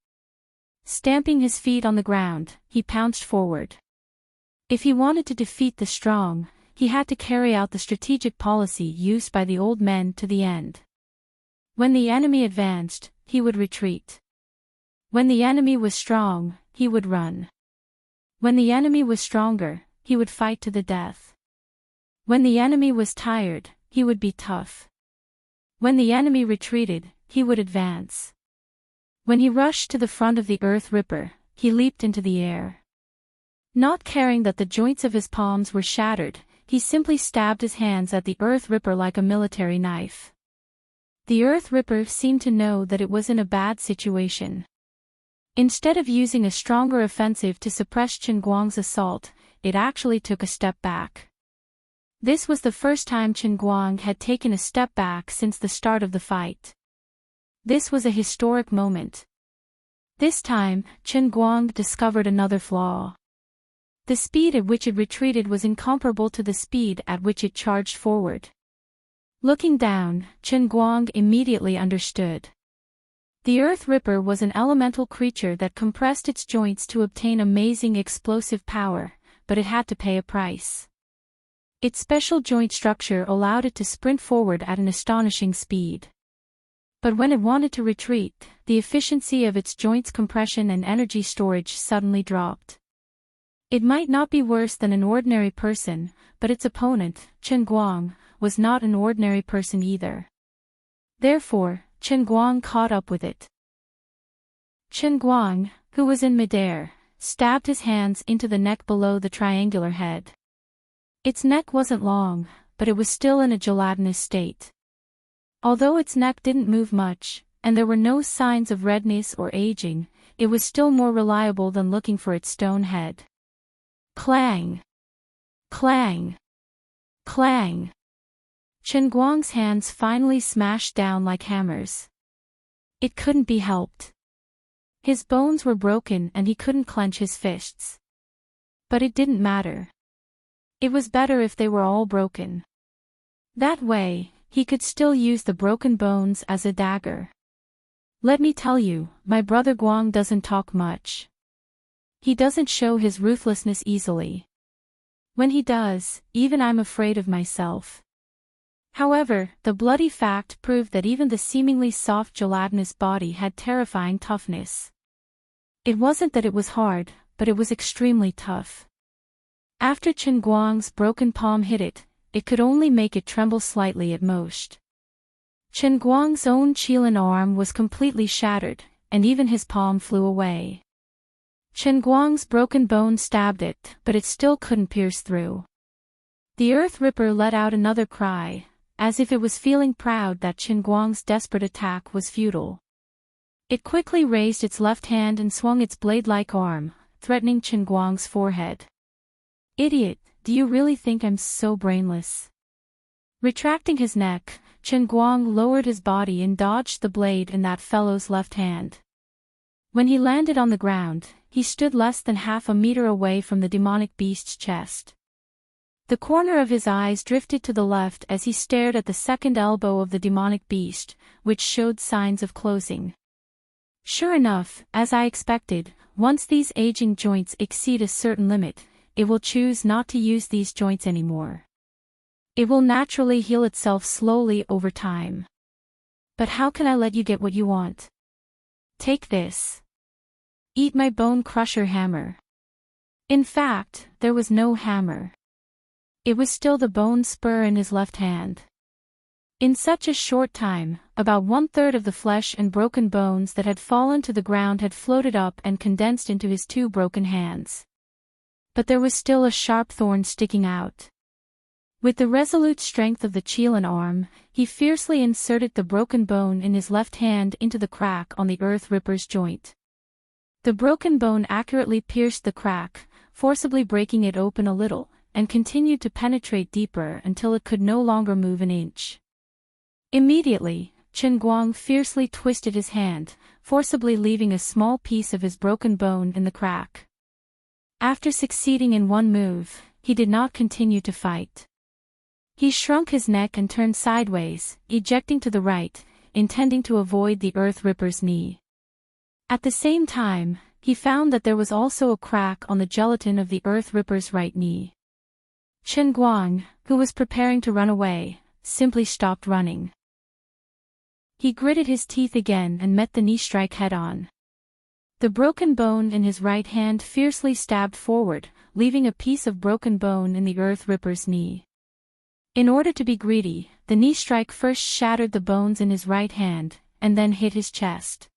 Stamping his feet on the ground, he pounced forward. If he wanted to defeat the strong, he had to carry out the strategic policy used by the old men to the end. When the enemy advanced, he would retreat. When the enemy was strong, he would run. When the enemy was stronger, he would fight to the death. When the enemy was tired, he would be tough. When the enemy retreated, he would advance. When he rushed to the front of the Earth Ripper, he leaped into the air. Not caring that the joints of his palms were shattered, he simply stabbed his hands at the Earth Ripper like a military knife. The Earth Ripper seemed to know that it was in a bad situation. Instead of using a stronger offensive to suppress Chen Guang's assault, it actually took a step back. This was the first time Chen Guang had taken a step back since the start of the fight. This was a historic moment. This time, Chen Guang discovered another flaw. The speed at which it retreated was incomparable to the speed at which it charged forward. Looking down, Chen Guang immediately understood. The Earth Ripper was an elemental creature that compressed its joints to obtain amazing explosive power, but it had to pay a price. Its special joint structure allowed it to sprint forward at an astonishing speed. But when it wanted to retreat, the efficiency of its joints' compression and energy storage suddenly dropped. It might not be worse than an ordinary person, but its opponent, Chen Guang, was not an ordinary person either. Therefore, Chen Guang caught up with it. Chen Guang, who was in midair, stabbed his hands into the neck below the triangular head. Its neck wasn't long, but it was still in a gelatinous state. Although its neck didn't move much, and there were no signs of redness or aging, it was still more reliable than looking for its stone head. Clang! Clang! Clang! Chen Guang's hands finally smashed down like hammers. It couldn't be helped. His bones were broken and he couldn't clench his fists. But it didn't matter. It was better if they were all broken. That way, he could still use the broken bones as a dagger. Let me tell you, my brother Guang doesn't talk much. He doesn't show his ruthlessness easily. When he does, even I'm afraid of myself. However, the bloody fact proved that even the seemingly soft gelatinous body had terrifying toughness. It wasn't that it was hard, but it was extremely tough. After Chen Guang's broken palm hit it, it could only make it tremble slightly at most. Chen Guang's own Qilin arm was completely shattered, and even his palm flew away. Chen Guang's broken bone stabbed it, but it still couldn't pierce through. The Earth Ripper let out another cry, as if it was feeling proud that Chen Guang's desperate attack was futile. It quickly raised its left hand and swung its blade-like arm, threatening Chen Guang's forehead. Idiot, do you really think I'm so brainless? Retracting his neck, Chen Guang lowered his body and dodged the blade in that fellow's left hand. When he landed on the ground, he stood less than half a meter away from the demonic beast's chest. The corner of his eyes drifted to the left as he stared at the second elbow of the demonic beast, which showed signs of closing. Sure enough, as I expected, once these aging joints exceed a certain limit, it will choose not to use these joints anymore. It will naturally heal itself slowly over time. But how can I let you get what you want? Take this. Eat my bone crusher hammer. In fact, there was no hammer. It was still the bone spur in his left hand. In such a short time, about 1/3 of the flesh and broken bones that had fallen to the ground had floated up and condensed into his two broken hands. But there was still a sharp thorn sticking out. With the resolute strength of the Qilin arm, he fiercely inserted the broken bone in his left hand into the crack on the Earth Ripper's joint. The broken bone accurately pierced the crack, forcibly breaking it open a little, and continued to penetrate deeper until it could no longer move an inch. Immediately, Chen Guang fiercely twisted his hand, forcibly leaving a small piece of his broken bone in the crack. After succeeding in one move, he did not continue to fight. He shrunk his neck and turned sideways, ejecting to the right, intending to avoid the Earth Ripper's knee. At the same time, he found that there was also a crack on the gelatin of the Earth Ripper's right knee. Chen Guang, who was preparing to run away, simply stopped running. He gritted his teeth again and met the knee strike head-on. The broken bone in his right hand fiercely stabbed forward, leaving a piece of broken bone in the Earth Ripper's knee. In order to be greedy, the knee strike first shattered the bones in his right hand, and then hit his chest.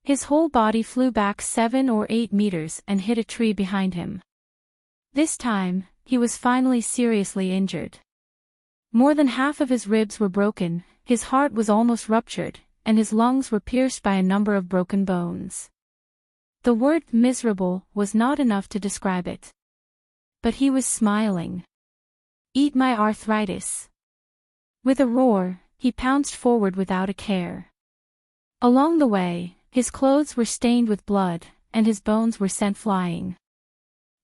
His whole body flew back 7 or 8 meters and hit a tree behind him. This time, he was finally seriously injured. More than half of his ribs were broken, his heart was almost ruptured, and his lungs were pierced by a number of broken bones. The word miserable was not enough to describe it. But he was smiling. Eat my arthritis. With a roar, he pounced forward without a care. Along the way, his clothes were stained with blood, and his bones were sent flying.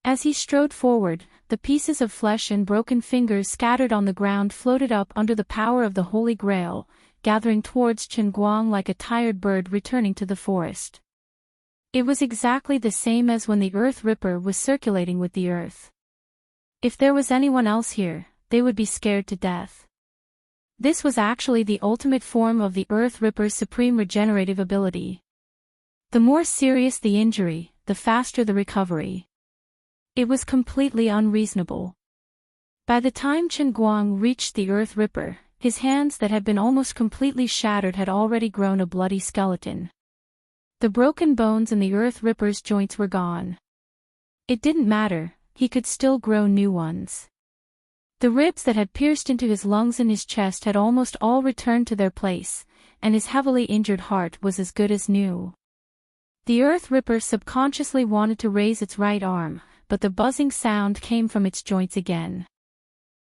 As he strode forward, the pieces of flesh and broken fingers scattered on the ground floated up under the power of the Holy Grail, gathering towards Chen Guang like a tired bird returning to the forest. It was exactly the same as when the Earth Ripper was circulating with the earth. If there was anyone else here, they would be scared to death. This was actually the ultimate form of the Earth Ripper's supreme regenerative ability. The more serious the injury, the faster the recovery. It was completely unreasonable. By the time Chen Guang reached the Earth Ripper, his hands that had been almost completely shattered had already grown a bloody skeleton. The broken bones in the Earth Ripper's joints were gone. It didn't matter, he could still grow new ones. The ribs that had pierced into his lungs and his chest had almost all returned to their place, and his heavily injured heart was as good as new. The Earth Ripper subconsciously wanted to raise its right arm, but the buzzing sound came from its joints again.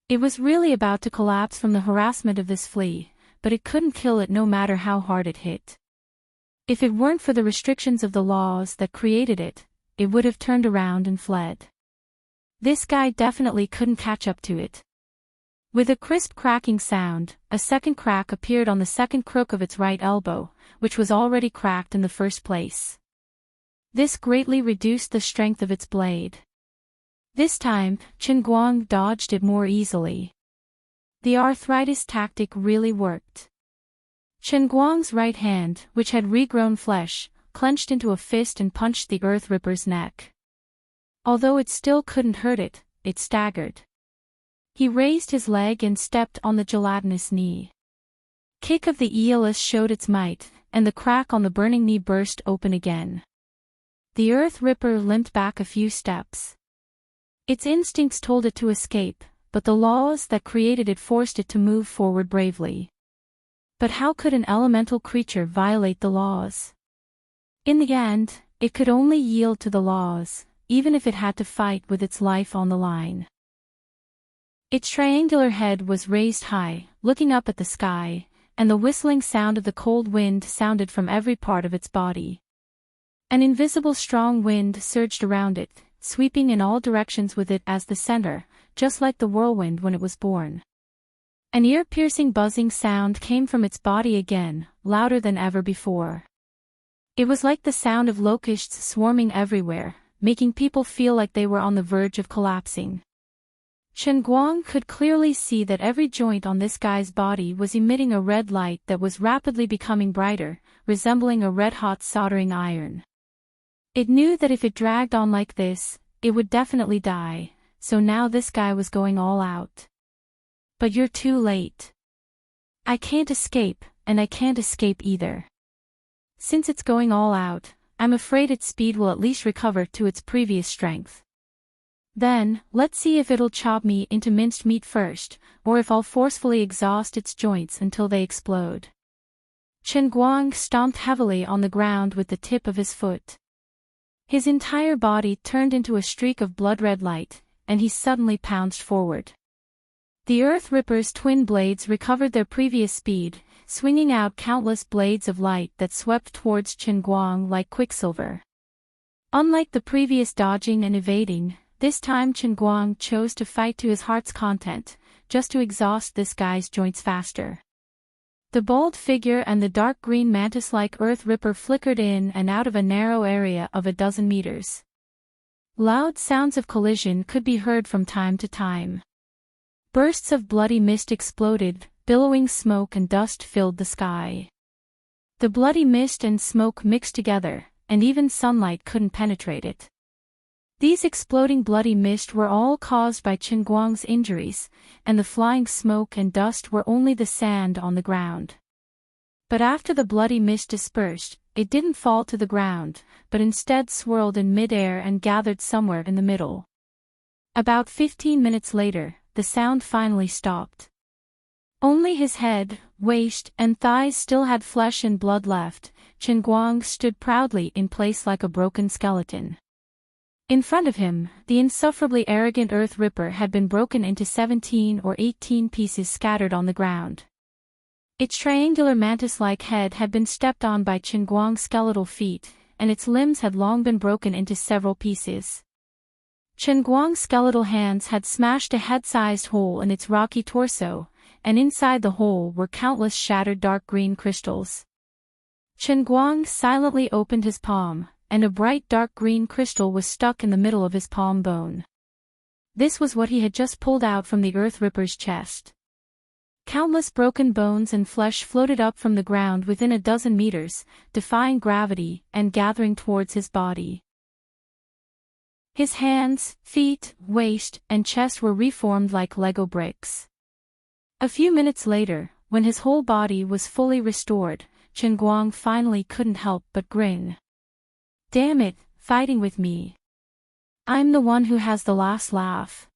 It was really about to collapse from the harassment of this flea, but it couldn't kill it no matter how hard it hit. If it weren't for the restrictions of the laws that created it, it would have turned around and fled. This guy definitely couldn't catch up to it. With a crisp cracking sound, a second crack appeared on the second crook of its right elbow, which was already cracked in the first place. This greatly reduced the strength of its blade. This time, Chen Guang dodged it more easily. The arthritis tactic really worked. Chen Guang's right hand, which had regrown flesh, clenched into a fist and punched the Earth Ripper's neck. Although it still couldn't hurt it, it staggered. He raised his leg and stepped on the gelatinous knee. Kick of the Aeolus showed its might, and the crack on the burning knee burst open again. The Earth Ripper limped back a few steps. Its instincts told it to escape, but the laws that created it forced it to move forward bravely. But how could an elemental creature violate the laws? In the end, it could only yield to the laws, even if it had to fight with its life on the line. Its triangular head was raised high, looking up at the sky, and the whistling sound of the cold wind sounded from every part of its body. An invisible strong wind surged around it, sweeping in all directions with it as the center, just like the whirlwind when it was born. An ear-piercing buzzing sound came from its body again, louder than ever before. It was like the sound of locusts swarming everywhere, making people feel like they were on the verge of collapsing. Chen Guang could clearly see that every joint on this guy's body was emitting a red light that was rapidly becoming brighter, resembling a red-hot soldering iron. It knew that if it dragged on like this, it would definitely die, so now this guy was going all out. But you're too late. I can't escape, and I can't escape either. Since it's going all out, I'm afraid its speed will at least recover to its previous strength. Then, let's see if it'll chop me into minced meat first, or if I'll forcefully exhaust its joints until they explode. Chen Guang stomped heavily on the ground with the tip of his foot. His entire body turned into a streak of blood-red light, and he suddenly pounced forward. The Earth Ripper's twin blades recovered their previous speed, swinging out countless blades of light that swept towards Chen Guang like quicksilver. Unlike the previous dodging and evading, this time Chen Guang chose to fight to his heart's content, just to exhaust this guy's joints faster. The bald figure and the dark green mantis-like Earth Ripper flickered in and out of a narrow area of a dozen meters. Loud sounds of collision could be heard from time to time. Bursts of bloody mist exploded, billowing smoke and dust filled the sky. The bloody mist and smoke mixed together, and even sunlight couldn't penetrate it. These exploding bloody mist were all caused by Chen Guang's injuries, and the flying smoke and dust were only the sand on the ground. But after the bloody mist dispersed, it didn't fall to the ground, but instead swirled in mid-air and gathered somewhere in the middle. About 15 minutes later, the sound finally stopped. Only his head, waist, and thighs still had flesh and blood left. Chen Guang stood proudly in place like a broken skeleton. In front of him, the insufferably arrogant Earth Ripper had been broken into 17 or 18 pieces scattered on the ground. Its triangular mantis-like head had been stepped on by Chen Guang's skeletal feet, and its limbs had long been broken into several pieces. Chen Guang's skeletal hands had smashed a head-sized hole in its rocky torso, and inside the hole were countless shattered dark green crystals. Chen Guang silently opened his palm, and a bright dark green crystal was stuck in the middle of his palm bone. This was what he had just pulled out from the Earth Ripper's chest. Countless broken bones and flesh floated up from the ground within a dozen meters, defying gravity and gathering towards his body. His hands, feet, waist, and chest were reformed like Lego bricks. A few minutes later, when his whole body was fully restored, Chen Guang finally couldn't help but grin. Damn it, fighting with me. I'm the one who has the last laugh.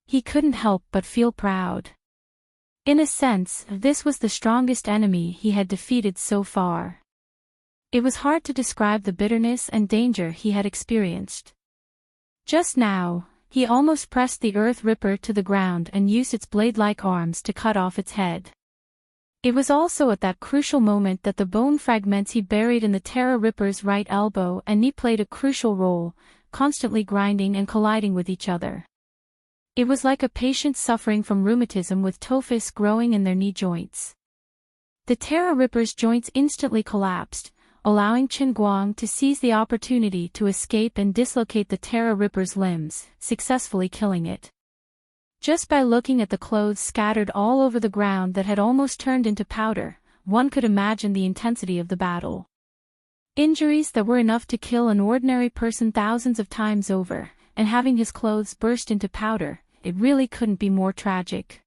He couldn't help but feel proud. In a sense, this was the strongest enemy he had defeated so far. It was hard to describe the bitterness and danger he had experienced. Just now, he almost pressed the Earth Ripper to the ground and used its blade-like arms to cut off its head. It was also at that crucial moment that the bone fragments he buried in the Terra Ripper's right elbow and knee played a crucial role, constantly grinding and colliding with each other. It was like a patient suffering from rheumatism with tophus growing in their knee joints. The Terra Ripper's joints instantly collapsed, allowing Qin Guang to seize the opportunity to escape and dislocate the Terra Ripper's limbs, successfully killing it. Just by looking at the clothes scattered all over the ground that had almost turned into powder, one could imagine the intensity of the battle. Injuries that were enough to kill an ordinary person thousands of times over, and having his clothes burst into powder, it really couldn't be more tragic.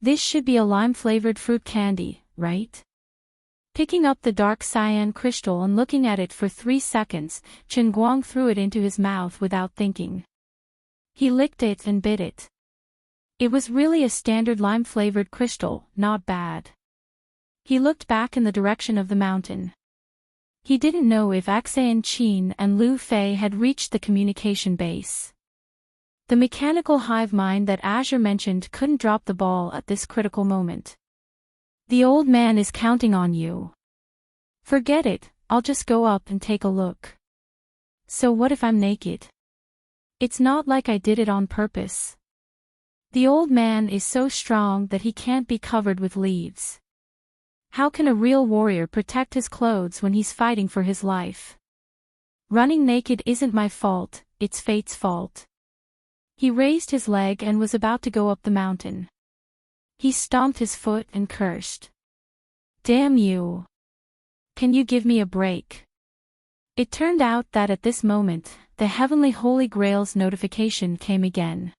This should be a lime-flavored fruit candy, right? Picking up the dark cyan crystal and looking at it for 3 seconds, Qin Guang threw it into his mouth without thinking. He licked it and bit it. It was really a standard lime-flavored crystal, not bad. He looked back in the direction of the mountain. He didn't know if Axan Qin and Lu Fei had reached the communication base. The mechanical hive mind that Azure mentioned couldn't drop the ball at this critical moment. The old man is counting on you. Forget it, I'll just go up and take a look. So what if I'm naked? It's not like I did it on purpose. The old man is so strong that he can't be covered with leaves. How can a real warrior protect his clothes when he's fighting for his life? Running naked isn't my fault, it's fate's fault. He raised his leg and was about to go up the mountain. He stomped his foot and cursed. Damn you! Can you give me a break? It turned out that at this moment, the Heavenly Holy Grail's notification came again.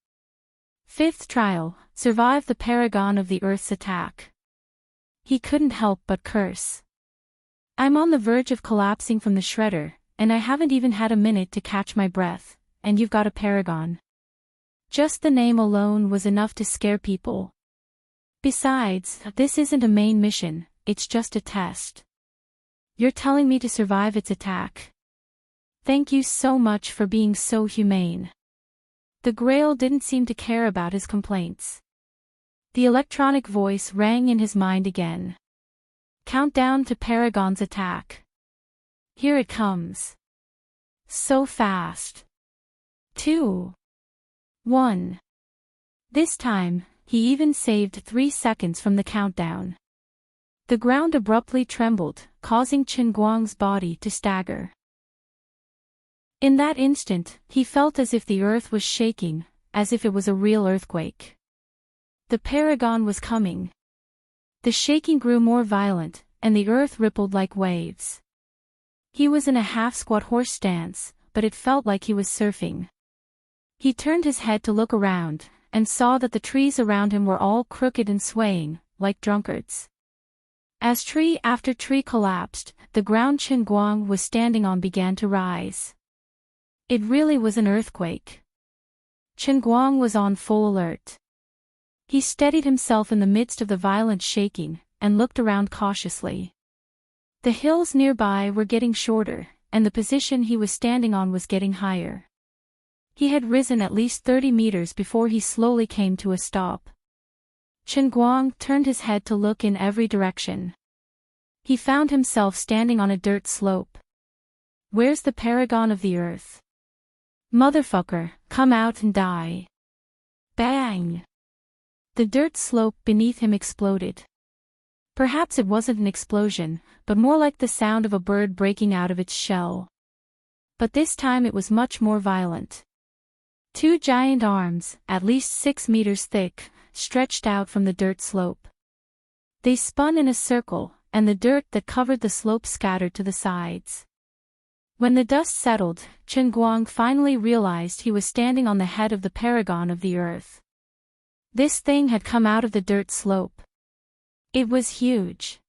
5th trial, survive the Paragon of the Earth's attack. He couldn't help but curse. I'm on the verge of collapsing from the shredder, and I haven't even had a minute to catch my breath, and you've got a paragon. Just the name alone was enough to scare people. Besides, this isn't a main mission, it's just a test. You're telling me to survive its attack. Thank you so much for being so humane. The Grail didn't seem to care about his complaints. The electronic voice rang in his mind again. Countdown to Paragon's attack. Here it comes. So fast. 2. 1. This time, he even saved 3 seconds from the countdown. The ground abruptly trembled, causing Qin Guang's body to stagger. In that instant, he felt as if the earth was shaking, as if it was a real earthquake. The paragon was coming. The shaking grew more violent, and the earth rippled like waves. He was in a half-squat horse stance, but it felt like he was surfing. He turned his head to look around, and saw that the trees around him were all crooked and swaying, like drunkards. As tree after tree collapsed, the ground Qin Guang was standing on began to rise. It really was an earthquake. Qin Guang was on full alert. He steadied himself in the midst of the violent shaking, and looked around cautiously. The hills nearby were getting shorter, and the position he was standing on was getting higher. He had risen at least 30 meters before he slowly came to a stop. Qin Guang turned his head to look in every direction. He found himself standing on a dirt slope. Where's the paragon of the earth? Motherfucker, come out and die. Bang! The dirt slope beneath him exploded. Perhaps it wasn't an explosion, but more like the sound of a bird breaking out of its shell. But this time it was much more violent. 2 giant arms, at least 6 meters thick, stretched out from the dirt slope. They spun in a circle, and the dirt that covered the slope scattered to the sides. When the dust settled, Qin Guang finally realized he was standing on the head of the paragon of the earth. This thing had come out of the dirt slope. It was huge.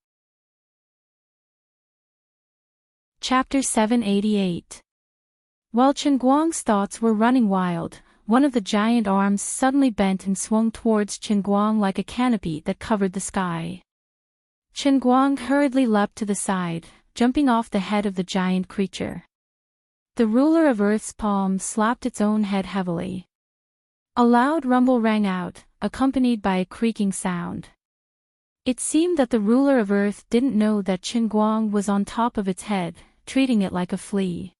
Chapter 788. While Chen Guang's thoughts were running wild, one of the giant arms suddenly bent and swung towards Chen Guang like a canopy that covered the sky. Chen Guang hurriedly leapt to the side, jumping off the head of the giant creature. The ruler of Earth's palm slapped its own head heavily. A loud rumble rang out, accompanied by a creaking sound. It seemed that the ruler of Earth didn't know that Chen Guang was on top of its head, treating it like a flea.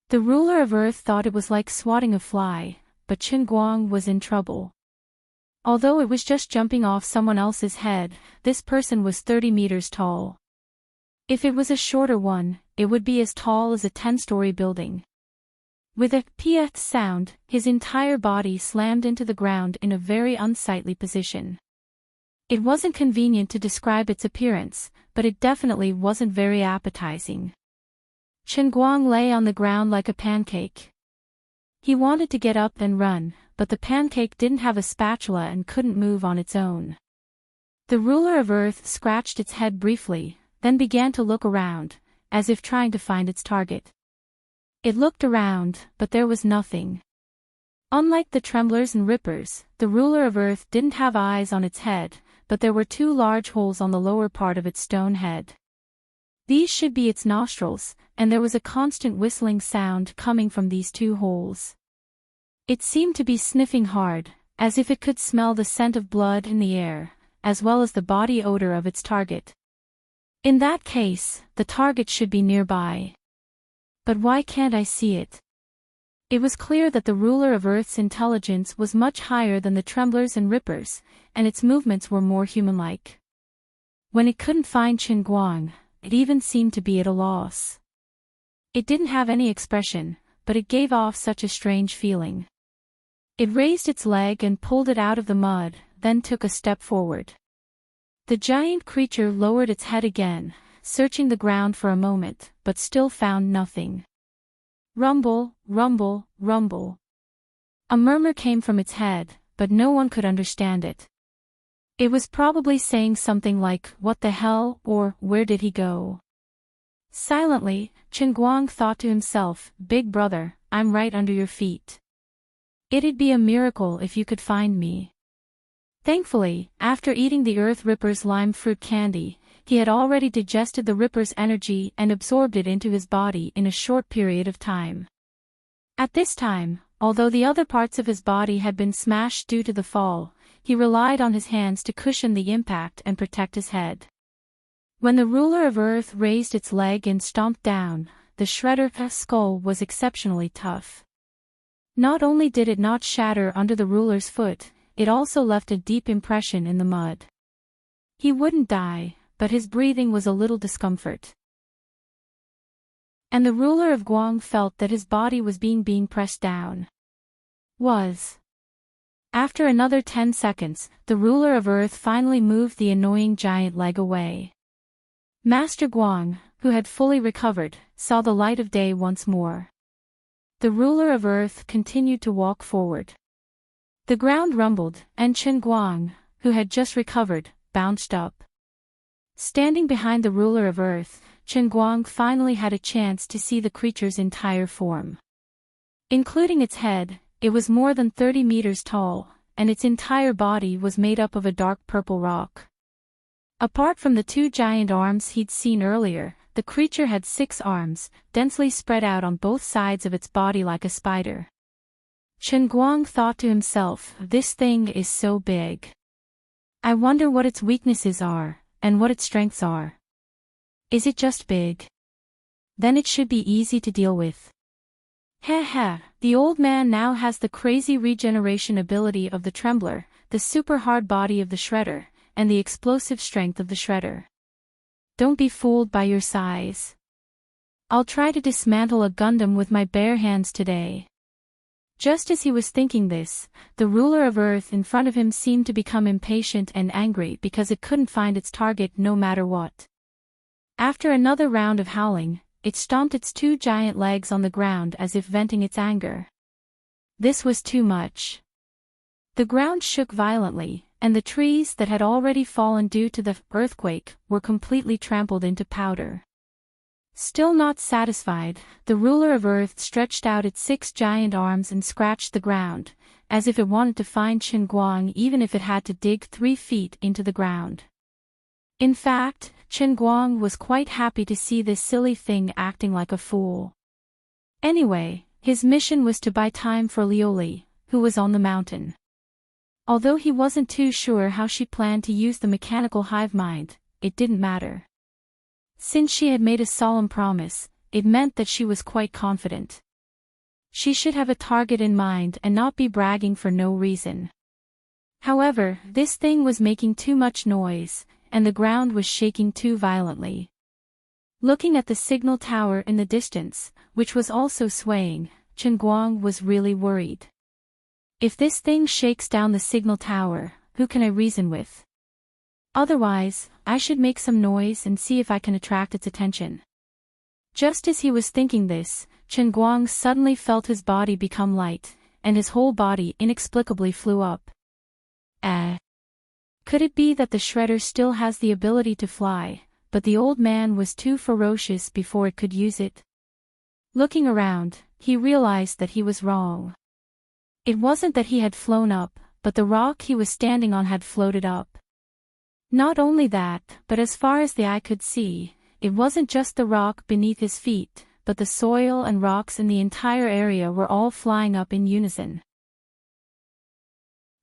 The ruler of Earth thought it was like swatting a fly, but Chen Guang was in trouble. Although it was just jumping off someone else's head, this person was 30 meters tall. If it was a shorter one, it would be as tall as a 10-story building. With a "pieth" sound, his entire body slammed into the ground in a very unsightly position. It wasn't convenient to describe its appearance, but it definitely wasn't very appetizing. Chen Guang lay on the ground like a pancake. He wanted to get up and run, but the pancake didn't have a spatula and couldn't move on its own. The ruler of Earth scratched its head briefly, then began to look around, as if trying to find its target. It looked around, but there was nothing. Unlike the tremblers and rippers, the ruler of Earth didn't have eyes on its head, but there were 2 large holes on the lower part of its stone head. These should be its nostrils, and there was a constant whistling sound coming from these 2 holes. It seemed to be sniffing hard, as if it could smell the scent of blood in the air, as well as the body odor of its target. In that case, the target should be nearby. But why can't I see it? It was clear that the ruler of Earth's intelligence was much higher than the tremblers and rippers, and its movements were more human-like. When it couldn't find Chen Guang, it even seemed to be at a loss. It didn't have any expression, but it gave off such a strange feeling. It raised its leg and pulled it out of the mud, then took a step forward. The giant creature lowered its head again, searching the ground for a moment, but still found nothing. Rumble, rumble, rumble. A murmur came from its head, but no one could understand it. It was probably saying something like, "What the hell," or "Where did he go?" Silently, Chen Guang thought to himself, "Big brother, I'm right under your feet. It'd be a miracle if you could find me." Thankfully, after eating the Earth Ripper's lime fruit candy, he had already digested the Ripper's energy and absorbed it into his body in a short period of time. At this time, although the other parts of his body had been smashed due to the fall, he relied on his hands to cushion the impact and protect his head. When the ruler of Earth raised its leg and stomped down, the shredder's skull was exceptionally tough. Not only did it not shatter under the ruler's foot, it also left a deep impression in the mud. He wouldn't die, but his breathing was a little discomfort. And the ruler of Guang felt that his body was being pressed down. After another 10 seconds, the ruler of Earth finally moved the annoying giant leg away. Master Guang, who had fully recovered, saw the light of day once more. The ruler of Earth continued to walk forward. The ground rumbled, and Chen Guang, who had just recovered, bounced up. Standing behind the ruler of Earth, Chen Guang finally had a chance to see the creature's entire form. Including its head, it was more than 30 meters tall, and its entire body was made up of a dark purple rock. Apart from the 2 giant arms he'd seen earlier, the creature had 6 arms, densely spread out on both sides of its body like a spider. Chen Guang thought to himself, "This thing is so big. I wonder what its weaknesses are, and what its strengths are. Is it just big? Then it should be easy to deal with." The old man now has the crazy regeneration ability of the Trembler, the super hard body of the Shredder, and the explosive strength of the Shredder. Don't be fooled by your size. I'll try to dismantle a Gundam with my bare hands today. Just as he was thinking this, the ruler of Earth in front of him seemed to become impatient and angry because it couldn't find its target no matter what. After another round of howling, it stomped its 2 giant legs on the ground as if venting its anger. This was too much. The ground shook violently, and the trees that had already fallen due to the earthquake were completely trampled into powder. Still not satisfied, the ruler of Earth stretched out its 6 giant arms and scratched the ground, as if it wanted to find Chen Guang even if it had to dig 3 feet into the ground. In fact, Chen Guang was quite happy to see this silly thing acting like a fool. Anyway, his mission was to buy time for Lioli, who was on the mountain. Although he wasn't too sure how she planned to use the mechanical hive mind, it didn't matter. Since she had made a solemn promise, it meant that she was quite confident. She should have a target in mind and not be bragging for no reason. However, this thing was making too much noise, and the ground was shaking too violently. Looking at the signal tower in the distance, which was also swaying, Chen Guang was really worried. If this thing shakes down the signal tower, who can I reason with? Otherwise, I should make some noise and see if I can attract its attention. Just as he was thinking this, Chen Guang suddenly felt his body become light, and his whole body inexplicably flew up. Could it be that the shredder still has the ability to fly, but the old man was too ferocious before it could use it? Looking around, he realized that he was wrong. It wasn't that he had flown up, but the rock he was standing on had floated up. Not only that, but as far as the eye could see, it wasn't just the rock beneath his feet, but the soil and rocks in the entire area were all flying up in unison.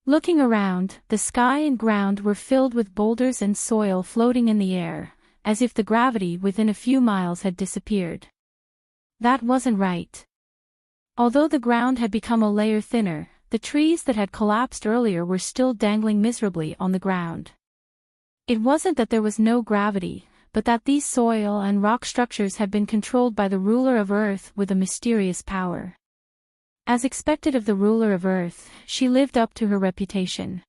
Looking around, the sky and ground were filled with boulders and soil floating in the air, as if the gravity within a few miles had disappeared. That wasn't right. Although the ground had become a layer thinner, the trees that had collapsed earlier were still dangling miserably on the ground. It wasn't that there was no gravity, but that these soil and rock structures had been controlled by the ruler of Earth with a mysterious power. As expected of the ruler of Earth, she lived up to her reputation.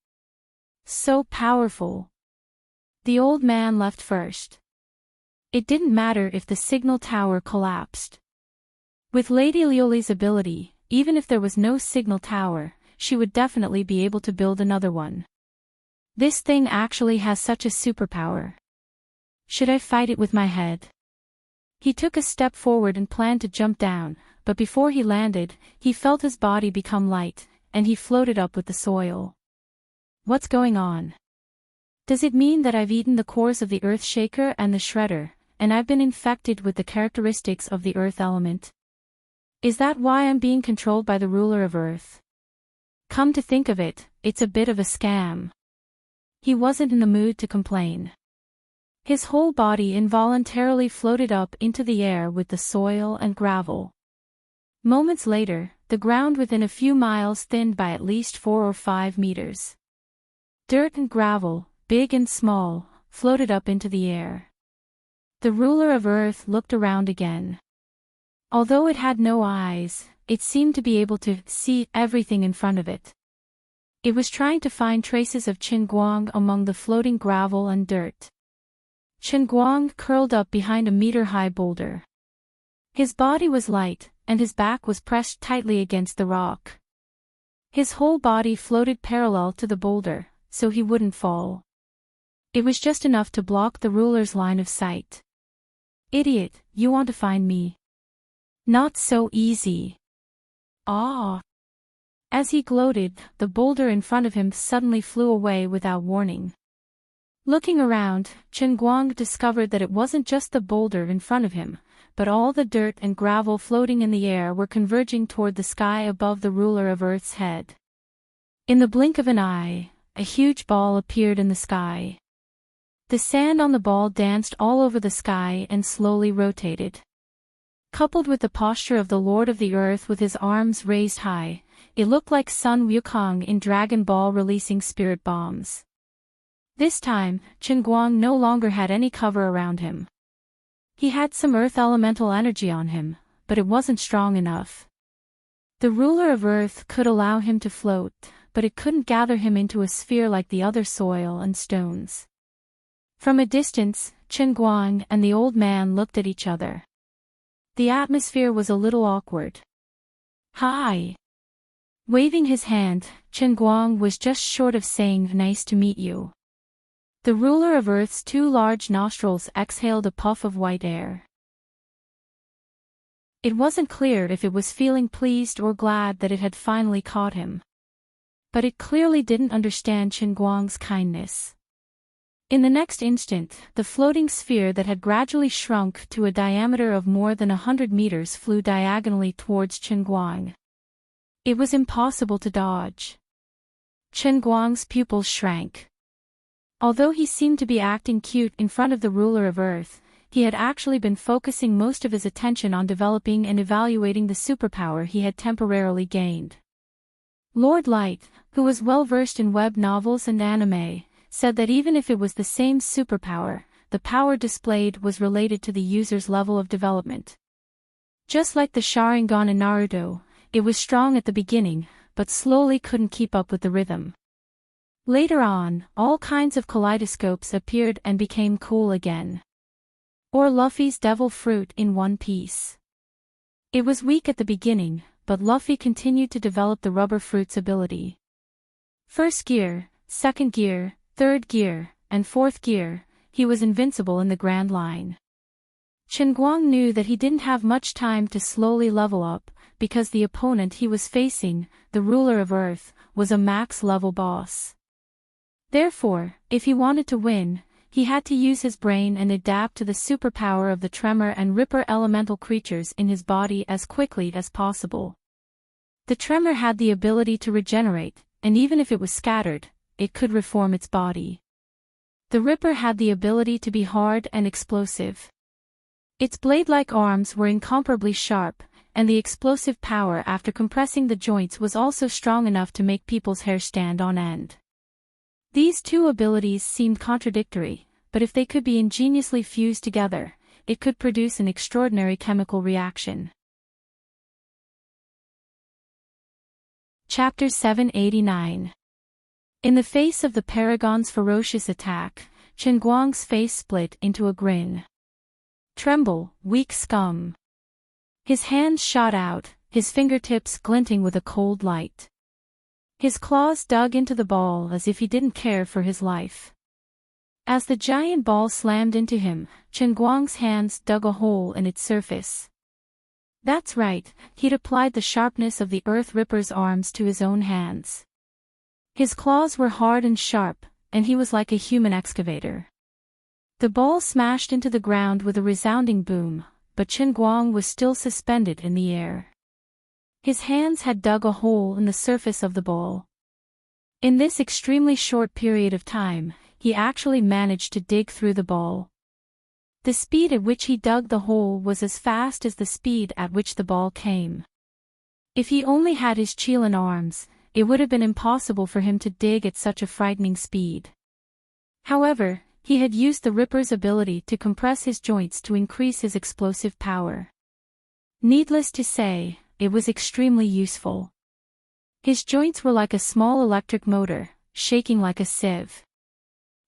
So powerful. The old man left first. It didn't matter if the signal tower collapsed. With Lady Lioli's ability, even if there was no signal tower, she would definitely be able to build another one. This thing actually has such a superpower. Should I fight it with my head? He took a step forward and planned to jump down, but before he landed, he felt his body become light, and he floated up with the soil. What's going on? Does it mean that I've eaten the cores of the earth shaker and the shredder, and I've been infected with the characteristics of the earth element? Is that why I'm being controlled by the ruler of Earth? Come to think of it, it's a bit of a scam. He wasn't in the mood to complain. His whole body involuntarily floated up into the air with the soil and gravel. Moments later, the ground within a few miles thinned by at least 4 or 5 meters. Dirt and gravel, big and small, floated up into the air. The ruler of Earth looked around again. Although it had no eyes, it seemed to be able to see everything in front of it. It was trying to find traces of Chen Guang among the floating gravel and dirt. Chen Guang curled up behind a meter-high boulder. His body was light, and his back was pressed tightly against the rock. His whole body floated parallel to the boulder, so he wouldn't fall. It was just enough to block the ruler's line of sight. Idiot, you want to find me? Not so easy. Ah! As he gloated, the boulder in front of him suddenly flew away without warning. Looking around, Chen Guang discovered that it wasn't just the boulder in front of him, but all the dirt and gravel floating in the air were converging toward the sky above the ruler of Earth's head. In the blink of an eye, a huge ball appeared in the sky. The sand on the ball danced all over the sky and slowly rotated. Coupled with the posture of the Lord of the Earth with his arms raised high, it looked like Sun Wukong in Dragon Ball releasing spirit bombs. This time, Chen Guang no longer had any cover around him. He had some earth elemental energy on him, but it wasn't strong enough. The ruler of Earth could allow him to float, but it couldn't gather him into a sphere like the other soil and stones. From a distance, Chen Guang and the old man looked at each other. The atmosphere was a little awkward. Hi! Waving his hand, Chen Guang was just short of saying nice to meet you. The ruler of Earth's 2 large nostrils exhaled a puff of white air. It wasn't clear if it was feeling pleased or glad that it had finally caught him. But it clearly didn't understand Qin Guang's kindness. In the next instant, the floating sphere that had gradually shrunk to a diameter of more than 100 meters flew diagonally towards Qin Guang. It was impossible to dodge. Qin Guang's pupils shrank. Although he seemed to be acting cute in front of the ruler of Earth, he had actually been focusing most of his attention on developing and evaluating the superpower he had temporarily gained. Lord Light, who was well versed in web novels and anime, said that even if it was the same superpower, the power displayed was related to the user's level of development. Just like the Sharingan in Naruto, it was strong at the beginning, but slowly couldn't keep up with the rhythm. Later on, all kinds of kaleidoscopes appeared and became cool again. Or Luffy's devil fruit in One Piece. It was weak at the beginning, but Luffy continued to develop the rubber fruit's ability. First gear, second gear, third gear, and fourth gear, he was invincible in the Grand Line. Qin Guang knew that he didn't have much time to slowly level up, because the opponent he was facing, the ruler of Earth, was a max-level boss. Therefore, if he wanted to win, he had to use his brain and adapt to the superpower of the Tremor and Ripper elemental creatures in his body as quickly as possible. The Tremor had the ability to regenerate, and even if it was scattered, it could reform its body. The Ripper had the ability to be hard and explosive. Its blade-like arms were incomparably sharp, and the explosive power after compressing the joints was also strong enough to make people's hair stand on end. These two abilities seemed contradictory, but if they could be ingeniously fused together, it could produce an extraordinary chemical reaction. Chapter 789. In the face of the Paragon's ferocious attack, Qin Guang's face split into a grin. Tremble, weak scum. His hands shot out, his fingertips glinting with a cold light. His claws dug into the ball as if he didn't care for his life. As the giant ball slammed into him, Qin Guang's hands dug a hole in its surface. That's right, he'd applied the sharpness of the Earth Ripper's arms to his own hands. His claws were hard and sharp, and he was like a human excavator. The ball smashed into the ground with a resounding boom, but Qin Guang was still suspended in the air. His hands had dug a hole in the surface of the ball. In this extremely short period of time, he actually managed to dig through the ball. The speed at which he dug the hole was as fast as the speed at which the ball came. If he only had his Qilin arms, it would have been impossible for him to dig at such a frightening speed. However, he had used the Ripper's ability to compress his joints to increase his explosive power. Needless to say, it was extremely useful. His joints were like a small electric motor, shaking like a sieve.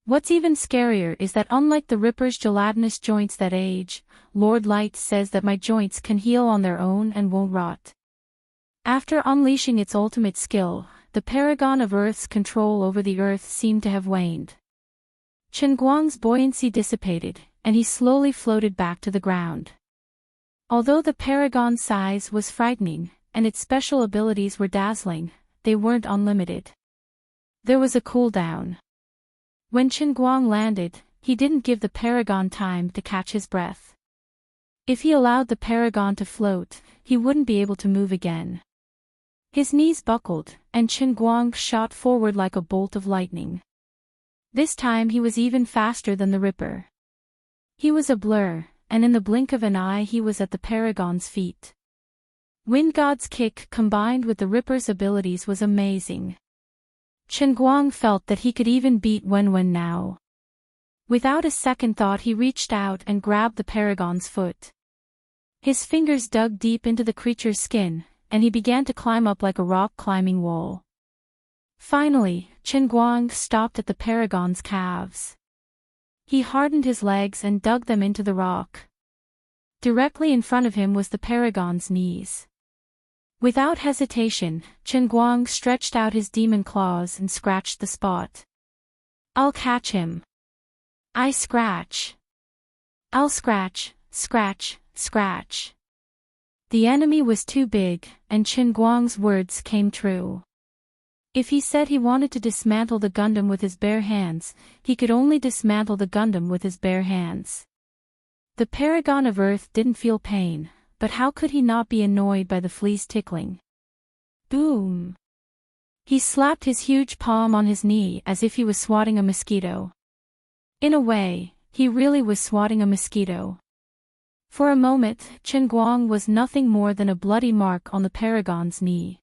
What's even scarier is that unlike the Ripper's gelatinous joints that age, Lord Light says that my joints can heal on their own and won't rot. After unleashing its ultimate skill, the Paragon of Earth's control over the Earth seemed to have waned. Qin Guang's buoyancy dissipated, and he slowly floated back to the ground. Although the Paragon's size was frightening, and its special abilities were dazzling, they weren't unlimited. There was a cooldown. When Qin Guang landed, he didn't give the Paragon time to catch his breath. If he allowed the Paragon to float, he wouldn't be able to move again. His knees buckled, and Qin Guang shot forward like a bolt of lightning. This time he was even faster than the Ripper. He was a blur, and in the blink of an eye he was at the Paragon's feet. Wind God's kick combined with the Ripper's abilities was amazing. Qin Guang felt that he could even beat Wen now. Without a second thought he reached out and grabbed the Paragon's foot. His fingers dug deep into the creature's skin, and he began to climb up like a rock-climbing wall. Finally, Qin Guang stopped at the Paragon's calves. He hardened his legs and dug them into the rock. Directly in front of him was the Paragon's knees. Without hesitation, Qin Guang stretched out his demon claws and scratched the spot. I'll catch him. I scratch. I'll scratch, scratch, scratch. The enemy was too big, and Qin Guang's words came true. If he said he wanted to dismantle the Gundam with his bare hands, he could only dismantle the Gundam with his bare hands. The Paragon of Earth didn't feel pain, but how could he not be annoyed by the flea's tickling? Boom! He slapped his huge palm on his knee as if he was swatting a mosquito. In a way, he really was swatting a mosquito. For a moment, Qin Guang was nothing more than a bloody mark on the Paragon's knee.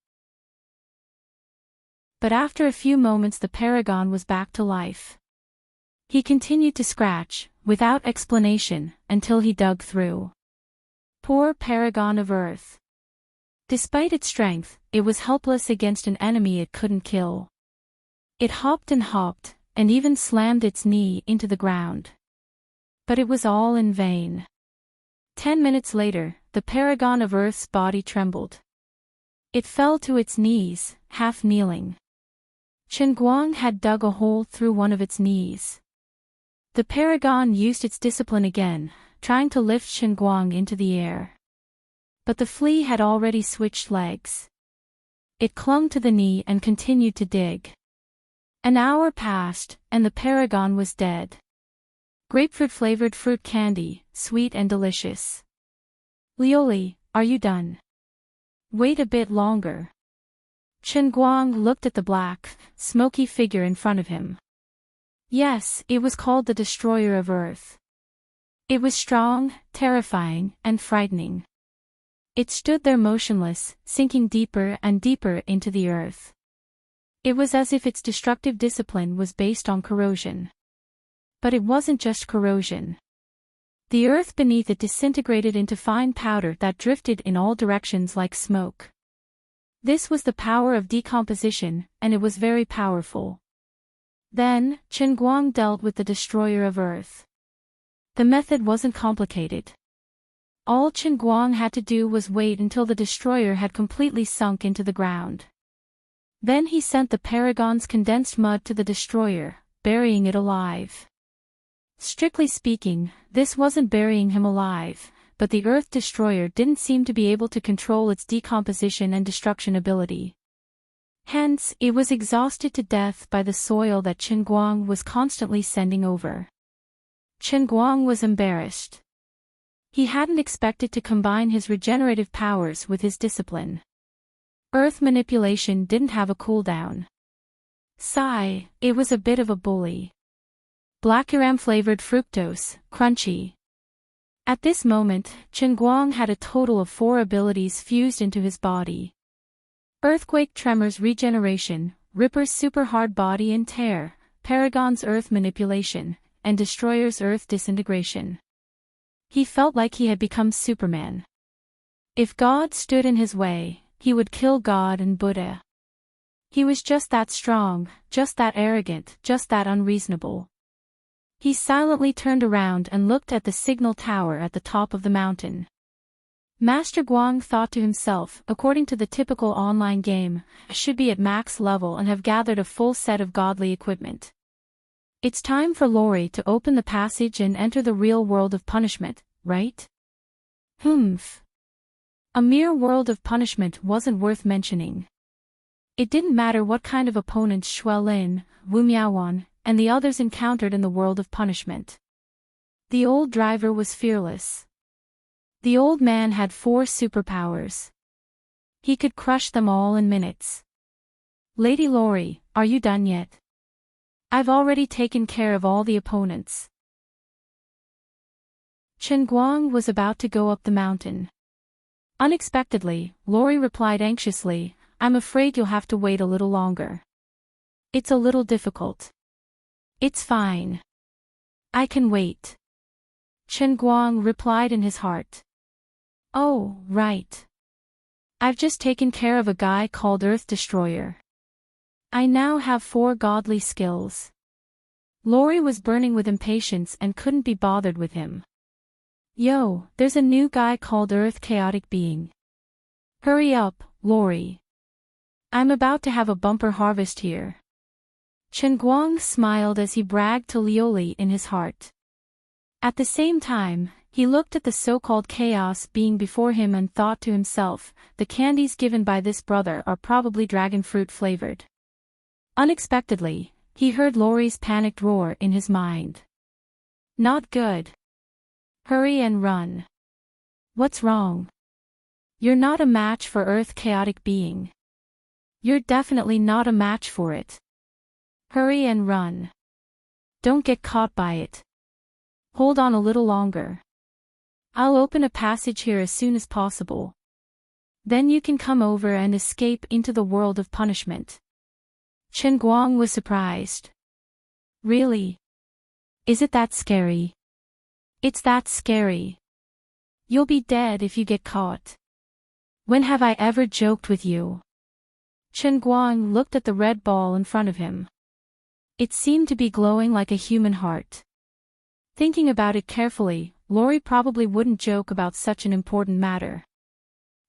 But after a few moments the Paragon was back to life. He continued to scratch, without explanation, until he dug through. Poor Paragon of Earth. Despite its strength, it was helpless against an enemy it couldn't kill. It hopped, and even slammed its knee into the ground. But it was all in vain. 10 minutes later, the Paragon of Earth's body trembled. It fell to its knees, half kneeling. Qin Guang had dug a hole through one of its knees. The Paragon used its discipline again, trying to lift Qin Guang into the air. But the flea had already switched legs. It clung to the knee and continued to dig. An hour passed, and the Paragon was dead. Grapefruit-flavored fruit candy, sweet and delicious. Lioli, are you done? Wait a bit longer. Qin Guang looked at the black, smoky figure in front of him. Yes, it was called the Destroyer of Earth. It was strong, terrifying, and frightening. It stood there motionless, sinking deeper and deeper into the earth. It was as if its destructive discipline was based on corrosion. But it wasn't just corrosion. The earth beneath it disintegrated into fine powder that drifted in all directions like smoke. This was the power of decomposition, and it was very powerful. Then, Qin Guang dealt with the Destroyer of Earth. The method wasn't complicated. All Qin Guang had to do was wait until the destroyer had completely sunk into the ground. Then he sent the Paragon's condensed mud to the destroyer, burying it alive. Strictly speaking, this wasn't burying him alive, but the Earth Destroyer didn't seem to be able to control its decomposition and destruction ability. Hence, it was exhausted to death by the soil that Qin Guang was constantly sending over. Qin Guang was embarrassed. He hadn't expected to combine his regenerative powers with his discipline. Earth manipulation didn't have a cooldown. Sigh, it was a bit of a bully. Blackuram-flavored fructose, crunchy. At this moment, Qin Guang had a total of 4 abilities fused into his body. Earthquake Tremors Regeneration, Ripper's Super Hard Body and Tear, Paragon's Earth Manipulation, and Destroyer's Earth Disintegration. He felt like he had become Superman. If God stood in his way, he would kill God and Buddha. He was just that strong, just that arrogant, just that unreasonable. He silently turned around and looked at the signal tower at the top of the mountain. Master Guang thought to himself, according to the typical online game, I should be at max level and have gathered a full set of godly equipment. It's time for Lori to open the passage and enter the real world of punishment, right? Humph. A mere world of punishment wasn't worth mentioning. It didn't matter what kind of opponents Shui Lin, Wu Miaowan, and the others encountered in the world of punishment. The old driver was fearless. The old man had 4 superpowers. He could crush them all in minutes. Lady Lori, are you done yet? I've already taken care of all the opponents. Qin Guang was about to go up the mountain. Unexpectedly, Lori replied anxiously, I'm afraid you'll have to wait a little longer. It's a little difficult. It's fine. I can wait. Qin Guang replied in his heart. Oh, right. I've just taken care of a guy called Earth Destroyer. I now have 4 godly skills. Lori was burning with impatience and couldn't be bothered with him. Yo, there's a new guy called Earth Chaotic Being. Hurry up, Lori. I'm about to have a bumper harvest here. Qin Guang smiled as he bragged to Lioli in his heart. At the same time, He looked at the so-called chaos being before him and thought to himself, the candies given by this brother are probably dragon fruit flavored. Unexpectedly, he heard Laurie's panicked roar in his mind. Not good. Hurry and run. What's wrong? You're not a match for Earth chaotic being. You're definitely not a match for it. Hurry and run. Don't get caught by it. Hold on a little longer. I'll open a passage here as soon as possible. Then you can come over and escape into the world of punishment. Chen Guang was surprised. Really? Is it that scary? It's that scary. You'll be dead if you get caught. When have I ever joked with you? Chen Guang looked at the red ball in front of him. It seemed to be glowing like a human heart. Thinking about it carefully, Laurie probably wouldn't joke about such an important matter.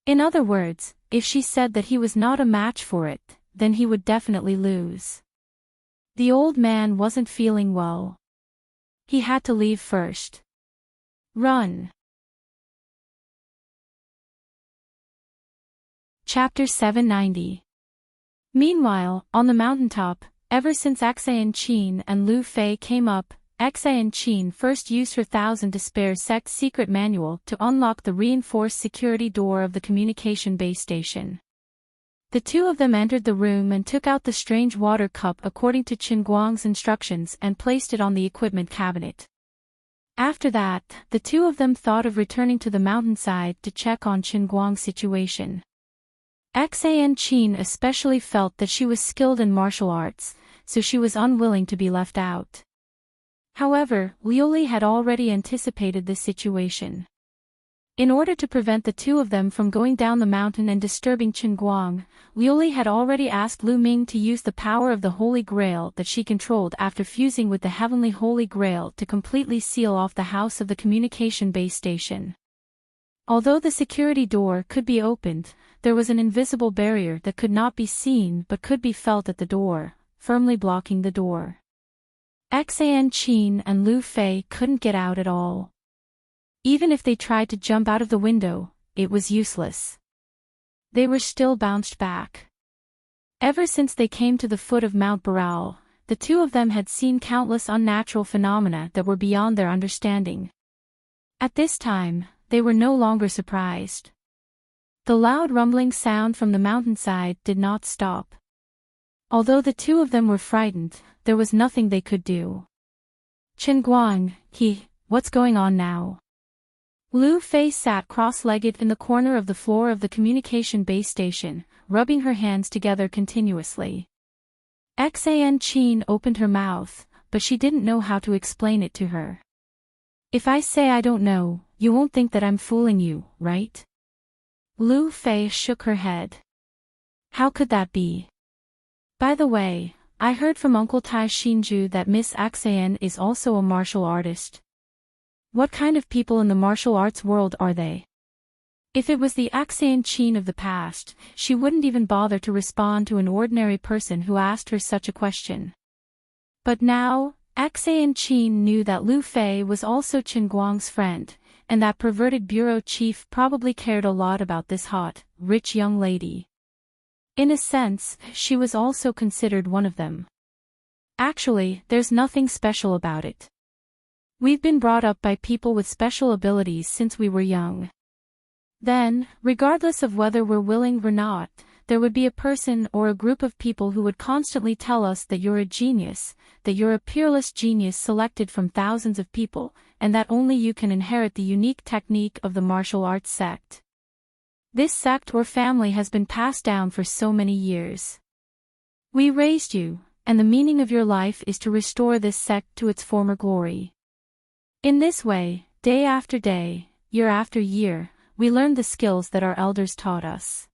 In other words, if she said that he was not a match for it, then he would definitely lose. The old man wasn't feeling well. He had to leave first. Run. Chapter 790. Meanwhile, on the mountaintop, ever since Enchanting and Lu Fei came up, Enchanting first used her 1,000 Despair sect secret manual to unlock the reinforced security door of the communication base station. The two of them entered the room and took out the strange water cup according to Chen Guang's instructions and placed it on the equipment cabinet. After that, the two of them thought of returning to the mountainside to check on Chen Guang's situation. Enchanting especially felt that she was skilled in martial arts, so she was unwilling to be left out. However, Liuli had already anticipated this situation. In order to prevent the two of them from going down the mountain and disturbing Chen Guang, Liuli had already asked Lu Ming to use the power of the Holy Grail that she controlled after fusing with the Heavenly Holy Grail to completely seal off the house of the communication base station. Although the security door could be opened, there was an invisible barrier that could not be seen but could be felt at the door, firmly blocking the door. Enchanting and Lu Fei couldn't get out at all. Even if they tried to jump out of the window, it was useless. They were still bounced back. Ever since they came to the foot of Mount Baral, the two of them had seen countless unnatural phenomena that were beyond their understanding. At this time, they were no longer surprised. The loud rumbling sound from the mountainside did not stop. Although the two of them were frightened, there was nothing they could do. Chen Guang, what's going on now? Lu Fei sat cross-legged in the corner of the floor of the communication base station, rubbing her hands together continuously. Enchanting opened her mouth, but she didn't know how to explain it to her. If I say I don't know, you won't think that I'm fooling you, right? Lu Fei shook her head. How could that be? By the way, I heard from Uncle Tai Xinju that Miss Axayan is also a martial artist. What kind of people in the martial arts world are they? If it was the Enchanting of the past, she wouldn't even bother to respond to an ordinary person who asked her such a question. But now, Enchanting knew that Lu Fei was also Chen Guang's friend, and that perverted bureau chief probably cared a lot about this hot, rich young lady. In a sense, she was also considered one of them. Actually, there's nothing special about it. We've been brought up by people with special abilities since we were young. Then, regardless of whether we're willing or not, there would be a person or a group of people who would constantly tell us that you're a genius, that you're a peerless genius selected from thousands of people, and that only you can inherit the unique technique of the martial arts sect. This sect or family has been passed down for so many years. We raised you, and the meaning of your life is to restore this sect to its former glory. In this way, day after day, year after year, we learned the skills that our elders taught us.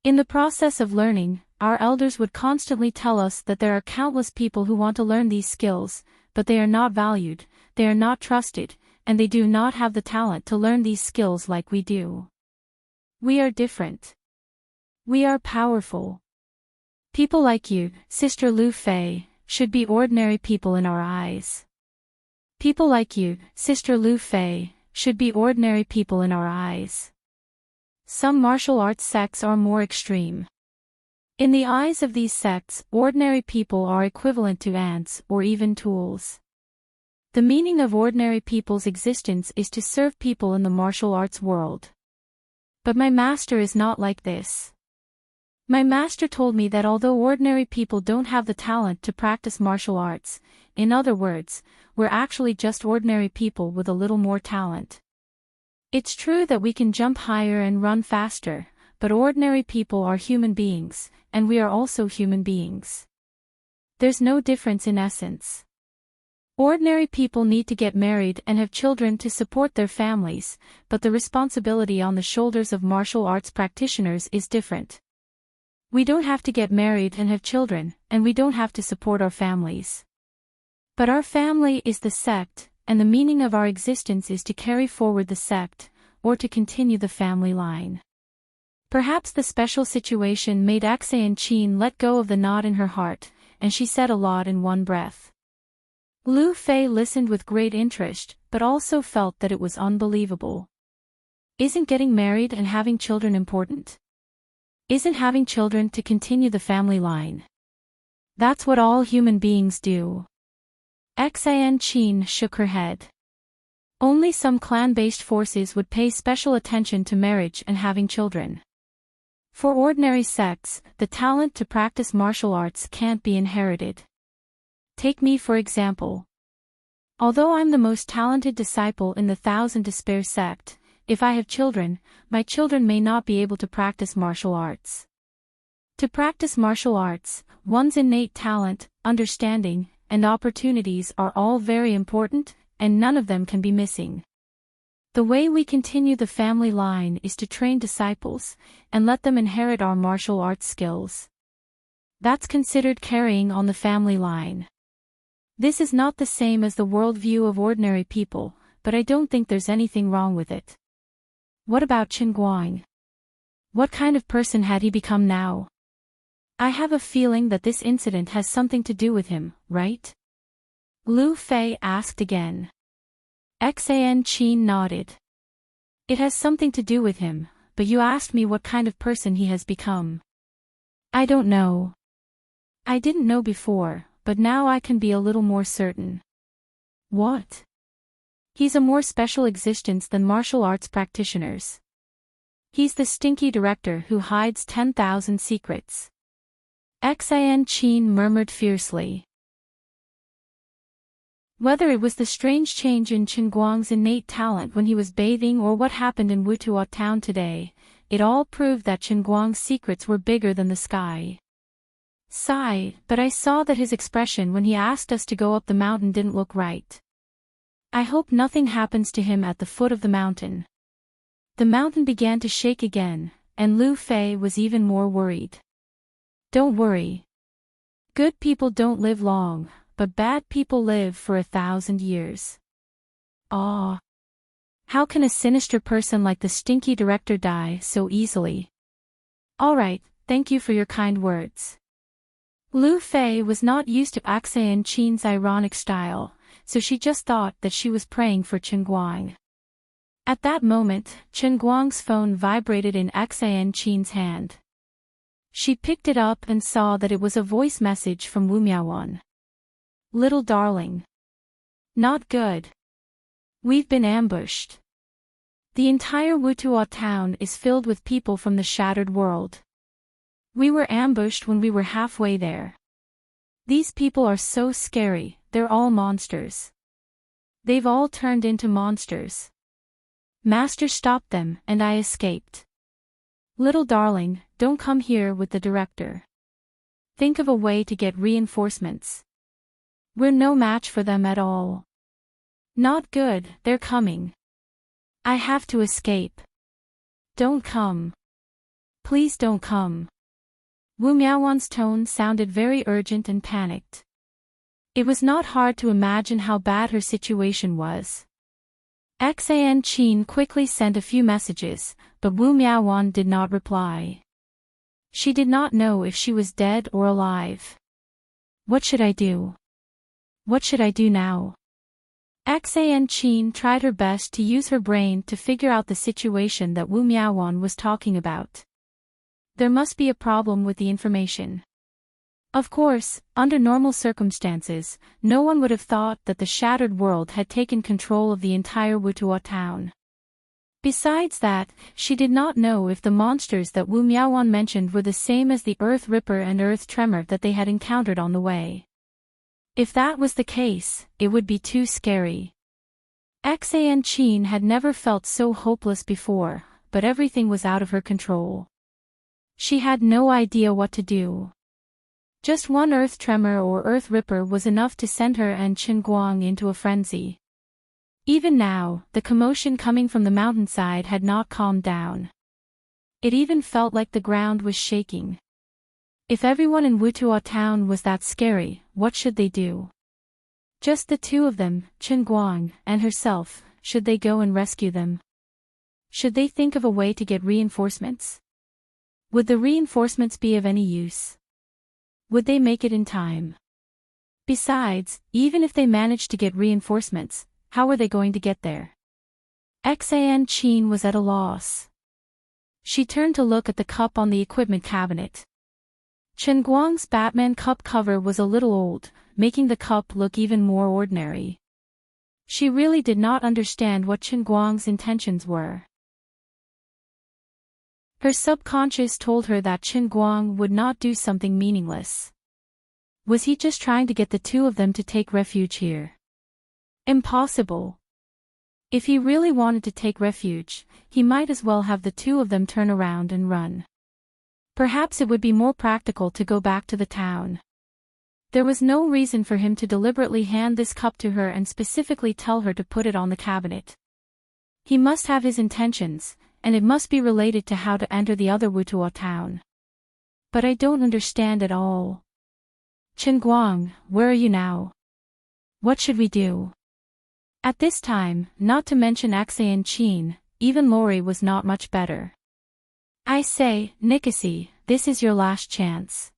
In the process of learning, our elders would constantly tell us that there are countless people who want to learn these skills, but they are not valued, they are not trusted, and they do not have the talent to learn these skills like we do. We are different. We are powerful. People like you, Sister Lu Fei, should be ordinary people in our eyes. People like you, Sister Lu Fei, should be ordinary people in our eyes. Some martial arts sects are more extreme. In the eyes of these sects, ordinary people are equivalent to ants or even tools. The meaning of ordinary people's existence is to serve people in the martial arts world. But my master is not like this. My master told me that although ordinary people don't have the talent to practice martial arts, in other words, we're actually just ordinary people with a little more talent. It's true that we can jump higher and run faster, but ordinary people are human beings, and we are also human beings. There's no difference in essence. Ordinary people need to get married and have children to support their families, but the responsibility on the shoulders of martial arts practitioners is different. We don't have to get married and have children, and we don't have to support our families. But our family is the sect, and the meaning of our existence is to carry forward the sect, or to continue the family line. Perhaps the special situation made Enchanting let go of the knot in her heart, and she said a lot in one breath. Lu Fei listened with great interest, but also felt that it was unbelievable. Isn't getting married and having children important? Isn't having children to continue the family line? That's what all human beings do. Enchanting shook her head. Only some clan-based forces would pay special attention to marriage and having children. For ordinary sects, the talent to practice martial arts can't be inherited. Take me for example. Although I'm the most talented disciple in the Thousand Despair sect, if I have children, my children may not be able to practice martial arts. To practice martial arts, one's innate talent, understanding, and opportunities are all very important, and none of them can be missing. The way we continue the family line is to train disciples, and let them inherit our martial arts skills. That's considered carrying on the family line. This is not the same as the worldview of ordinary people, but I don't think there's anything wrong with it. What about Qinguang? What kind of person had he become now? I have a feeling that this incident has something to do with him, right? Lu Fei asked again. Enchanting nodded. It has something to do with him, but you asked me what kind of person he has become. I don't know. I didn't know before, but now I can be a little more certain. What? He's a more special existence than martial arts practitioners. He's the stinky director who hides 10,000 secrets. Enchanting murmured fiercely. Whether it was the strange change in Qinguang's innate talent when he was bathing or what happened in Wutuo town today, it all proved that Qinguang's secrets were bigger than the sky. Sigh, but I saw that his expression when he asked us to go up the mountain didn't look right. I hope nothing happens to him at the foot of the mountain. The mountain began to shake again, and Lu Fei was even more worried. Don't worry. Good people don't live long, but bad people live for 1,000 years. Ah. How can a sinister person like the stinky director die so easily? All right, thank you for your kind words. Lu Fei was not used to Enchanting's ironic style, so she just thought that she was praying for Qinguang. At that moment, Qinguang's phone vibrated in Enchanting's hand. She picked it up and saw that it was a voice message from Wu Miaowan. Little darling. Not good. We've been ambushed. The entire Wutuo town is filled with people from the shattered world. We were ambushed when we were halfway there. These people are so scary, they're all monsters. They've all turned into monsters. Master stopped them and I escaped. Little darling, don't come here with the director. Think of a way to get reinforcements. We're no match for them at all. Not good, they're coming. I have to escape. Don't come. Please don't come. Wu Miaowan's tone sounded very urgent and panicked. It was not hard to imagine how bad her situation was. Enchanting quickly sent a few messages, but Wu Miaowan did not reply. She did not know if she was dead or alive. What should I do? What should I do now? Enchanting tried her best to use her brain to figure out the situation that Wu Miaowan was talking about. There must be a problem with the information. Of course, under normal circumstances, no one would have thought that the shattered world had taken control of the entire Wutuo town. Besides that, she did not know if the monsters that Wu Miaowan mentioned were the same as the Earth Ripper and Earth Tremor that they had encountered on the way. If that was the case, it would be too scary. Enchanting had never felt so hopeless before, but everything was out of her control. She had no idea what to do. Just one Earth Tremor or Earth Ripper was enough to send her and Guang into a frenzy. Even now, the commotion coming from the mountainside had not calmed down. It even felt like the ground was shaking. If everyone in Wutuo town was that scary, what should they do? Just the two of them, Guang and herself, should they go and rescue them? Should they think of a way to get reinforcements? Would the reinforcements be of any use? Would they make it in time? Besides, even if they managed to get reinforcements, how were they going to get there? Enchanting was at a loss. She turned to look at the cup on the equipment cabinet. Guang's Batman cup cover was a little old, making the cup look even more ordinary. She really did not understand what Guang's intentions were. Her subconscious told her that Guang would not do something meaningless. Was he just trying to get the two of them to take refuge here? Impossible. If he really wanted to take refuge, he might as well have the two of them turn around and run. Perhaps it would be more practical to go back to the town. There was no reason for him to deliberately hand this cup to her and specifically tell her to put it on the cabinet. He must have his intentions, and it must be related to how to enter the other Wutuo town. But I don't understand at all. Guang, where are you now? What should we do? At this time, not to mention Enchanting, even Lori was not much better. I say, Nicosie, this is your last chance.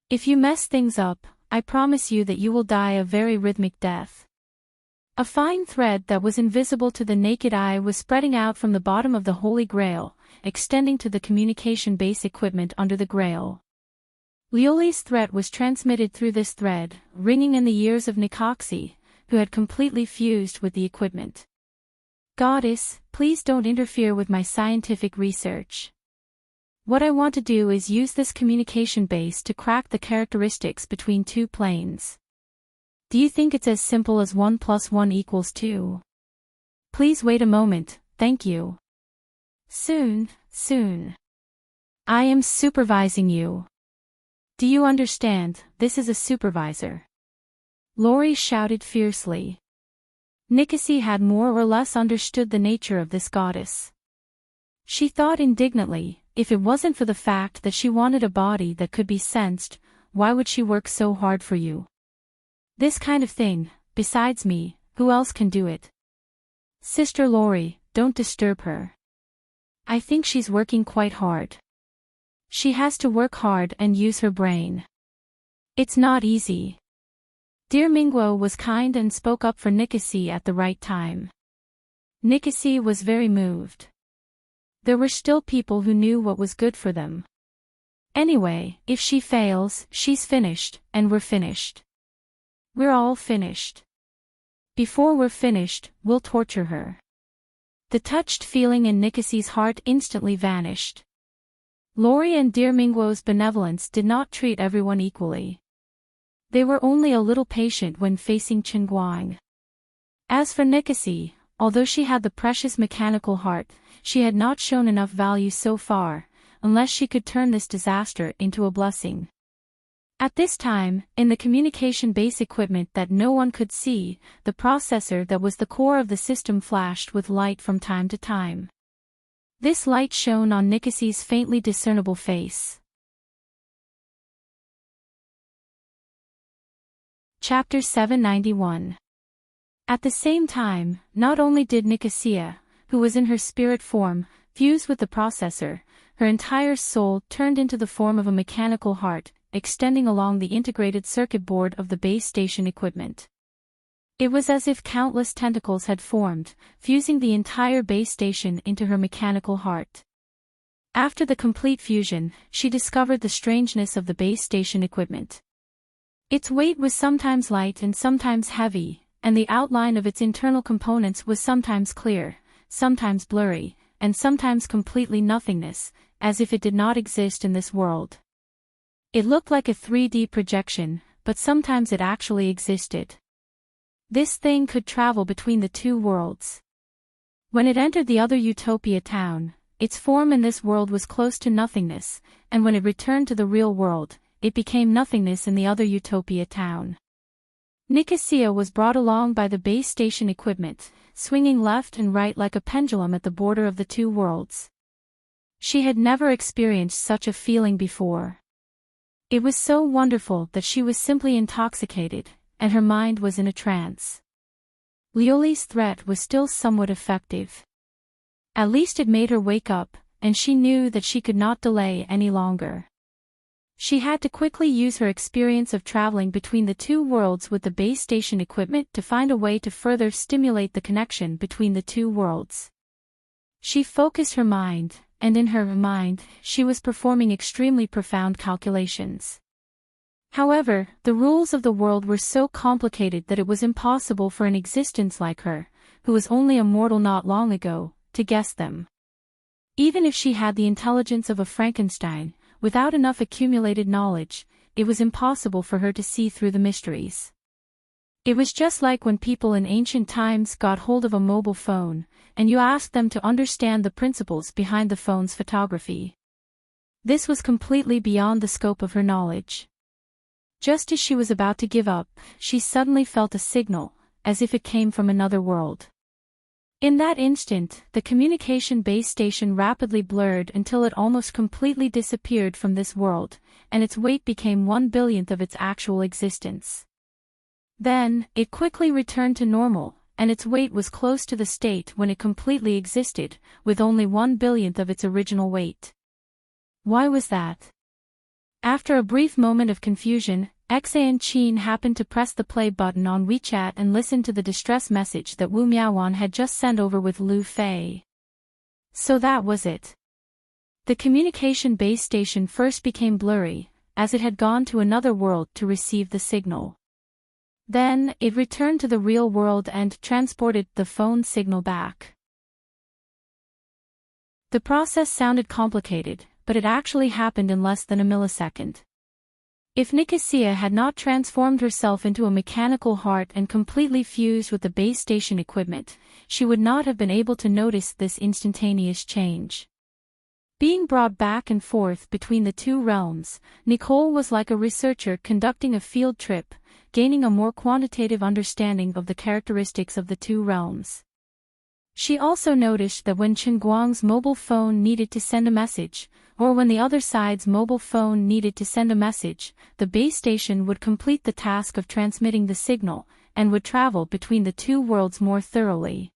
If you mess things up, I promise you that you will die a very rhythmic death. A fine thread that was invisible to the naked eye was spreading out from the bottom of the Holy Grail, extending to the communication base equipment under the Grail. Lioli's threat was transmitted through this thread, ringing in the ears of Nikoxi, who had completely fused with the equipment. Goddess, please don't interfere with my scientific research. What I want to do is use this communication base to crack the characteristics between two planes. Do you think it's as simple as 1 + 1 = 2? Please wait a moment, thank you. Soon. I am supervising you. Do you understand, this is a supervisor? Lori shouted fiercely. Nicosie had more or less understood the nature of this goddess. She thought indignantly, if it wasn't for the fact that she wanted a body that could be sensed, why would she work so hard for you? This kind of thing, besides me, who else can do it? Sister Lori, don't disturb her. I think she's working quite hard. She has to work hard and use her brain. It's not easy. Dear Mingguo was kind and spoke up for Nicosie at the right time. Nicosie was very moved. There were still people who knew what was good for them. Anyway, if she fails, she's finished, and we're finished. We're all finished. Before we're finished, we'll torture her. The touched feeling in Nicosie's heart instantly vanished. Lori and dear Mingguo's benevolence did not treat everyone equally. They were only a little patient when facing Guang. As for Nicosie, although she had the precious mechanical heart, she had not shown enough value so far, unless she could turn this disaster into a blessing. At this time, in the communication base equipment that no one could see, the processor that was the core of the system flashed with light from time to time. This light shone on Nicosie's faintly discernible face. Chapter 791. At the same time, not only did Nicosia, who was in her spirit form, fuse with the processor, her entire soul turned into the form of a mechanical heart, extending along the integrated circuit board of the base station equipment. It was as if countless tentacles had formed, fusing the entire base station into her mechanical heart. After the complete fusion, she discovered the strangeness of the base station equipment. Its weight was sometimes light and sometimes heavy, and the outline of its internal components was sometimes clear, sometimes blurry, and sometimes completely nothingness, as if it did not exist in this world. It looked like a 3D projection, but sometimes it actually existed. This thing could travel between the two worlds. When it entered the other Utopia town, its form in this world was close to nothingness, and when it returned to the real world, it became nothingness in the other Utopia town. Nicosia was brought along by the base station equipment, swinging left and right like a pendulum at the border of the two worlds. She had never experienced such a feeling before. It was so wonderful that she was simply intoxicated, and her mind was in a trance. Lioli's threat was still somewhat effective. At least it made her wake up, and she knew that she could not delay any longer. She had to quickly use her experience of traveling between the two worlds with the base station equipment to find a way to further stimulate the connection between the two worlds. She focused her mind, and in her mind, she was performing extremely profound calculations. However, the rules of the world were so complicated that it was impossible for an existence like her, who was only a mortal not long ago, to guess them. Even if she had the intelligence of a Frankenstein, without enough accumulated knowledge, it was impossible for her to see through the mysteries. It was just like when people in ancient times got hold of a mobile phone, and you asked them to understand the principles behind the phone's photography. This was completely beyond the scope of her knowledge. Just as she was about to give up, she suddenly felt a signal, as if it came from another world. In that instant, the communication base station rapidly blurred until it almost completely disappeared from this world, and its weight became 1/1000th of its actual existence. Then, it quickly returned to normal, and its weight was close to the state when it completely existed, with only 1/1000th of its original weight. Why was that? After a brief moment of confusion, Enchanting happened to press the play button on WeChat and listen to the distress message that Wu Miaowan had just sent over with Lu Fei. So that was it. The communication base station first became blurry, as it had gone to another world to receive the signal. Then, it returned to the real world and transported the phone signal back. The process sounded complicated, but it actually happened in less than a millisecond. If Nicosia had not transformed herself into a mechanical heart and completely fused with the base station equipment, she would not have been able to notice this instantaneous change. Being brought back and forth between the two realms, Nicole was like a researcher conducting a field trip, gaining a more quantitative understanding of the characteristics of the two realms. She also noticed that when Chen Guang's mobile phone needed to send a message, or when the other side's mobile phone needed to send a message, the base station would complete the task of transmitting the signal, and would travel between the two worlds more thoroughly.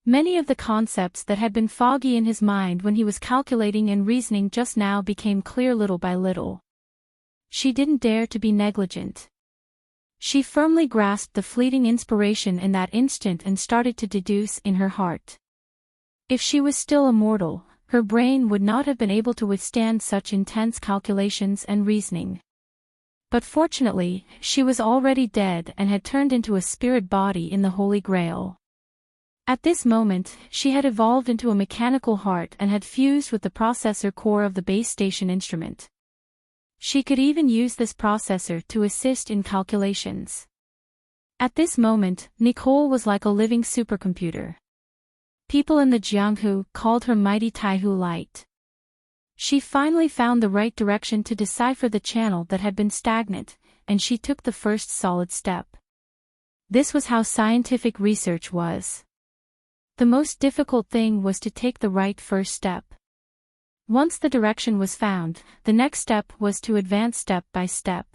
Many of the concepts that had been foggy in his mind when he was calculating and reasoning just now became clear little by little. She didn't dare to be negligent. She firmly grasped the fleeting inspiration in that instant and started to deduce in her heart. If she was still a mortal, her brain would not have been able to withstand such intense calculations and reasoning. But fortunately, she was already dead and had turned into a spirit body in the Holy Grail. At this moment, she had evolved into a mechanical heart and had fused with the processor core of the base station instrument. She could even use this processor to assist in calculations. At this moment, Nicole was like a living supercomputer. People in the Jianghu called her Mighty Taihu Light. She finally found the right direction to decipher the channel that had been stagnant, and she took the first solid step. This was how scientific research was. The most difficult thing was to take the right first step. Once the direction was found, the next step was to advance step by step.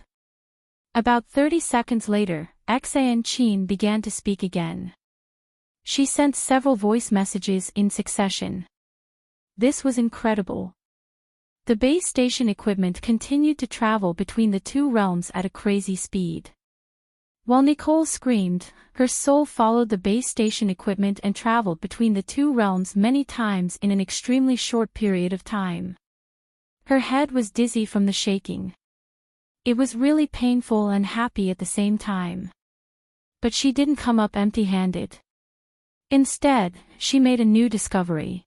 About 30 seconds later, Enchanting began to speak again. She sent several voice messages in succession. This was incredible. The base station equipment continued to travel between the two realms at a crazy speed. While Nicole screamed, her soul followed the base station equipment and traveled between the two realms many times in an extremely short period of time. Her head was dizzy from the shaking. It was really painful and happy at the same time. But she didn't come up empty-handed. Instead, she made a new discovery.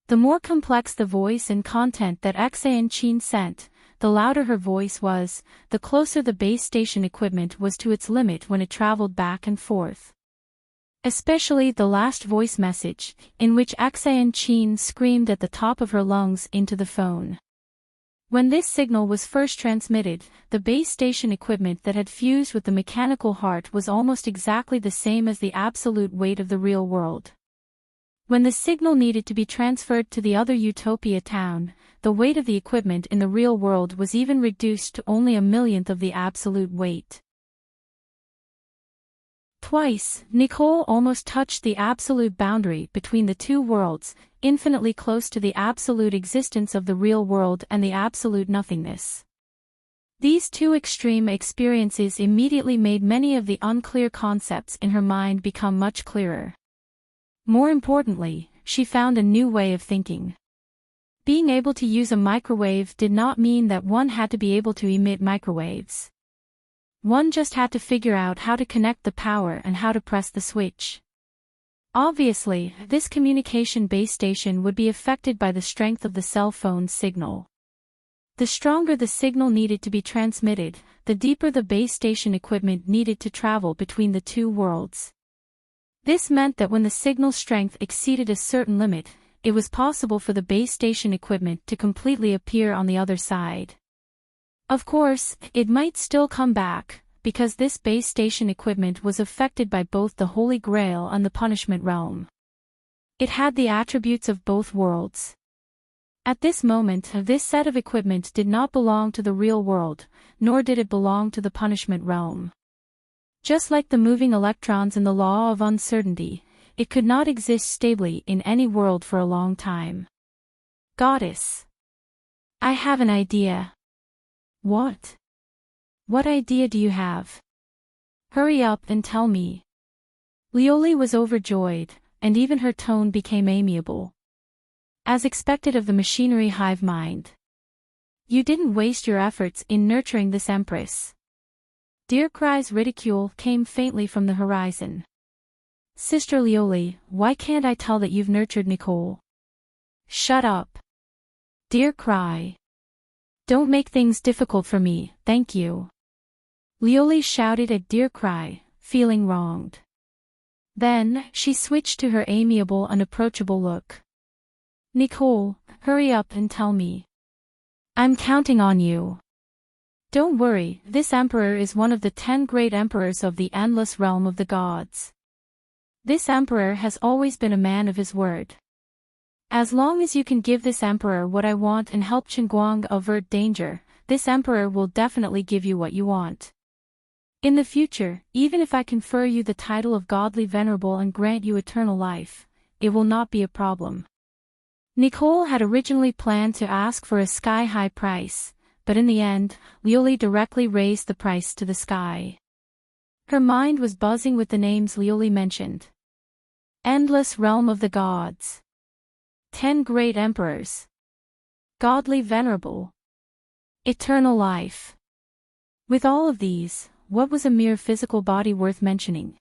The more complex the voice and content that Enchanting sent, the louder her voice was, the closer the base station equipment was to its limit when it traveled back and forth. Especially the last voice message, in which Enchanting screamed at the top of her lungs into the phone. When this signal was first transmitted, the base station equipment that had fused with the mechanical heart was almost exactly the same as the absolute weight of the real world. When the signal needed to be transferred to the other Utopia town, the weight of the equipment in the real world was even reduced to only a millionth of the absolute weight. Twice, Nicole almost touched the absolute boundary between the two worlds, infinitely close to the absolute existence of the real world and the absolute nothingness. These two extreme experiences immediately made many of the unclear concepts in her mind become much clearer. More importantly, she found a new way of thinking. Being able to use a microwave did not mean that one had to be able to emit microwaves. One just had to figure out how to connect the power and how to press the switch. Obviously, this communication base station would be affected by the strength of the cell phone signal. The stronger the signal needed to be transmitted, the deeper the base station equipment needed to travel between the two worlds. This meant that when the signal strength exceeded a certain limit, it was possible for the base station equipment to completely appear on the other side. Of course, it might still come back, because this base station equipment was affected by both the Holy Grail and the Punishment Realm. It had the attributes of both worlds. At this moment, this set of equipment did not belong to the real world, nor did it belong to the Punishment Realm. Just like the moving electrons in the law of uncertainty, it could not exist stably in any world for a long time. Goddess. I have an idea. What? What idea do you have? Hurry up and tell me. Lioli was overjoyed, and even her tone became amiable. As expected of the machinery hive mind. You didn't waste your efforts in nurturing this empress. Dear Cry's ridicule came faintly from the horizon. Sister Lioli, why can't I tell that you've nurtured Nicole? Shut up. Dear Cry. Don't make things difficult for me, thank you. Lioli shouted at Dear Cry, feeling wronged. Then, she switched to her amiable and approachable look. Nicole, hurry up and tell me. I'm counting on you. Don't worry, this emperor is one of the 10 great emperors of the endless realm of the gods. This emperor has always been a man of his word. As long as you can give this emperor what I want and help Qinguang avert danger, this emperor will definitely give you what you want. In the future, even if I confer you the title of godly venerable and grant you eternal life, it will not be a problem. Nicole had originally planned to ask for a sky-high price, but in the end, Lioli directly raised the price to the sky. Her mind was buzzing with the names Lioli mentioned. Endless realm of the gods. 10 great emperors. Godly venerable. Eternal life. With all of these, what was a mere physical body worth mentioning?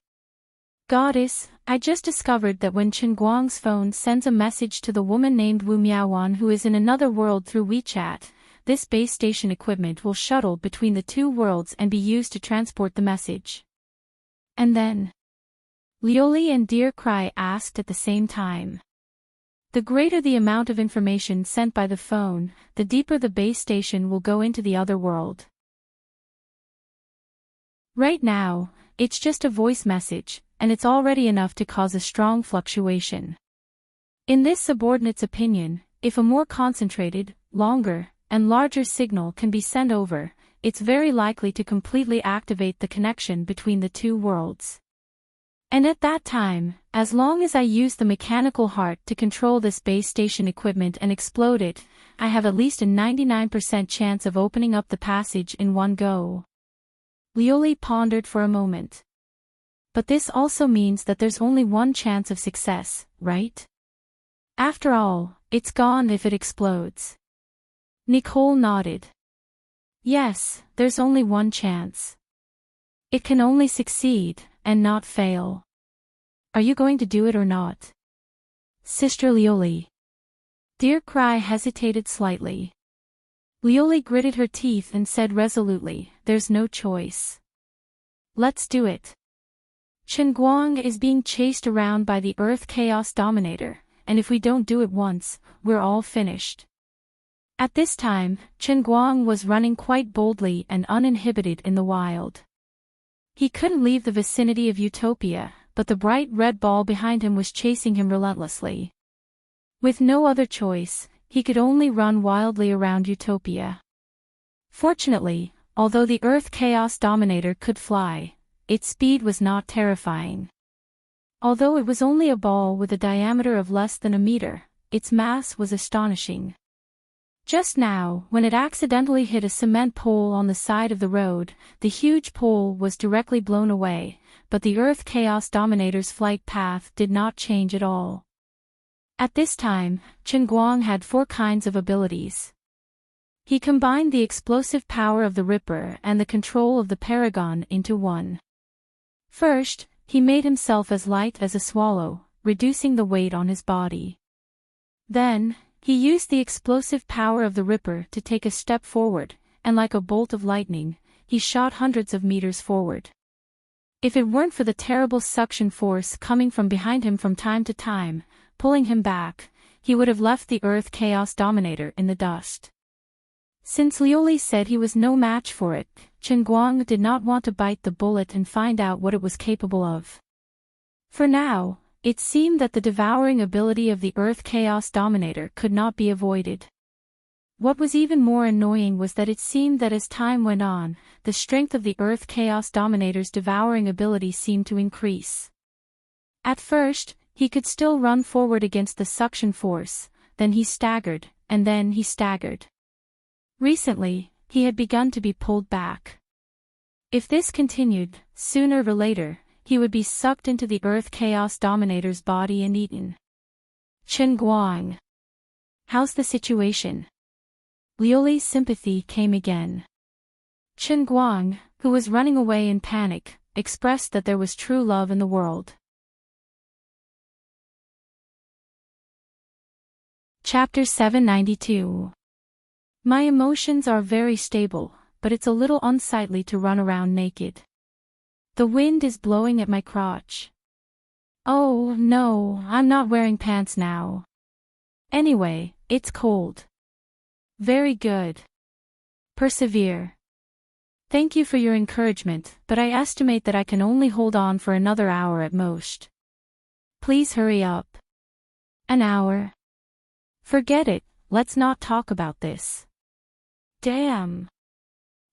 Goddess, I just discovered that when Qinguang's phone sends a message to the woman named Wu Miaowan who is in another world through WeChat, this base station equipment will shuttle between the two worlds and be used to transport the message. And then? Lioli and Dear Cry asked at the same time. The greater the amount of information sent by the phone, the deeper the base station will go into the other world. Right now, it's just a voice message, and it's already enough to cause a strong fluctuation. In this subordinate's opinion, if a more concentrated, longer, and larger signal can be sent over, it's very likely to completely activate the connection between the two worlds. And at that time, as long as I use the mechanical heart to control this base station equipment and explode it, I have at least a 99% chance of opening up the passage in one go. Lioli pondered for a moment. But this also means that there's only one chance of success, right? After all, it's gone if it explodes. Nicole nodded. Yes, there's only one chance. It can only succeed, and not fail. Are you going to do it or not? Sister Lioli. Dear Cry hesitated slightly. Lioli gritted her teeth and said resolutely, there's no choice. Let's do it. Chen Guang is being chased around by the Earth Chaos Dominator, and if we don't do it once, we're all finished. At this time, Chen Guang was running quite boldly and uninhibited in the wild. He couldn't leave the vicinity of Utopia, but the bright red ball behind him was chasing him relentlessly. With no other choice, he could only run wildly around Utopia. Fortunately, although the Earth Chaos Dominator could fly, its speed was not terrifying. Although it was only a ball with a diameter of less than a meter, its mass was astonishing. Just now, when it accidentally hit a cement pole on the side of the road, the huge pole was directly blown away, but the Earth Chaos Dominator's flight path did not change at all. At this time, Chen Guang had 4 kinds of abilities. He combined the explosive power of the Ripper and the control of the Paragon into one. First, he made himself as light as a swallow, reducing the weight on his body. Then, he used the explosive power of the Ripper to take a step forward, and like a bolt of lightning, he shot hundreds of meters forward. If it weren't for the terrible suction force coming from behind him from time to time, pulling him back, he would have left the Earth Chaos Dominator in the dust. Since Lioli said he was no match for it, Chen Guang did not want to bite the bullet and find out what it was capable of. For now, it seemed that the devouring ability of the Earth Chaos Dominator could not be avoided. What was even more annoying was that it seemed that as time went on, the strength of the Earth Chaos Dominator's devouring ability seemed to increase. At first, he could still run forward against the suction force, then he staggered, and then he staggered. Recently, he had begun to be pulled back. If this continued, sooner or later, he would be sucked into the Earth Chaos Dominator's body and eaten. Chen Guang. How's the situation? Lioli's sympathy came again. Chen Guang, who was running away in panic, expressed that there was true love in the world. Chapter 792. My emotions are very stable, but it's a little unsightly to run around naked. The wind is blowing at my crotch. Oh, no, I'm not wearing pants now. Anyway, it's cold. Very good. Persevere. Thank you for your encouragement, but I estimate that I can only hold on for another hour at most. Please hurry up. An hour? Forget it, let's not talk about this. Damn.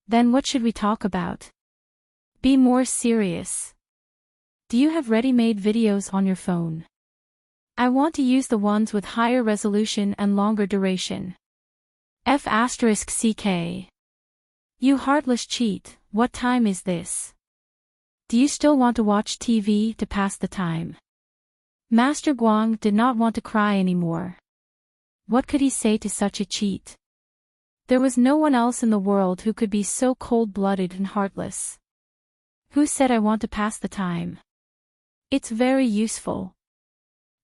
Then what should we talk about? Be more serious. Do you have ready-made videos on your phone? I want to use the ones with higher resolution and longer duration. F***CK. You heartless cheat, what time is this? Do you still want to watch TV to pass the time? Master Guang did not want to cry anymore. What could he say to such a cheat? There was no one else in the world who could be so cold-blooded and heartless. Who said I want to pass the time? It's very useful.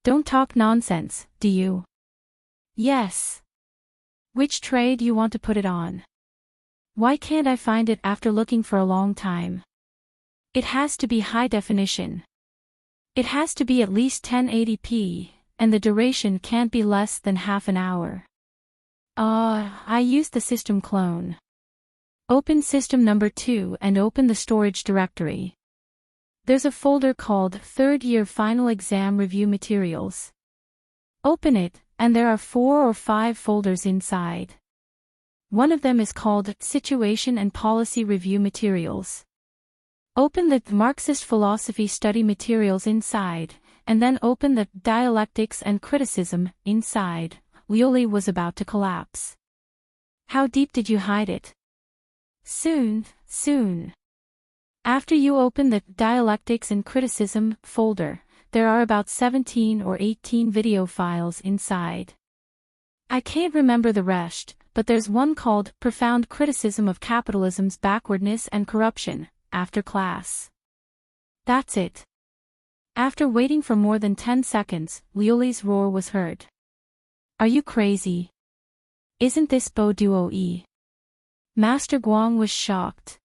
Don't talk nonsense, do you? Yes. Which tray do you want to put it on? Why can't I find it after looking for a long time? It has to be high definition. It has to be at least 1080p, and the duration can't be less than half an hour. I used the system clone. Open system number 2 and open the storage directory. There's a folder called Third Year Final Exam Review Materials. Open it, and there are 4 or 5 folders inside. One of them is called Situation and Policy Review Materials. Open the Marxist Philosophy Study Materials inside, and then open the Dialectics and Criticism inside. Lioli was about to collapse. How deep did you hide it? Soon. After you open the Dialectics and Criticism folder, there are about 17 or 18 video files inside. I can't remember the rest, but there's one called Profound Criticism of Capitalism's Backwardness and Corruption, after class. That's it. After waiting for more than 10 seconds, Liuli's roar was heard. Are you crazy? Isn't this Bo Duo-e? Master Guang was shocked.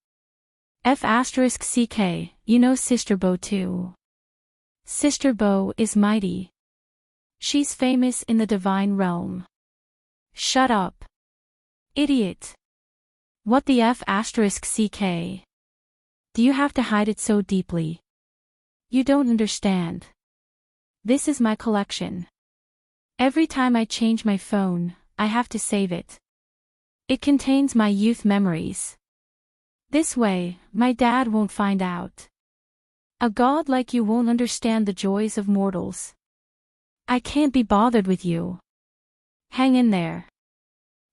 F***ck, you know Sister Bo too. Sister Bo is mighty. She's famous in the divine realm. Shut up. Idiot. What the F***ck? Do you have to hide it so deeply? You don't understand. This is my collection. Every time I change my phone, I have to save it. It contains my youth memories. This way, my dad won't find out. A god like you won't understand the joys of mortals. I can't be bothered with you. Hang in there.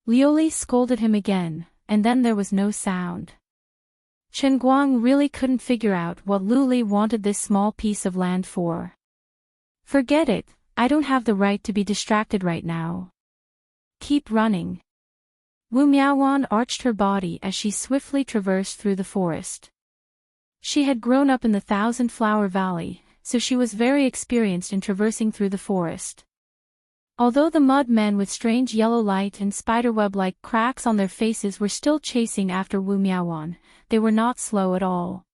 Liuli scolded him again, and then there was no sound. Chen Guang really couldn't figure out what Luli wanted this small piece of land for. Forget it, I don't have the right to be distracted right now. Keep running. Wu Miaowan arched her body as she swiftly traversed through the forest. She had grown up in the Thousand Flower Valley, so she was very experienced in traversing through the forest. Although the mud men with strange yellow light and spiderweb-like cracks on their faces were still chasing after Wu Miaowan, they were not slow at all.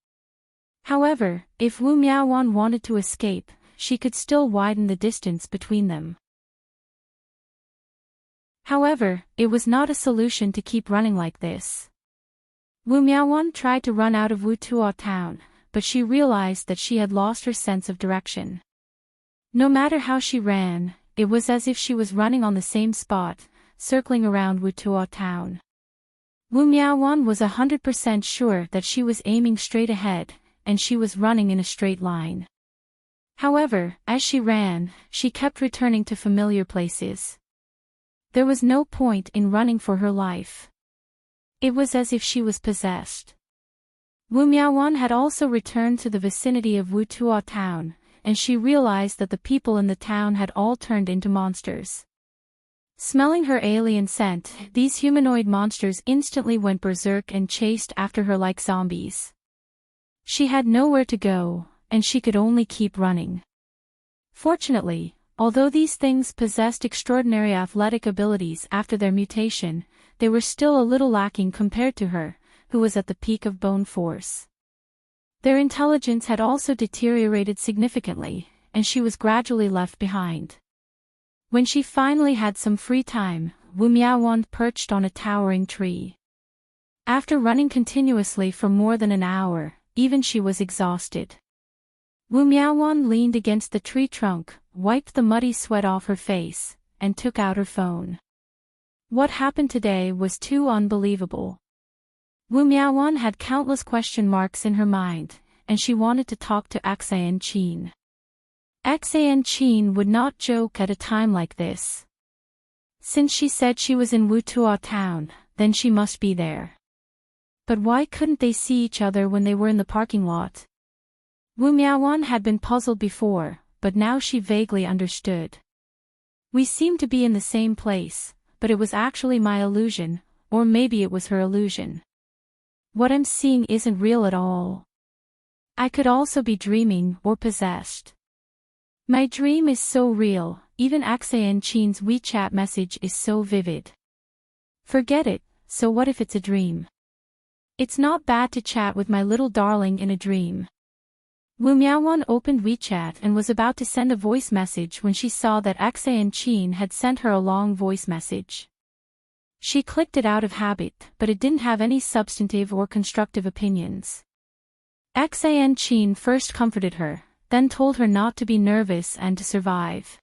However, if Wu Miaowan wanted to escape, she could still widen the distance between them. However, it was not a solution to keep running like this. Wu Miaowan tried to run out of Wu Tuo town, but she realized that she had lost her sense of direction. No matter how she ran, it was as if she was running on the same spot, circling around Wu Tuo town. Wu Miaowan was 100% sure that she was aiming straight ahead, and she was running in a straight line. However, as she ran, she kept returning to familiar places. There was no point in running for her life. It was as if she was possessed. Wu Miaowan had also returned to the vicinity of Wu Tuo town, and she realized that the people in the town had all turned into monsters. Smelling her alien scent, these humanoid monsters instantly went berserk and chased after her like zombies. She had nowhere to go, and she could only keep running. Fortunately, although these things possessed extraordinary athletic abilities after their mutation, they were still a little lacking compared to her, who was at the peak of bone force. Their intelligence had also deteriorated significantly, and she was gradually left behind. When she finally had some free time, Wu Miaowan perched on a towering tree. After running continuously for more than an hour, even she was exhausted. Wu Miaowan leaned against the tree trunk, wiped the muddy sweat off her face, and took out her phone. What happened today was too unbelievable. Wu Miaowan had countless question marks in her mind, and she wanted to talk to Enchanting. Enchanting would not joke at a time like this. Since she said she was in Wu Tuo town, then she must be there. But why couldn't they see each other when they were in the parking lot? Wu Miaowan had been puzzled before, but now she vaguely understood. We seem to be in the same place, but it was actually my illusion, or maybe it was her illusion. What I'm seeing isn't real at all. I could also be dreaming or possessed. My dream is so real, even Enchanting's WeChat message is so vivid. Forget it, so what if it's a dream? It's not bad to chat with my little darling in a dream. Wu Miaowan opened WeChat and was about to send a voice message when she saw that Enchanting had sent her a long voice message. She clicked it out of habit, but it didn't have any substantive or constructive opinions. Enchanting first comforted her, then told her not to be nervous and to survive.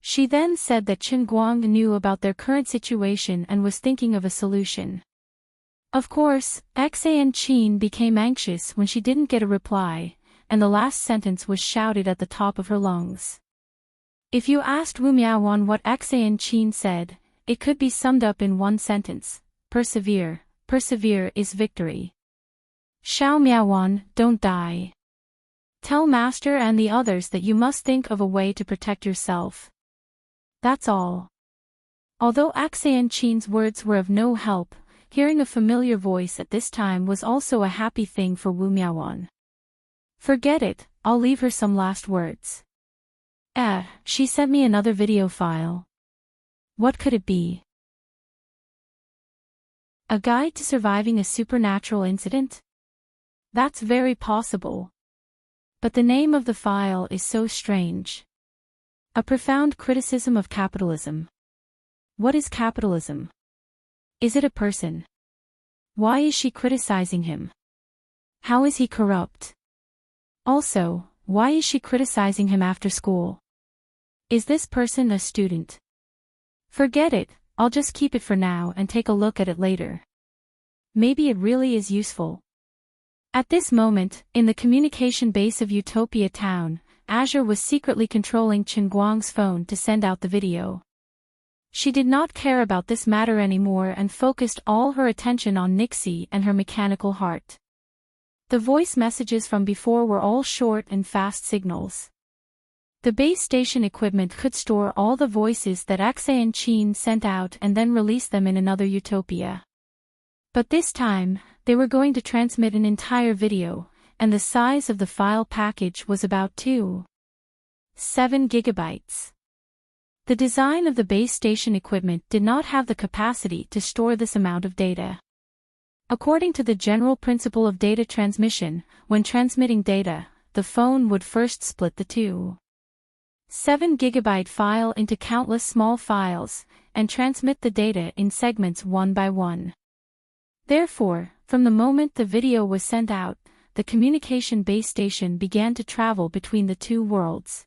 She then said that Chen Guang knew about their current situation and was thinking of a solution. Of course, Enchanting became anxious when she didn't get a reply, and the last sentence was shouted at the top of her lungs. If you asked Wu Miaowan what Enchanting said, it could be summed up in one sentence: persevere, persevere is victory. Xiao Miaowan, don't die. Tell Master and the others that you must think of a way to protect yourself. That's all. Although Enchanting's words were of no help, hearing a familiar voice at this time was also a happy thing for Wu Miaowan. Forget it, I'll leave her some last words. She sent me another video file. What could it be? A guide to surviving a supernatural incident? That's very possible. But the name of the file is so strange. A profound criticism of capitalism. What is capitalism? Is it a person? Why is she criticizing him? How is he corrupt? Also, why is she criticizing him after school? Is this person a student? Forget it, I'll just keep it for now and take a look at it later. Maybe it really is useful. At this moment, in the communication base of Utopia Town, Azure was secretly controlling Chen Guang's phone to send out the video. She did not care about this matter anymore and focused all her attention on Nixie and her mechanical heart. The voice messages from before were all short and fast signals. The base station equipment could store all the voices that Enchanting sent out and then release them in another utopia. But this time, they were going to transmit an entire video, and the size of the file package was about 2.7 gigabytes. The design of the base station equipment did not have the capacity to store this amount of data. According to the general principle of data transmission, when transmitting data, the phone would first split the 2.7 gigabyte file into countless small files, and transmit the data in segments one by one. Therefore, from the moment the video was sent out, the communication base station began to travel between the two worlds.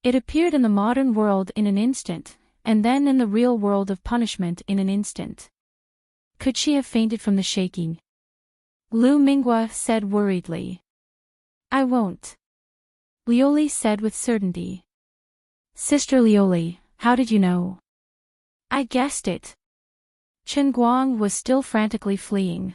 It appeared in the modern world in an instant, and then in the real world of punishment in an instant. Could she have fainted from the shaking? Lu Minghua said worriedly. I won't. Lioli said with certainty. Sister Lioli, how did you know? I guessed it. Chen Guang was still frantically fleeing.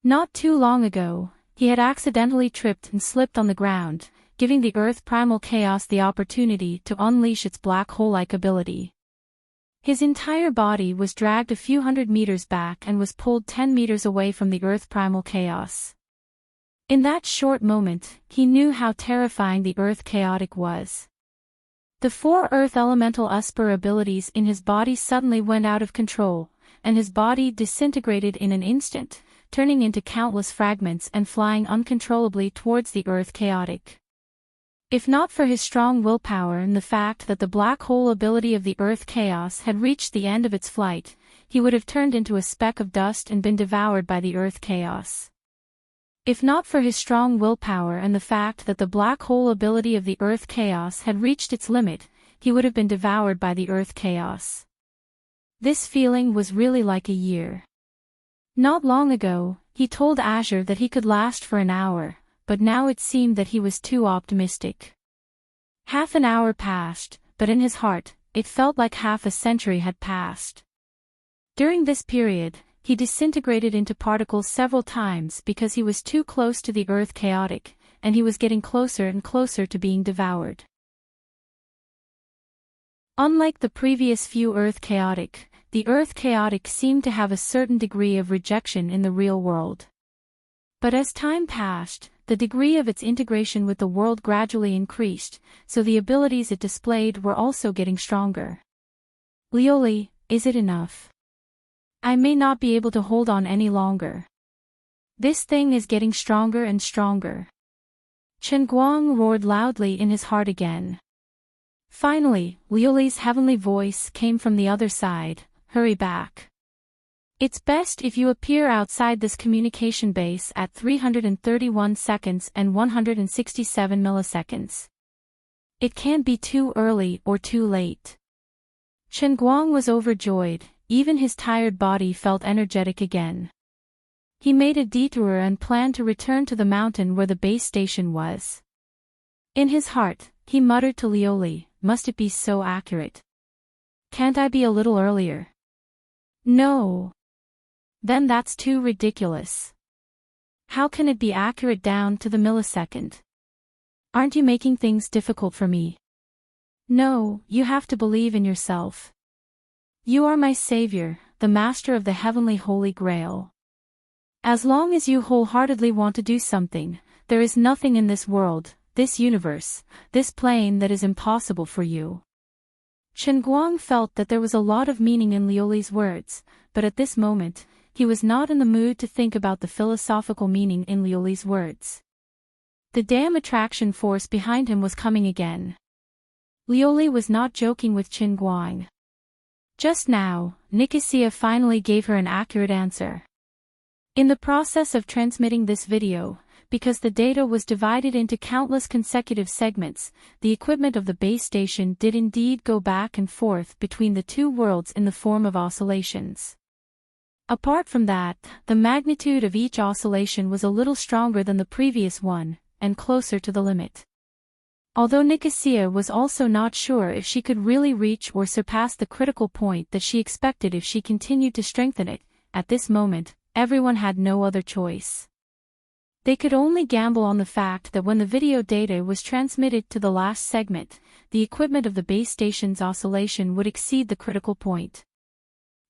Not too long ago, he had accidentally tripped and slipped on the ground, giving the Earth Primal Chaos the opportunity to unleash its black hole-like ability. His entire body was dragged a few hundred meters back and was pulled 10 meters away from the Earth Primal Chaos. In that short moment, he knew how terrifying the Earth Chaotic was. The 4 Earth Elemental Usper abilities in his body suddenly went out of control, and his body disintegrated in an instant, turning into countless fragments and flying uncontrollably towards the Earth Chaotic. If not for his strong willpower and the fact that the black hole ability of the Earth Chaos had reached the end of its flight, he would have turned into a speck of dust and been devoured by the Earth Chaos. If not for his strong willpower and the fact that the black hole ability of the Earth Chaos had reached its limit, he would have been devoured by the Earth Chaos. This feeling was really like a year. Not long ago, he told Azure that he could last for an hour, but now it seemed that he was too optimistic. Half an hour passed, but in his heart, it felt like half a century had passed. During this period, he disintegrated into particles several times because he was too close to the Earth Chaotic, and he was getting closer and closer to being devoured. Unlike the previous few Earth Chaotic, the Earth Chaotic seemed to have a certain degree of rejection in the real world. But as time passed, the degree of its integration with the world gradually increased, so the abilities it displayed were also getting stronger. Lioli, is it enough? I may not be able to hold on any longer. This thing is getting stronger and stronger. Chen Guang roared loudly in his heart again. Finally, Lioli's heavenly voice came from the other side, hurry back. It's best if you appear outside this communication base at 331 seconds and 167 milliseconds. It can't be too early or too late. Chen Guang was overjoyed, even his tired body felt energetic again. He made a detour and planned to return to the mountain where the base station was. In his heart, he muttered to Lioli, must it be so accurate? Can't I be a little earlier? No. Then that's too ridiculous. How can it be accurate down to the millisecond? Aren't you making things difficult for me? No, you have to believe in yourself. You are my savior, the master of the heavenly Holy Grail. As long as you wholeheartedly want to do something, there is nothing in this world, this universe, this plane that is impossible for you. Chen Guang felt that there was a lot of meaning in Liuli's words, but at this moment, he was not in the mood to think about the philosophical meaning in Liuli's words. The damn attraction force behind him was coming again. Liuli was not joking with Chen Guang. Just now, Nicosia finally gave her an accurate answer. In the process of transmitting this video, because the data was divided into countless consecutive segments, the equipment of the base station did indeed go back and forth between the two worlds in the form of oscillations. Apart from that, the magnitude of each oscillation was a little stronger than the previous one, and closer to the limit. Although Nicosia was also not sure if she could really reach or surpass the critical point that she expected if she continued to strengthen it, at this moment, everyone had no other choice. They could only gamble on the fact that when the video data was transmitted to the last segment, the equipment of the base station's oscillation would exceed the critical point.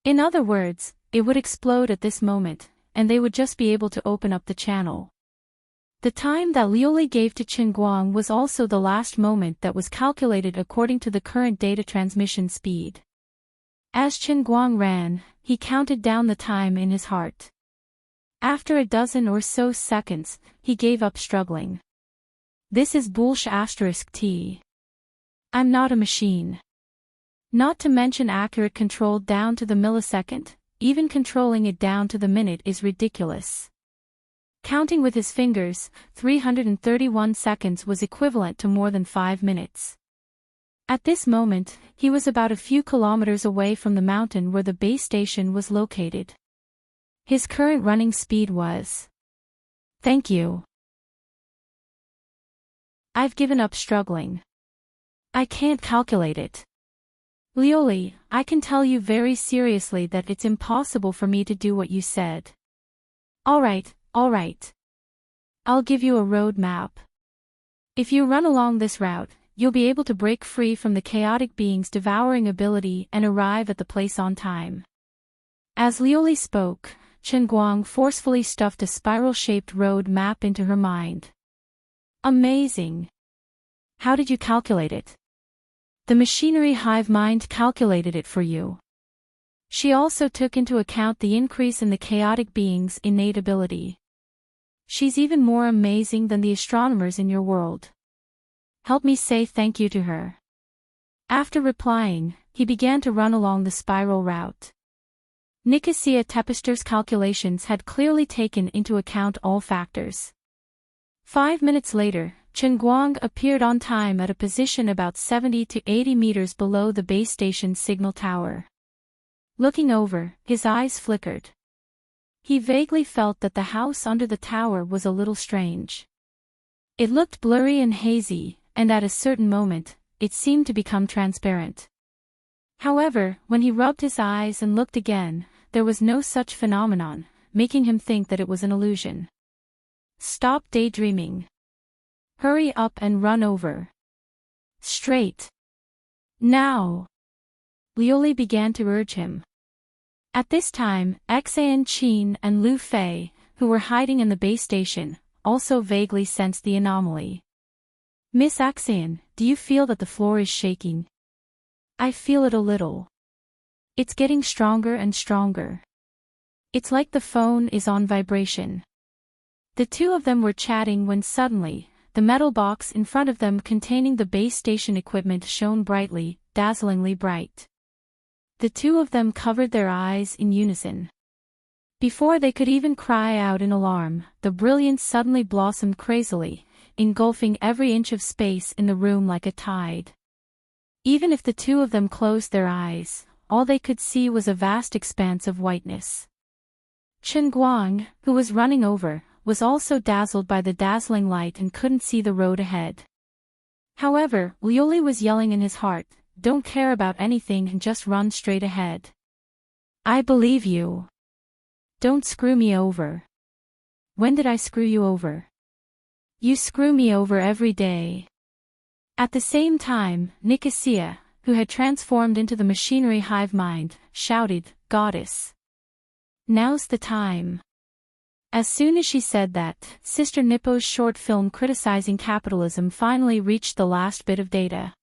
In other words, it would explode at this moment, and they would just be able to open up the channel. The time that Liuli gave to Chen Guang was also the last moment that was calculated according to the current data transmission speed. As Chen Guang ran, he counted down the time in his heart. After a dozen or so seconds, he gave up struggling. This is bullshit*T. I'm not a machine. Not to mention accurate control down to the millisecond, even controlling it down to the minute is ridiculous. Counting with his fingers, 331 seconds was equivalent to more than 5 minutes. At this moment, he was about a few kilometers away from the mountain where the base station was located. His current running speed was... Thank you. I've given up struggling. I can't calculate it. Liuli, I can tell you very seriously that it's impossible for me to do what you said. Alright. I'll give you a road map. If you run along this route, you'll be able to break free from the chaotic being's devouring ability and arrive at the place on time. As Liuli spoke, Chen Guang forcefully stuffed a spiral-shaped road map into her mind. Amazing! How did you calculate it? The machinery hive mind calculated it for you. She also took into account the increase in the chaotic being's innate ability. She's even more amazing than the astronomers in your world. Help me say thank you to her. After replying, he began to run along the spiral route. Nicosia Tepester's calculations had clearly taken into account all factors. 5 minutes later, Chen Guang appeared on time at a position about 70 to 80 meters below the base station's signal tower. Looking over, his eyes flickered. He vaguely felt that the house under the tower was a little strange. It looked blurry and hazy, and at a certain moment, it seemed to become transparent. However, when he rubbed his eyes and looked again, there was no such phenomenon, making him think that it was an illusion. Stop daydreaming. Hurry up and run over. Straight. Now. Liuli began to urge him. At this time, Xan Qin and Lu Fei, who were hiding in the base station, also vaguely sensed the anomaly. Miss Xan, do you feel that the floor is shaking? I feel it a little. It's getting stronger and stronger. It's like the phone is on vibration. The two of them were chatting when suddenly, the metal box in front of them containing the base station equipment shone brightly, dazzlingly bright. The two of them covered their eyes in unison. Before they could even cry out in alarm, the brilliance suddenly blossomed crazily, engulfing every inch of space in the room like a tide. Even if the two of them closed their eyes, all they could see was a vast expanse of whiteness. Chen Guang, who was running over, was also dazzled by the dazzling light and couldn't see the road ahead. However, Liuli was yelling in his heart, "Don't care about anything and just run straight ahead. I believe you. Don't screw me over." When did I screw you over? You screw me over every day. At the same time, Nicosia, who had transformed into the machinery hive mind, shouted, "Goddess! Now's the time." As soon as she said that, Sister Nippo's short film criticizing capitalism finally reached the last bit of data.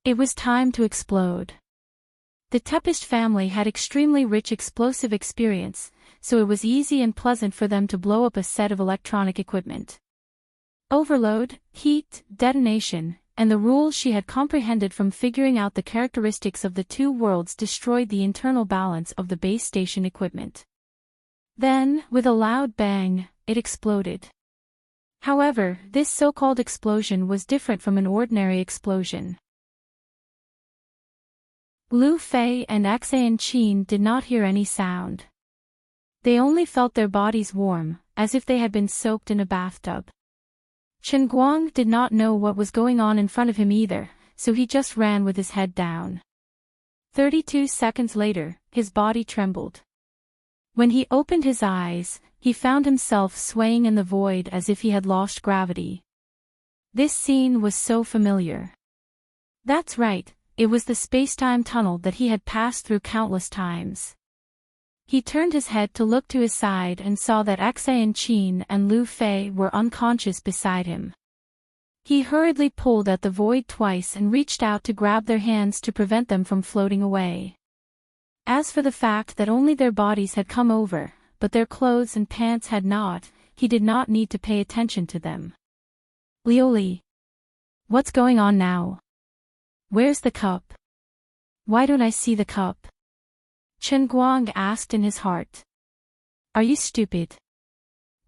It was time to explode. The Tempest family had extremely rich explosive experience, so it was easy and pleasant for them to blow up a set of electronic equipment. Overload, heat, detonation, and the rules she had comprehended from figuring out the characteristics of the two worlds destroyed the internal balance of the base station equipment. Then, with a loud bang, it exploded. However, this so-called explosion was different from an ordinary explosion. Lu Fei and Enchanting did not hear any sound. They only felt their bodies warm, as if they had been soaked in a bathtub. Chen Guang did not know what was going on in front of him either, so he just ran with his head down. 32 seconds later, his body trembled. When he opened his eyes, he found himself swaying in the void as if he had lost gravity. This scene was so familiar. That's right, it was the space-time tunnel that he had passed through countless times. He turned his head to look to his side and saw that Enchanting and Lu Fei were unconscious beside him. He hurriedly pulled at the void twice and reached out to grab their hands to prevent them from floating away. As for the fact that only their bodies had come over, but their clothes and pants had not, he did not need to pay attention to them. "Lioli. What's going on now? Where's the cup? Why don't I see the cup?" Chen Guang asked in his heart. "Are you stupid?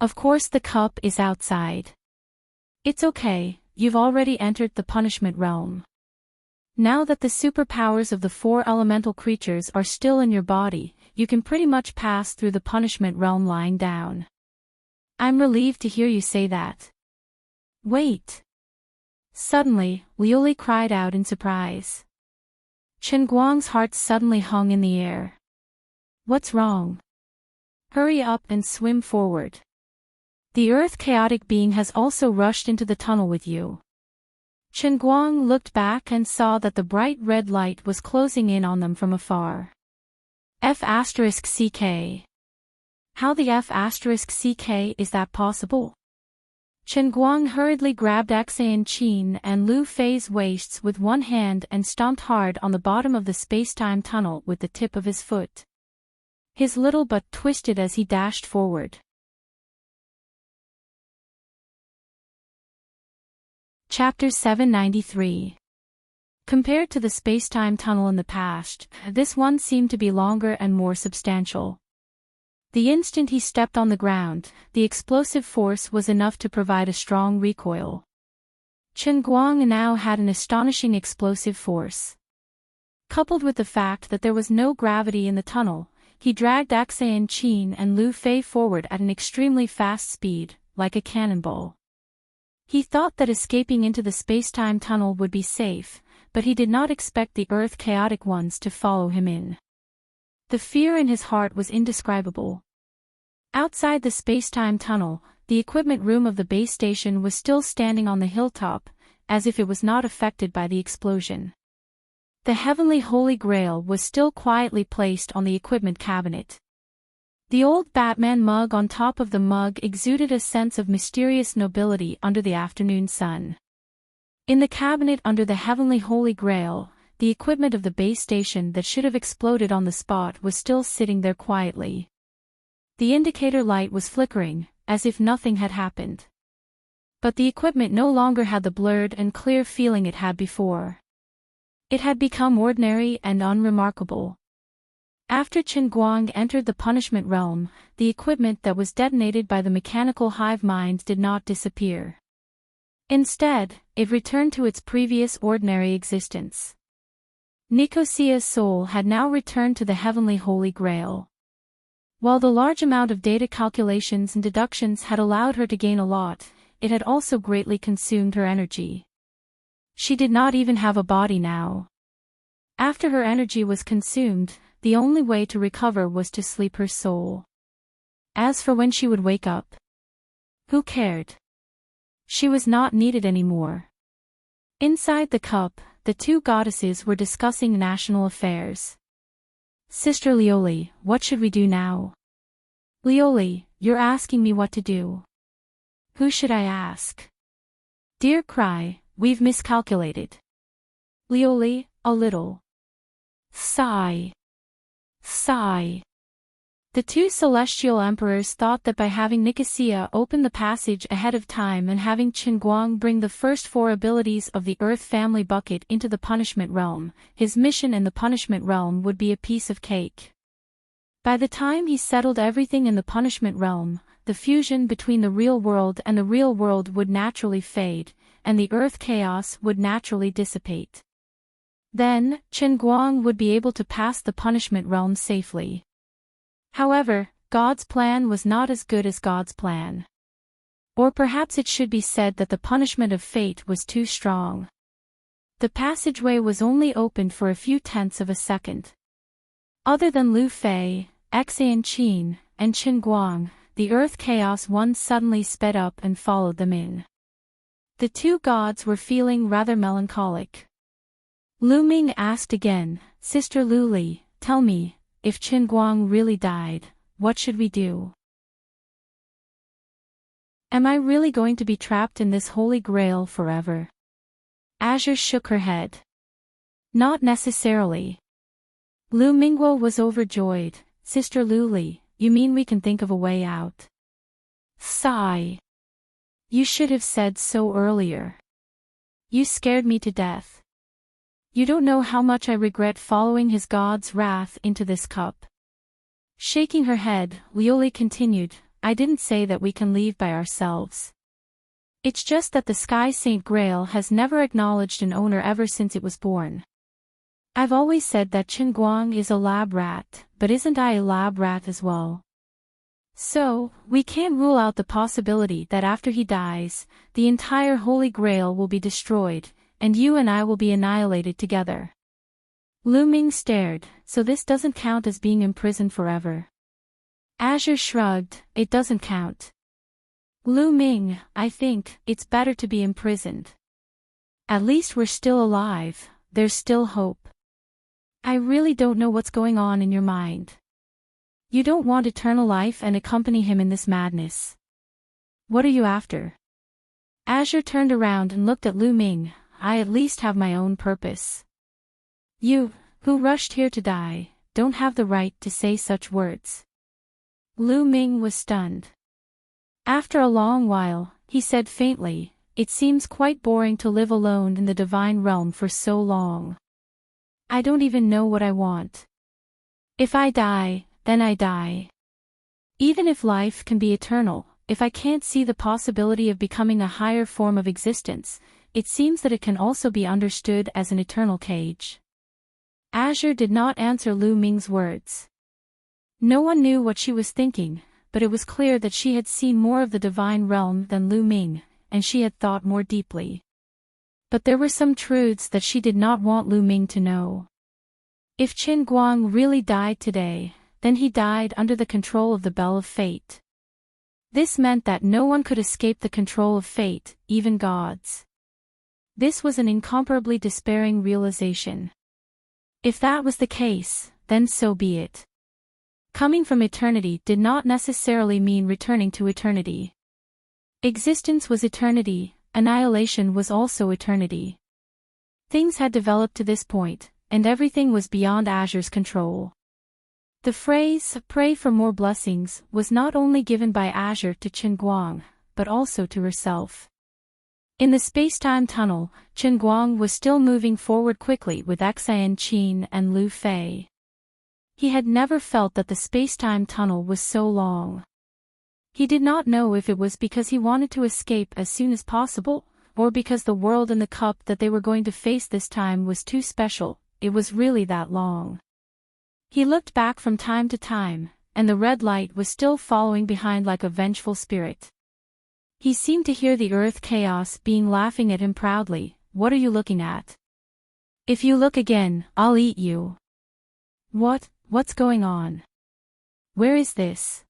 Of course the cup is outside. It's okay, you've already entered the punishment realm. Now that the superpowers of the 4 elemental creatures are still in your body, you can pretty much pass through the punishment realm lying down. I'm relieved to hear you say that." "Wait." Suddenly, Lioli cried out in surprise. Chen Guang's heart suddenly hung in the air. "What's wrong? Hurry up and swim forward. The Earth chaotic being has also rushed into the tunnel with you." Chen Guang looked back and saw that the bright red light was closing in on them from afar. F***CK. How the F***CK is that possible? Chen Guang hurriedly grabbed Enchanting and Lu Fei's waists with one hand and stomped hard on the bottom of the space-time tunnel with the tip of his foot. His little butt twisted as he dashed forward. Chapter 793. Compared to the space-time tunnel in the past, this one seemed to be longer and more substantial. The instant he stepped on the ground, the explosive force was enough to provide a strong recoil. Chen Guang now had an astonishing explosive force. Coupled with the fact that there was no gravity in the tunnel, he dragged Enchanting and Lu Fei forward at an extremely fast speed, like a cannonball. He thought that escaping into the space-time tunnel would be safe, but he did not expect the Earth chaotic ones to follow him in. The fear in his heart was indescribable. Outside the space-time tunnel, the equipment room of the base station was still standing on the hilltop, as if it was not affected by the explosion. The heavenly Holy Grail was still quietly placed on the equipment cabinet. The old Batman mug on top of the mug exuded a sense of mysterious nobility under the afternoon sun. In the cabinet under the heavenly Holy Grail, the equipment of the base station that should have exploded on the spot was still sitting there quietly. The indicator light was flickering, as if nothing had happened. But the equipment no longer had the blurred and clear feeling it had before. It had become ordinary and unremarkable. After Chen Guang entered the punishment realm, the equipment that was detonated by the mechanical hive mind did not disappear. Instead, it returned to its previous ordinary existence. Nicosia's soul had now returned to the heavenly Holy Grail. While the large amount of data calculations and deductions had allowed her to gain a lot, it had also greatly consumed her energy. She did not even have a body now. After her energy was consumed, the only way to recover was to sleep her soul. As for when she would wake up, Who cared? She was not needed anymore. Inside the cup, the two goddesses were discussing national affairs. Sister Lioli, what should we do now? Lioli, you're asking me what to do. Who should I ask? Dear Cry, we've miscalculated. Lioli, a little. Sigh. Sigh. The two celestial emperors thought that by having Nicosia open the passage ahead of time and having Qinguang bring the first four abilities of the Earth family bucket into the punishment realm, his mission in the punishment realm would be a piece of cake. By the time he settled everything in the punishment realm, the fusion between the real world and the real world would naturally fade, and the Earth chaos would naturally dissipate. Then, Qinguang would be able to pass the punishment realm safely. However, God's plan was not as good as God's plan. Or perhaps it should be said that the punishment of fate was too strong. The passageway was only opened for a few tenths of a second. Other than Lu Fei, Enchanting, and Qinguang, the Earth Chaos One suddenly sped up and followed them in. The two gods were feeling rather melancholic. Lu Ming asked again, Sister Lu Li, tell me, if Qinguang really died, what should we do? Am I really going to be trapped in this holy grail forever? Azure shook her head. Not necessarily. Lu Mingguo was overjoyed. Sister Lu Li, you mean we can think of a way out? Sigh. You should have said so earlier. You scared me to death. You don't know how much I regret following his god's wrath into this cup. Shaking her head, Lioli continued, I didn't say that we can leave by ourselves. It's just that the Sky Saint Grail has never acknowledged an owner ever since it was born. I've always said that Qinguang is a lab rat, but isn't I a lab rat as well? So, we can't rule out the possibility that after he dies, the entire Holy Grail will be destroyed, and you and I will be annihilated together. Lu Ming stared, so this doesn't count as being imprisoned forever. Azure shrugged, it doesn't count. Lu Ming, I think, it's better to be imprisoned. At least we're still alive, there's still hope. I really don't know what's going on in your mind. You don't want eternal life and accompany him in this madness. What are you after? Azure turned around and looked at Lu Ming. I at least have my own purpose. You, who rushed here to die, don't have the right to say such words. Lu Ming was stunned. After a long while, he said faintly, it seems quite boring to live alone in the divine realm for so long. I don't even know what I want. If I die, then I die. Even if life can be eternal, if I can't see the possibility of becoming a higher form of existence, it seems that it can also be understood as an eternal cage. Azure did not answer Lu Ming's words. No one knew what she was thinking, but it was clear that she had seen more of the divine realm than Lu Ming, and she had thought more deeply. But there were some truths that she did not want Lu Ming to know. If Qinguang really died today, then he died under the control of the Bell of Fate. This meant that no one could escape the control of fate, even gods. This was an incomparably despairing realization. If that was the case, then so be it. Coming from eternity did not necessarily mean returning to eternity. Existence was eternity, annihilation was also eternity. Things had developed to this point, and everything was beyond Azure's control. The phrase, pray for more blessings, was not only given by Azure to Qinguang, but also to herself. In the space-time tunnel, Qinguang was still moving forward quickly with Enchanting and Lu Fei. He had never felt that the space-time tunnel was so long. He did not know if it was because he wanted to escape as soon as possible, or because the world and the cup that they were going to face this time was too special. It was really that long. He looked back from time to time, and the red light was still following behind like a vengeful spirit. He seemed to hear the earth chaos being laughing at him proudly. What are you looking at? If you look again, I'll eat you. What's going on? Where is this?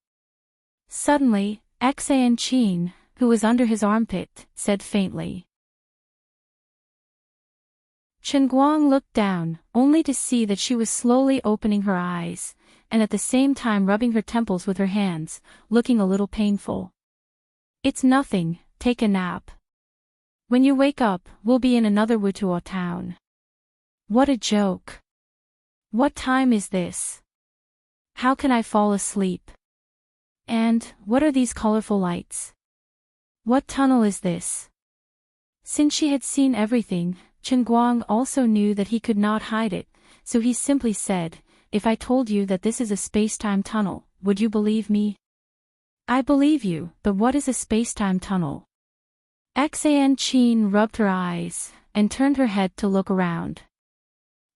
Suddenly, Enchanting, who was under his armpit, said faintly. Chen Guang looked down, only to see that she was slowly opening her eyes, and at the same time rubbing her temples with her hands, looking a little painful. It's nothing, take a nap. When you wake up, we'll be in another Wutuo town. What a joke. What time is this? How can I fall asleep? And, what are these colorful lights? What tunnel is this? Since she had seen everything, Chen Guang also knew that he could not hide it, so he simply said, if I told you that this is a space-time tunnel, would you believe me? I believe you, but what is a space-time tunnel? Enchanting rubbed her eyes, and turned her head to look around.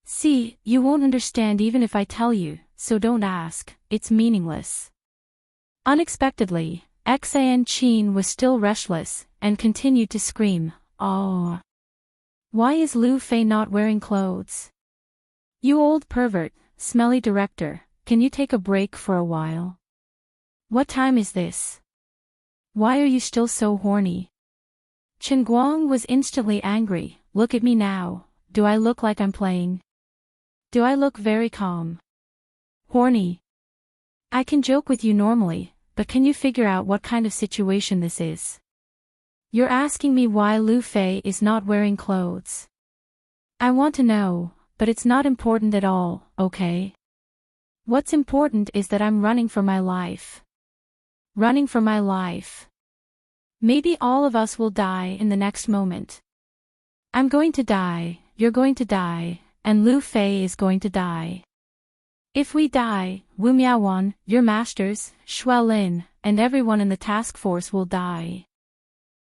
See, you won't understand even if I tell you, so don't ask, it's meaningless. Unexpectedly, Enchanting was still restless, and continued to scream, oh. Why is Lu Fei not wearing clothes? You old pervert, smelly director, can you take a break for a while? What time is this? Why are you still so horny? Chen Guang was instantly angry. Look at me now, do I look like I'm playing? Do I look very calm? Horny? I can joke with you normally, but can you figure out what kind of situation this is? You're asking me why Lu Fei is not wearing clothes. I want to know, but it's not important at all, okay? What's important is that I'm running for my life. Running for my life. Maybe all of us will die in the next moment. I'm going to die, you're going to die, and Lu Fei is going to die. If we die, Wu Miaowan, your masters, Shui Lin, and everyone in the task force will die.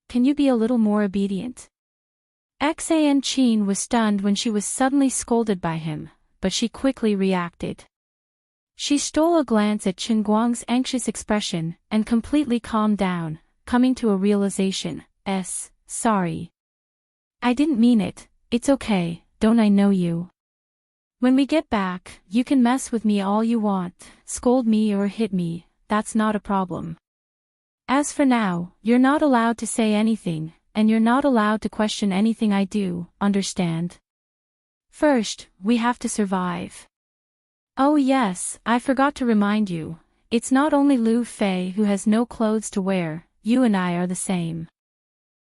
Can you be a little more obedient? Enchanting was stunned when she was suddenly scolded by him, but she quickly reacted. She stole a glance at Chen Guang's anxious expression, and completely calmed down, coming to a realization, sorry. I didn't mean it, it's okay, don't I know you? When we get back, you can mess with me all you want, scold me or hit me, that's not a problem. As for now, you're not allowed to say anything, and you're not allowed to question anything I do, understand? First, we have to survive. Oh yes, I forgot to remind you, it's not only Lu Fei who has no clothes to wear, you and I are the same.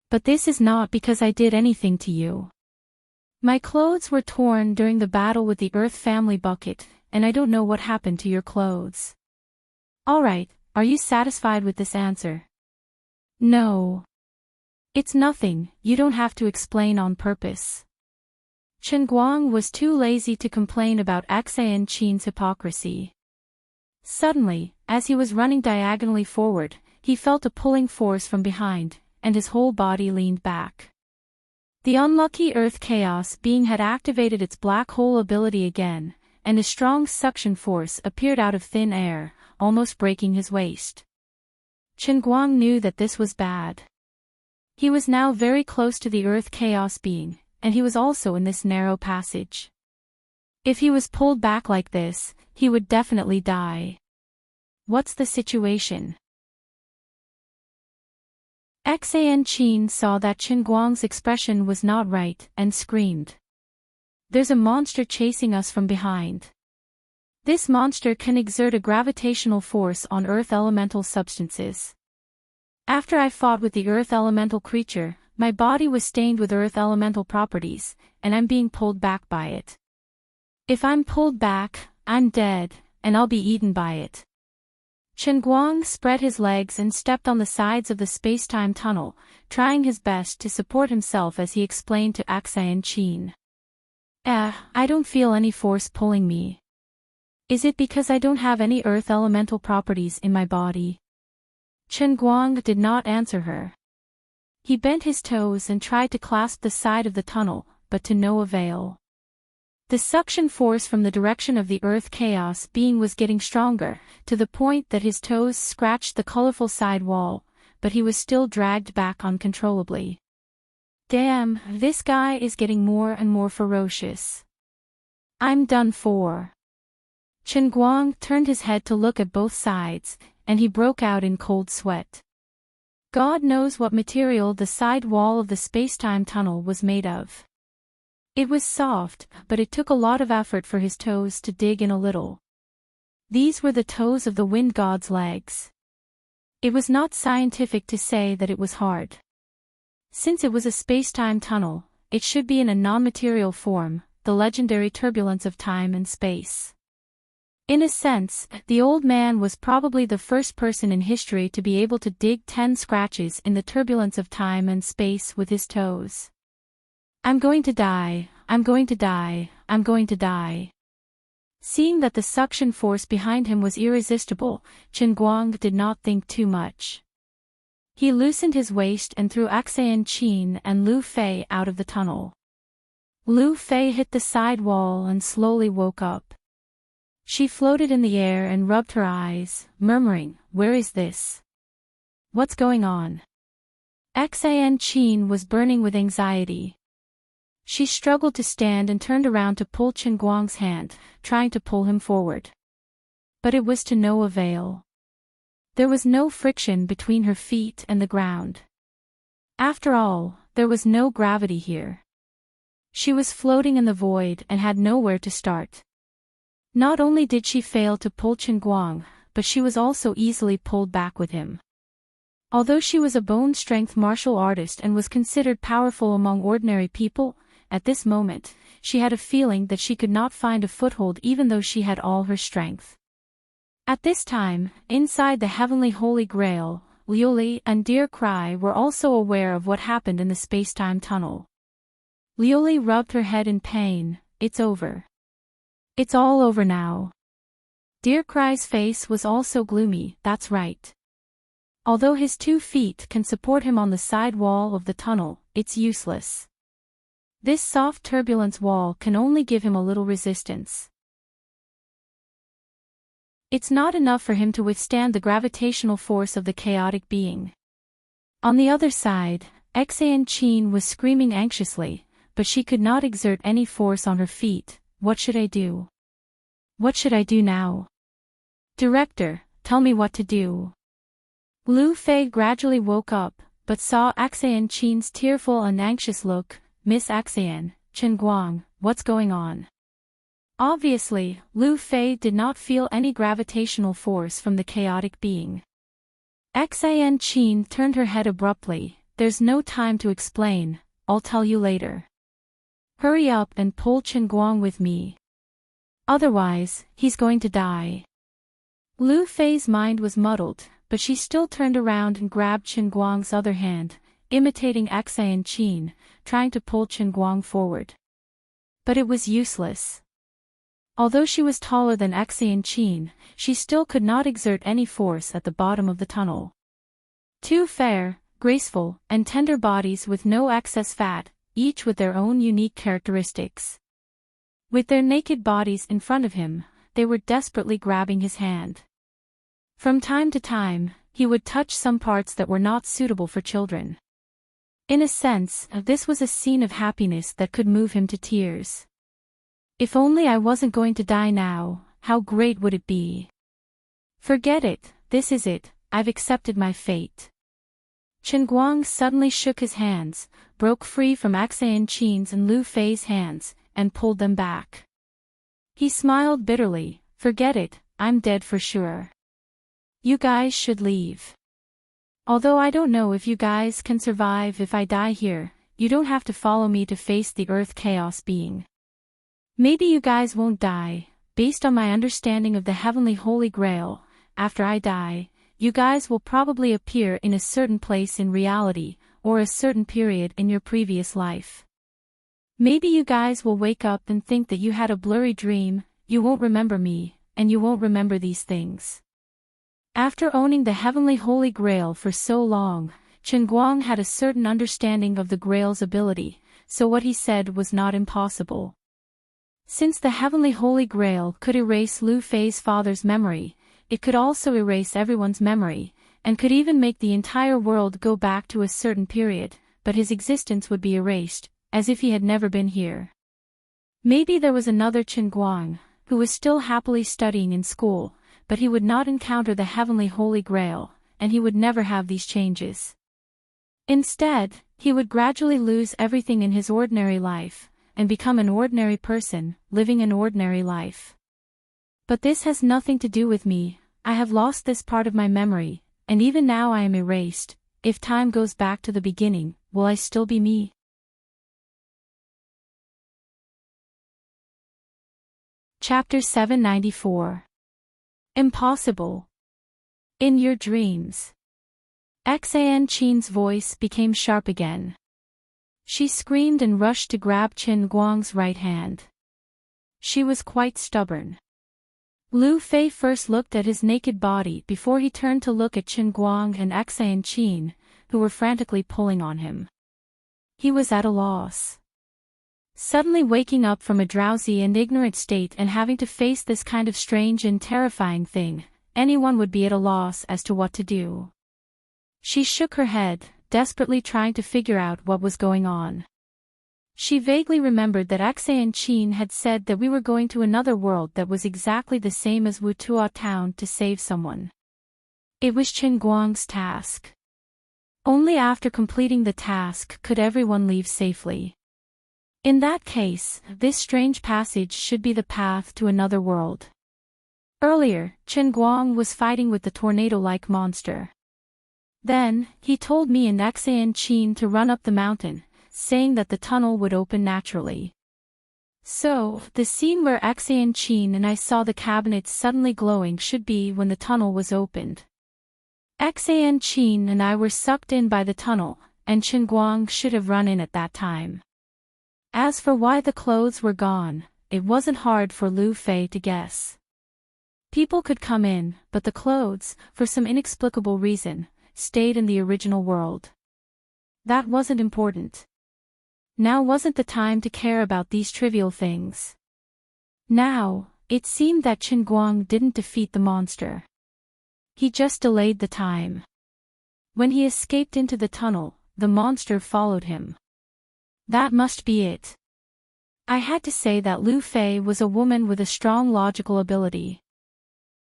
But this is not because I did anything to you. My clothes were torn during the battle with the Earth family bucket, and I don't know what happened to your clothes. Alright, are you satisfied with this answer? No. It's nothing, you don't have to explain on purpose. Chen Guang was too lazy to complain about Enchanting's hypocrisy. Suddenly, as he was running diagonally forward, he felt a pulling force from behind, and his whole body leaned back. The unlucky Earth Chaos being had activated its black hole ability again, and a strong suction force appeared out of thin air, almost breaking his waist. Chen Guang knew that this was bad. He was now very close to the Earth Chaos being, and he was also in this narrow passage. If he was pulled back like this, he would definitely die. What's the situation? Enchanting saw that Chen Guang's expression was not right, and screamed. There's a monster chasing us from behind. This monster can exert a gravitational force on Earth elemental substances. After I fought with the Earth elemental creature, my body was stained with Earth elemental properties, and I'm being pulled back by it. If I'm pulled back, I'm dead, and I'll be eaten by it. Chen Guang spread his legs and stepped on the sides of the space-time tunnel, trying his best to support himself as he explained to Enchanting. I don't feel any force pulling me. Is it because I don't have any Earth elemental properties in my body? Chen Guang did not answer her. He bent his toes and tried to clasp the side of the tunnel, but to no avail. The suction force from the direction of the Earth Chaos being was getting stronger, to the point that his toes scratched the colorful side wall, but he was still dragged back uncontrollably. Damn, this guy is getting more and more ferocious. I'm done for. Chen Guang turned his head to look at both sides, and he broke out in cold sweat. God knows what material the side wall of the space-time tunnel was made of. It was soft, but it took a lot of effort for his toes to dig in a little. These were the toes of the wind god's legs. It was not scientific to say that it was hard. Since it was a space-time tunnel, it should be in a non-material form, the legendary turbulence of time and space. In a sense, the old man was probably the first person in history to be able to dig 10 scratches in the turbulence of time and space with his toes. I'm going to die, I'm going to die, I'm going to die. Seeing that the suction force behind him was irresistible, Chen Guang did not think too much. He loosened his waist and threw Enchanting and Lu Fei out of the tunnel. Lu Fei hit the side wall and slowly woke up. She floated in the air and rubbed her eyes, murmuring, "Where is this? What's going on?" Enchanting was burning with anxiety. She struggled to stand and turned around to pull Chen Guang's hand, trying to pull him forward. But it was to no avail. There was no friction between her feet and the ground. After all, there was no gravity here. She was floating in the void and had nowhere to start. Not only did she fail to pull Chen Guang, but she was also easily pulled back with him. Although she was a bone-strength martial artist and was considered powerful among ordinary people, at this moment, she had a feeling that she could not find a foothold even though she had all her strength. At this time, inside the Heavenly Holy Grail, Liuli and Deer Cry were also aware of what happened in the space-time tunnel. Liuli rubbed her head in pain. "It's over. It's all over now." Deer Cry's face was also gloomy. "That's right. Although his 2 feet can support him on the side wall of the tunnel, it's useless. This soft turbulence wall can only give him a little resistance. It's not enough for him to withstand the gravitational force of the chaotic being." On the other side, Enchanting was screaming anxiously, but she could not exert any force on her feet. "What should I do? What should I do now? Director, tell me what to do." Lu Fei gradually woke up, but saw Enchanting's tearful and anxious look. "Miss Chen Guang, what's going on?" Obviously, Lu Fei did not feel any gravitational force from the chaotic being. Enchanting turned her head abruptly. "There's no time to explain, I'll tell you later. Hurry up and pull Chen Guang with me. Otherwise, he's going to die." Lu Fei's mind was muddled, but she still turned around and grabbed Chen Guang's other hand, imitating Enchanting, trying to pull Chen Guang forward. But it was useless. Although she was taller than Enchanting, she still could not exert any force at the bottom of the tunnel. 2 fair, graceful, and tender bodies with no excess fat, each with their own unique characteristics. With their naked bodies in front of him, they were desperately grabbing his hand. From time to time, he would touch some parts that were not suitable for children. In a sense, this was a scene of happiness that could move him to tears. "If only I wasn't going to die now, how great would it be? Forget it, this is it, I've accepted my fate." Chen Guang suddenly shook his hands, broke free from Enchanting's and Lu Fei's hands, and pulled them back. He smiled bitterly. "Forget it, I'm dead for sure. You guys should leave. Although I don't know if you guys can survive if I die here, you don't have to follow me to face the Earth Chaos being. Maybe you guys won't die. Based on my understanding of the Heavenly Holy Grail, after I die, you guys will probably appear in a certain place in reality, or a certain period in your previous life. Maybe you guys will wake up and think that you had a blurry dream, you won't remember me, and you won't remember these things." After owning the Heavenly Holy Grail for so long, Chen Guang had a certain understanding of the Grail's ability, so what he said was not impossible. Since the Heavenly Holy Grail could erase Lu Fei's father's memory, it could also erase everyone's memory, and could even make the entire world go back to a certain period, but his existence would be erased, as if he had never been here. Maybe there was another Chen Guang, who was still happily studying in school, but he would not encounter the Heavenly Holy Grail, and he would never have these changes. Instead, he would gradually lose everything in his ordinary life, and become an ordinary person, living an ordinary life. But this has nothing to do with me. I have lost this part of my memory, and even now I am erased. If time goes back to the beginning, will I still be me? Chapter 794. Impossible. In your dreams. Enchanting's voice became sharp again. She screamed and rushed to grab Qin Guang's right hand. She was quite stubborn. Lu Fei first looked at his naked body before he turned to look at Qin Guang and Enchanting, who were frantically pulling on him. He was at a loss. Suddenly waking up from a drowsy and ignorant state and having to face this kind of strange and terrifying thing, anyone would be at a loss as to what to do. She shook her head, desperately trying to figure out what was going on. She vaguely remembered that Enchanting had said that we were going to another world that was exactly the same as Wutua town to save someone. It was Qin Guang's task. Only after completing the task could everyone leave safely. In that case, this strange passage should be the path to another world. Earlier, Qin Guang was fighting with the tornado-like monster. Then, he told me and Enchanting to run up the mountain, saying that the tunnel would open naturally. So, the scene where Enchanting and I saw the cabinets suddenly glowing should be when the tunnel was opened. Enchanting and I were sucked in by the tunnel, and Qin Guang should have run in at that time. As for why the clothes were gone, it wasn't hard for Lu Fei to guess. People could come in, but the clothes, for some inexplicable reason, stayed in the original world. That wasn't important. Now wasn't the time to care about these trivial things. Now, it seemed that Qin Guang didn't defeat the monster. He just delayed the time. When he escaped into the tunnel, the monster followed him. That must be it. I had to say that Lu Fei was a woman with a strong logical ability.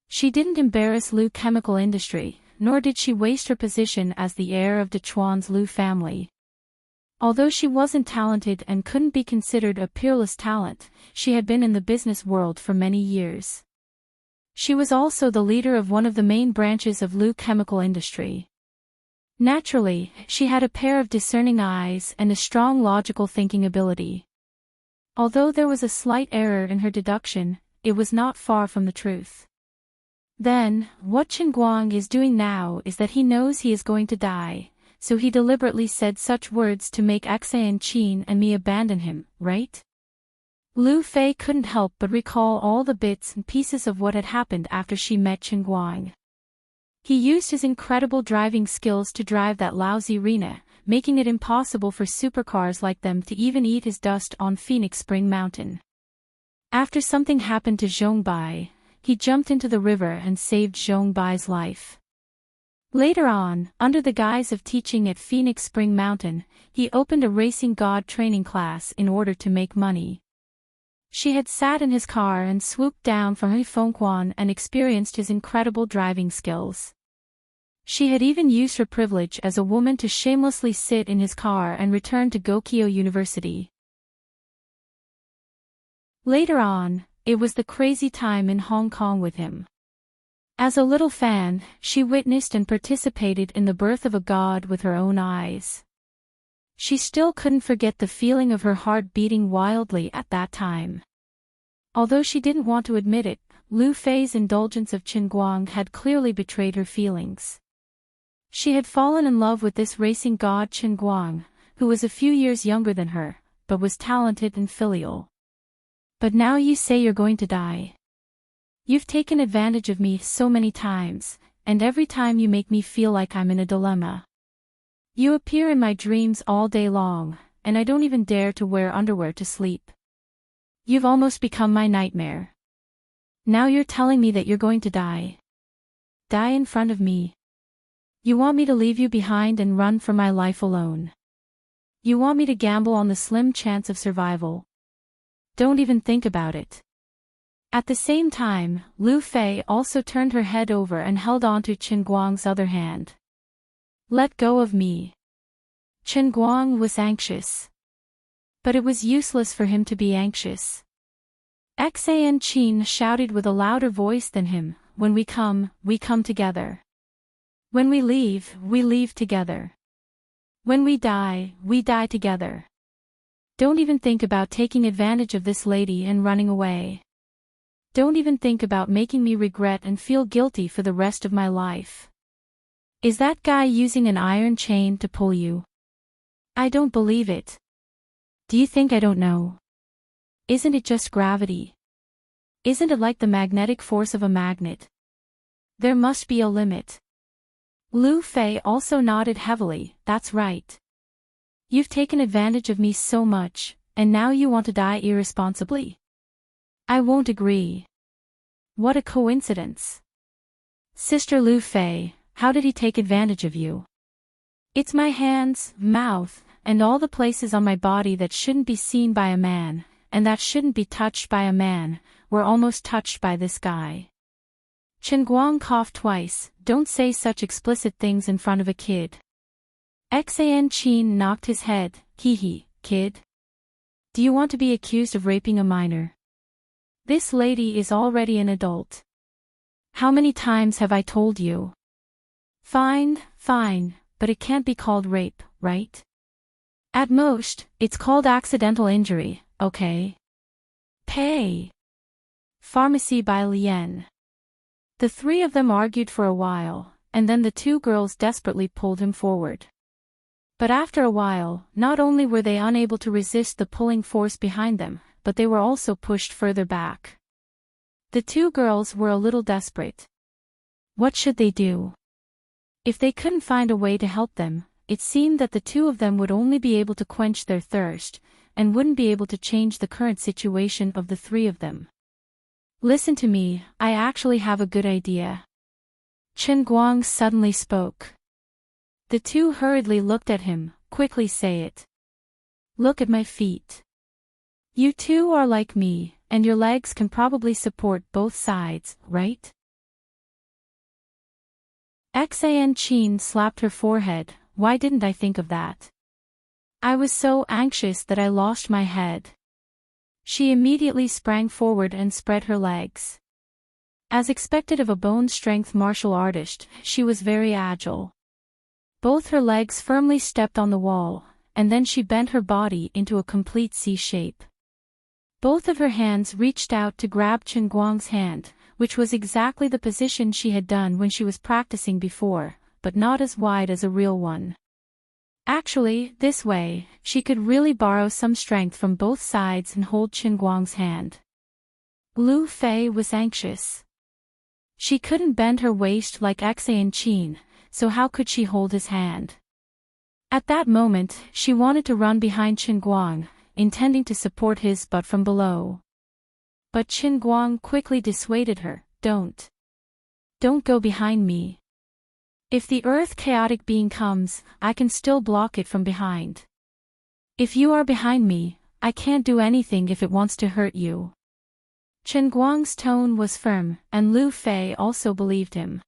She didn't embarrass Lu chemical industry, nor did she waste her position as the heir of Dechuan's Lu family. Although she wasn't talented and couldn't be considered a peerless talent, she had been in the business world for many years. She was also the leader of one of the main branches of Lu chemical industry. Naturally, she had a pair of discerning eyes and a strong logical thinking ability. Although there was a slight error in her deduction, it was not far from the truth. Then, what Qin Guang is doing now is that he knows he is going to die, so he deliberately said such words to make Enchanting and me abandon him, right? Lu Fei couldn't help but recall all the bits and pieces of what had happened after she met Qin Guang. He used his incredible driving skills to drive that lousy Rena, making it impossible for supercars like them to even eat his dust on Phoenix Spring Mountain. After something happened to Zhongbai, he jumped into the river and saved Zhongbai's life. Later on, under the guise of teaching at Phoenix Spring Mountain, he opened a racing god training class in order to make money. She had sat in his car and swooped down from Huifengquan and experienced his incredible driving skills. She had even used her privilege as a woman to shamelessly sit in his car and return to Gokyo University. Later on, it was the crazy time in Hong Kong with him. As a little fan, she witnessed and participated in the birth of a god with her own eyes. She still couldn't forget the feeling of her heart beating wildly at that time. Although she didn't want to admit it, Lu Fei's indulgence of Qin Guang had clearly betrayed her feelings. She had fallen in love with this racing god Qin Guang, who was a few years younger than her, but was talented and filial. But now you say you're going to die. You've taken advantage of me so many times, and every time you make me feel like I'm in a dilemma. You appear in my dreams all day long, and I don't even dare to wear underwear to sleep. You've almost become my nightmare. Now you're telling me that you're going to die. Die in front of me. You want me to leave you behind and run for my life alone. You want me to gamble on the slim chance of survival. Don't even think about it. At the same time, Lu Fei also turned her head over and held onto Qin Guang's other hand. Let go of me. Chen Guang was anxious. But it was useless for him to be anxious. Enchanting shouted with a louder voice than him, "When we come together. When we leave together. When we die together. Don't even think about taking advantage of this lady and running away. Don't even think about making me regret and feel guilty for the rest of my life. Is that guy using an iron chain to pull you? I don't believe it. Do you think I don't know? Isn't it just gravity? Isn't it like the magnetic force of a magnet? There must be a limit." Lu Fei also nodded heavily. "That's right. You've taken advantage of me so much, and now you want to die irresponsibly? I won't agree. What a coincidence. Sister Lu Fei, how did he take advantage of you?" "It's my hands, mouth, and all the places on my body that shouldn't be seen by a man, and that shouldn't be touched by a man, were almost touched by this guy." Chen Guang coughed twice. "Don't say such explicit things in front of a kid." Enchanting knocked his head. "Hee, kid? Do you want to be accused of raping a minor? This lady is already an adult. How many times have I told you?" Fine, but it can't be called rape, right? At most, it's called accidental injury, okay? Pay. Pharmacy by Lien. The three of them argued for a while, and then the two girls desperately pulled him forward. But after a while, not only were they unable to resist the pulling force behind them, but they were also pushed further back. The two girls were a little desperate. What should they do? If they couldn't find a way to help them, it seemed that the two of them would only be able to quench their thirst, and wouldn't be able to change the current situation of the three of them. "Listen to me, I actually have a good idea." Chen Guang suddenly spoke. The two hurriedly looked at him. "Quickly say it." "Look at my feet. You two are like me, and your legs can probably support both sides, right?" Enchanting slapped her forehead. "Why didn't I think of that? I was so anxious that I lost my head." She immediately sprang forward and spread her legs. As expected of a bone-strength martial artist, she was very agile. Both her legs firmly stepped on the wall, and then she bent her body into a complete C shape. Both of her hands reached out to grab Chen Guang's hand, which was exactly the position she had done when she was practicing before, but not as wide as a real one. Actually, this way, she could really borrow some strength from both sides and hold Chen Guang's hand. Lu Fei was anxious. She couldn't bend her waist like Enchanting, so how could she hold his hand? At that moment, she wanted to run behind Chen Guang, intending to support his butt from below. But Chen Guang quickly dissuaded her. Don't go behind me. If the earth chaotic being comes, I can still block it from behind. If you are behind me, I can't do anything if it wants to hurt you." Chen Guang's tone was firm, and Lu Fei also believed him.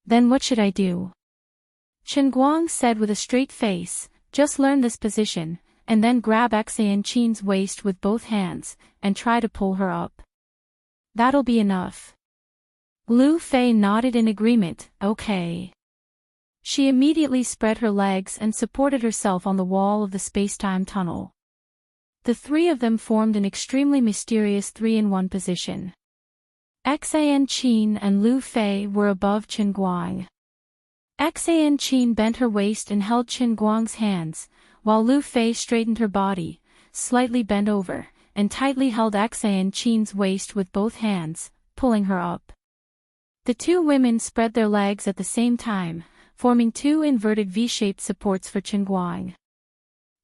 "Then what should I do?" Chen Guang said with a straight face. "Just learn this position, and then grab Enchanting's waist with both hands, and try to pull her up. That'll be enough." Lu Fei nodded in agreement. "Okay." She immediately spread her legs and supported herself on the wall of the space-time tunnel. The three of them formed an extremely mysterious 3-in-1 position. Enchanting and Lu Fei were above Chen Guang. Enchanting bent her waist and held Chen Guang's hands, while Lu Fei straightened her body, slightly bent over, and tightly held Enchanting's waist with both hands, pulling her up. The two women spread their legs at the same time, forming two inverted V-shaped supports for Chen Guang.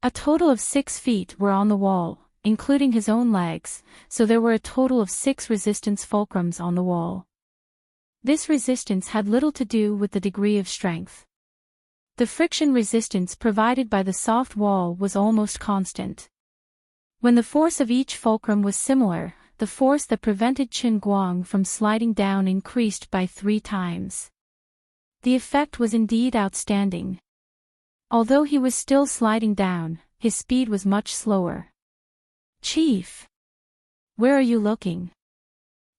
A total of 6 feet were on the wall, including his own legs, so there were a total of 6 resistance fulcrums on the wall. This resistance had little to do with the degree of strength. The friction resistance provided by the soft wall was almost constant. When the force of each fulcrum was similar, the force that prevented Chen Guang from sliding down increased by 3 times. The effect was indeed outstanding. Although he was still sliding down, his speed was much slower. "Chief! Where are you looking?"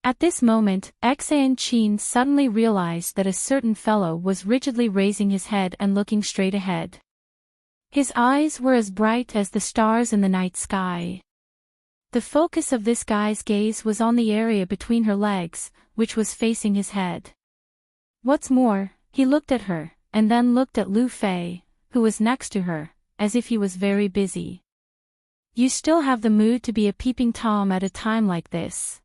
At this moment, Enchanting suddenly realized that a certain fellow was rigidly raising his head and looking straight ahead. His eyes were as bright as the stars in the night sky. The focus of this guy's gaze was on the area between her legs, which was facing his head. What's more, he looked at her, and then looked at Lu Fei, who was next to her, as if he was very busy. "You still have the mood to be a peeping Tom at a time like this?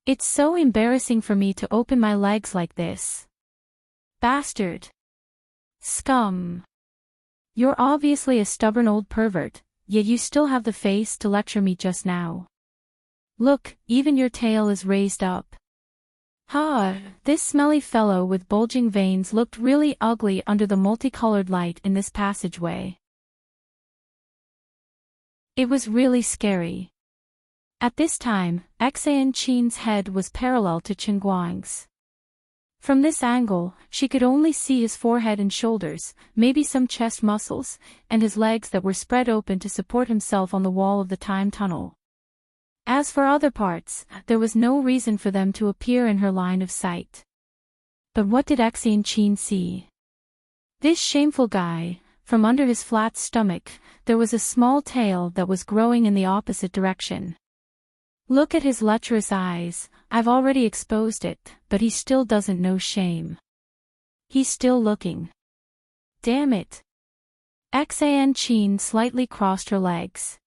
It's so embarrassing for me to open my legs like this. Bastard. Scum. You're obviously a stubborn old pervert, yet you still have the face to lecture me just now. Look, even your tail is raised up." This smelly fellow with bulging veins looked really ugly under the multicolored light in this passageway. It was really scary. At this time, Enchanting's head was parallel to Qinguang's. From this angle, she could only see his forehead and shoulders, maybe some chest muscles, and his legs that were spread open to support himself on the wall of the time tunnel. As for other parts, there was no reason for them to appear in her line of sight. But what did Enchanting see? This shameful guy, from under his flat stomach, there was a small tail that was growing in the opposite direction. Look at his lecherous eyes. I've already exposed it, but he still doesn't know shame. He's still looking. Damn it. Enchanting slightly crossed her legs.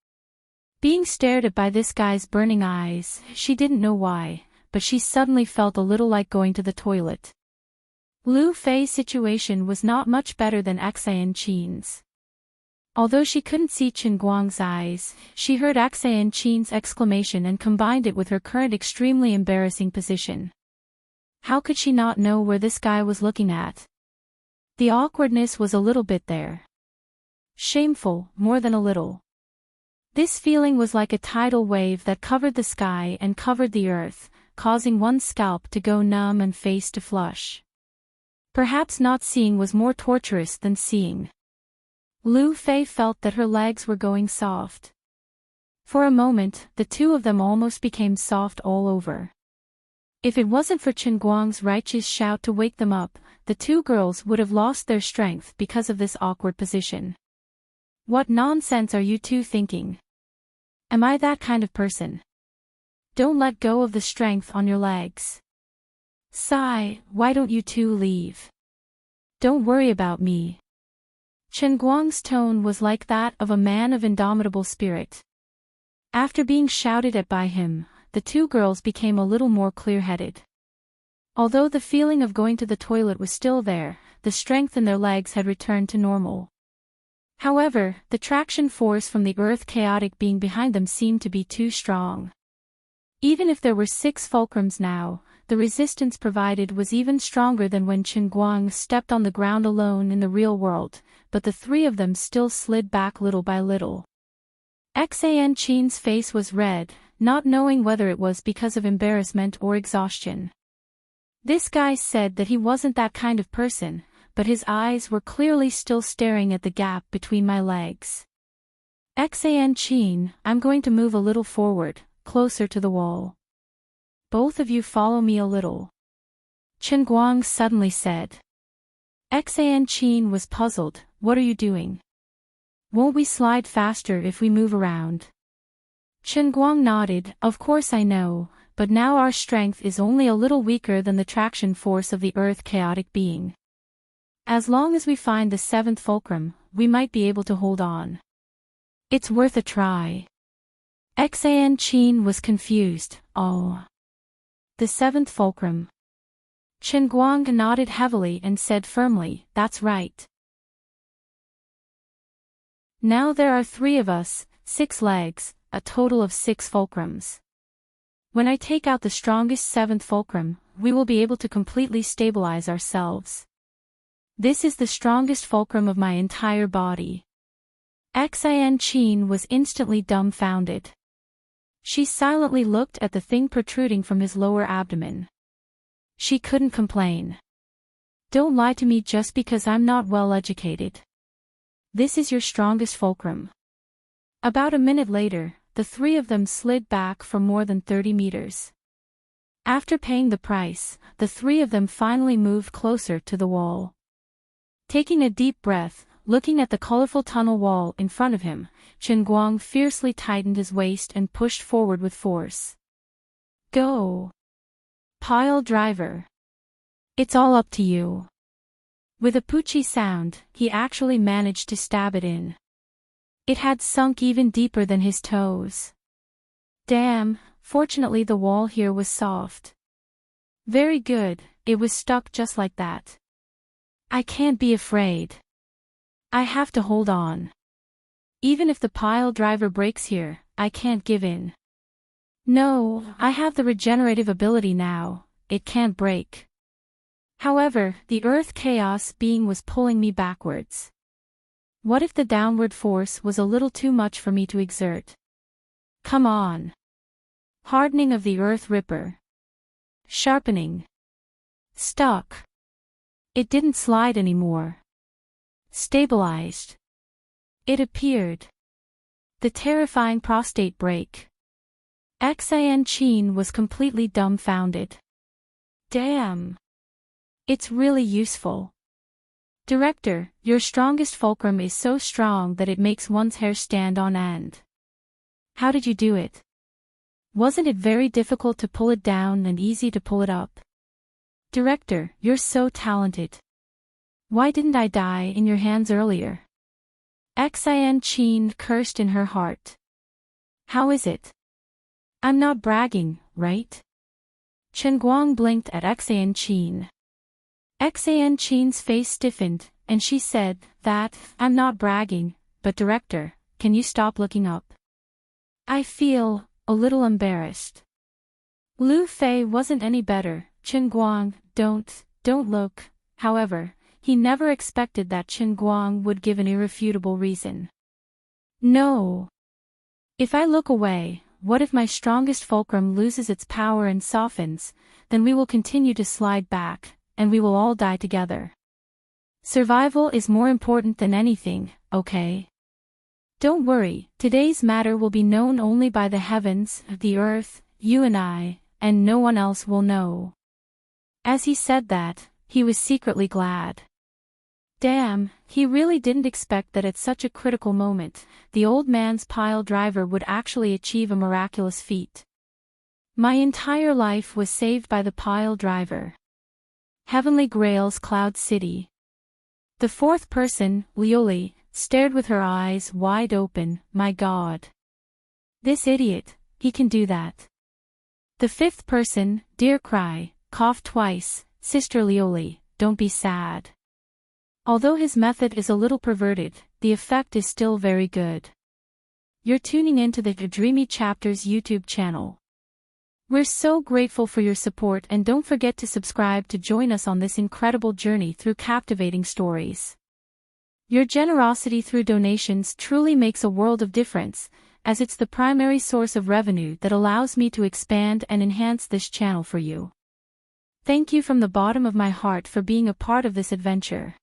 Being stared at by this guy's burning eyes, she didn't know why, but she suddenly felt a little like going to the toilet. Lu Fei's situation was not much better than Enchanting's. Although she couldn't see Qinguang's eyes, she heard Enchanting's exclamation and combined it with her current extremely embarrassing position. How could she not know where this guy was looking at? The awkwardness was a little bit there. Shameful, more than a little. This feeling was like a tidal wave that covered the sky and covered the earth, causing one's scalp to go numb and face to flush. Perhaps not seeing was more torturous than seeing. Lu Fei felt that her legs were going soft. For a moment, the two of them almost became soft all over. If it wasn't for Qinguang's righteous shout to wake them up, the two girls would have lost their strength because of this awkward position. What nonsense are you two thinking? Am I that kind of person? Don't let go of the strength on your legs. Sigh, why don't you two leave? Don't worry about me. Qinguang's tone was like that of a man of indomitable spirit. After being shouted at by him, the two girls became a little more clear-headed. Although the feeling of going to the toilet was still there, the strength in their legs had returned to normal. However, the traction force from the earth chaotic being behind them seemed to be too strong. Even if there were 6 fulcrums now, the resistance provided was even stronger than when Qinguang stepped on the ground alone in the real world, but the 3 of them still slid back little by little. Enchanting's face was red, not knowing whether it was because of embarrassment or exhaustion. This guy said that he wasn't that kind of person, but his eyes were clearly still staring at the gap between my legs. Enchanting, I'm going to move a little forward, closer to the wall. Both of you follow me a little. Qinguang suddenly said. Enchanting was puzzled. What are you doing? Won't we slide faster if we move around? Qinguang nodded. Of course I know, but now our strength is only a little weaker than the traction force of the earth chaotic being. As long as we find the 7th fulcrum, we might be able to hold on. It's worth a try. Enchanting was confused. Oh. The 7th fulcrum. Qinguang nodded heavily and said firmly, that's right. Now there are 3 of us, 6 legs, a total of 6 fulcrums. When I take out the strongest 7th fulcrum, we will be able to completely stabilize ourselves. This is the strongest fulcrum of my entire body. Enchanting was instantly dumbfounded. She silently looked at the thing protruding from his lower abdomen. She couldn't complain. Don't lie to me just because I'm not well educated. This is your strongest fulcrum. About a minute later, the three of them slid back for more than 30 meters. After paying the price, the three of them finally moved closer to the wall. Taking a deep breath, looking at the colorful tunnel wall in front of him, Chen Guang fiercely tightened his waist and pushed forward with force. Go! Pile driver! It's all up to you. With a poochie sound, he actually managed to stab it in. It had sunk even deeper than his toes. Damn, fortunately the wall here was soft. Very good, it was stuck just like that. I can't be afraid. I have to hold on. Even if the pile driver breaks here, I can't give in. No, I have the regenerative ability now, it can't break. However, the earth chaos being was pulling me backwards. What if the downward force was a little too much for me to exert? Come on. Hardening of the earth ripper. Sharpening. Stuck. It didn't slide anymore. Stabilized. It appeared. The terrifying prostate break. Enchanting was completely dumbfounded. Damn. It's really useful. Director, your strongest fulcrum is so strong that it makes one's hair stand on end. How did you do it? Wasn't it very difficult to pull it down and easy to pull it up? Director, you're so talented. Why didn't I die in your hands earlier? Enchanting cursed in her heart. How is it? I'm not bragging, right? Chen Guang blinked at Enchanting. Enchanting's face stiffened, and she said, I'm not bragging, but director, can you stop looking up? I feel a little embarrassed. Lu Fei wasn't any better. Chen Guang, don't look. However, he never expected that Chen Guang would give an irrefutable reason. No. If I look away, what if my strongest fulcrum loses its power and softens, then we will continue to slide back, and we will all die together. Survival is more important than anything, okay? Don't worry, today's matter will be known only by the heavens, the earth, you and I, and no one else will know. As he said that, he was secretly glad. Damn, he really didn't expect that at such a critical moment, the old man's pile driver would actually achieve a miraculous feat. My entire life was saved by the pile driver. Heavenly Grail's Cloud City. The fourth person, Lioli, stared with her eyes wide open. My God. This idiot, he can do that. The fifth person, Dear Cry, coughed twice. Sister Lioli, don't be sad. Although his method is a little perverted, the effect is still very good. You're tuning into the Dreamy Chapters YouTube channel. We're so grateful for your support, and don't forget to subscribe to join us on this incredible journey through captivating stories. Your generosity through donations truly makes a world of difference, as it's the primary source of revenue that allows me to expand and enhance this channel for you. Thank you from the bottom of my heart for being a part of this adventure.